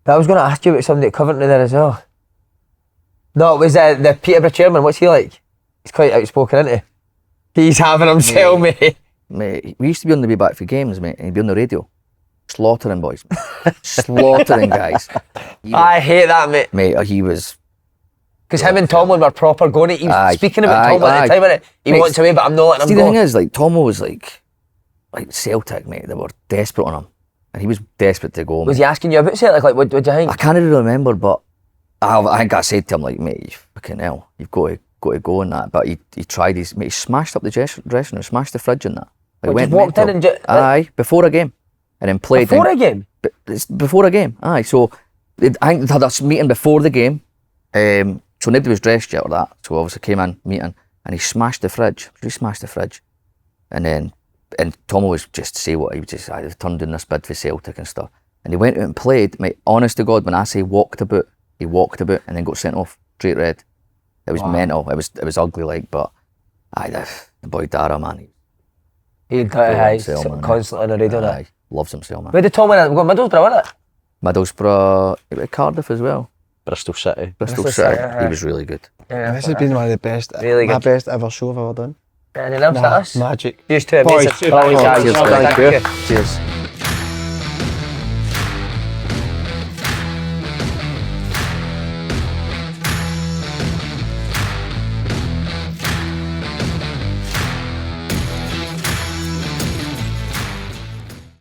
S1: I was going to ask you about somebody at Coventry there as well. No, it was the Peterborough chairman. What's he like? He's quite outspoken, isn't he? He's having himself, mate.
S3: Mate, we used to be on the way back for games, mate, and he'd be on the radio. Slaughtering boys. Slaughtering guys.
S1: I hate that, mate.
S3: Mate, he was...
S1: Because him and Tomlin were proper going at it. He was speaking about Tomlin at the time, innit? He wants away, but I'm not letting him go.
S3: The thing is, like, Tomo was like Celtic, mate. They were desperate on him. And he was desperate to go.
S1: Was he asking you about Celtic? Like, what do you think?
S3: I can't really remember, but I think I said to him, like, mate, you fucking hell, you've got to go on that. But he tried his, mate, he smashed up the dressing room, smashed the fridge and that. Like,
S1: just walked in and
S3: aye, before a game. And then played.
S1: Before a game?
S3: Before a game, aye. So, I think they had a meeting before the game. So nobody was dressed yet or that. So obviously came in, meeting, and he smashed the fridge. He smashed the fridge. And Tomo was just say what he was just, they've turned in this bid for Celtic and stuff. And he went out and played, mate, honest to God, when I say walked about, he walked about and then got sent off, straight red. It was mental. It was ugly, like, but the boy Dara, man.
S1: He'd constantly on the radio.
S3: Aye, loves himself, man.
S1: Where did Tom win? We've got Middlesbrough, isn't it?
S3: Middlesbrough, he went to Cardiff as well.
S4: Bristol City.
S3: Bristol City. He was really good.
S2: Yeah, this has been one of the best,
S1: really
S2: my
S1: good.
S2: best ever show I've ever done.
S1: Anything else to us?
S2: Magic.
S1: Used to
S2: Boys,
S1: amazing.
S2: cheers.
S1: Thank you.
S3: Cheers.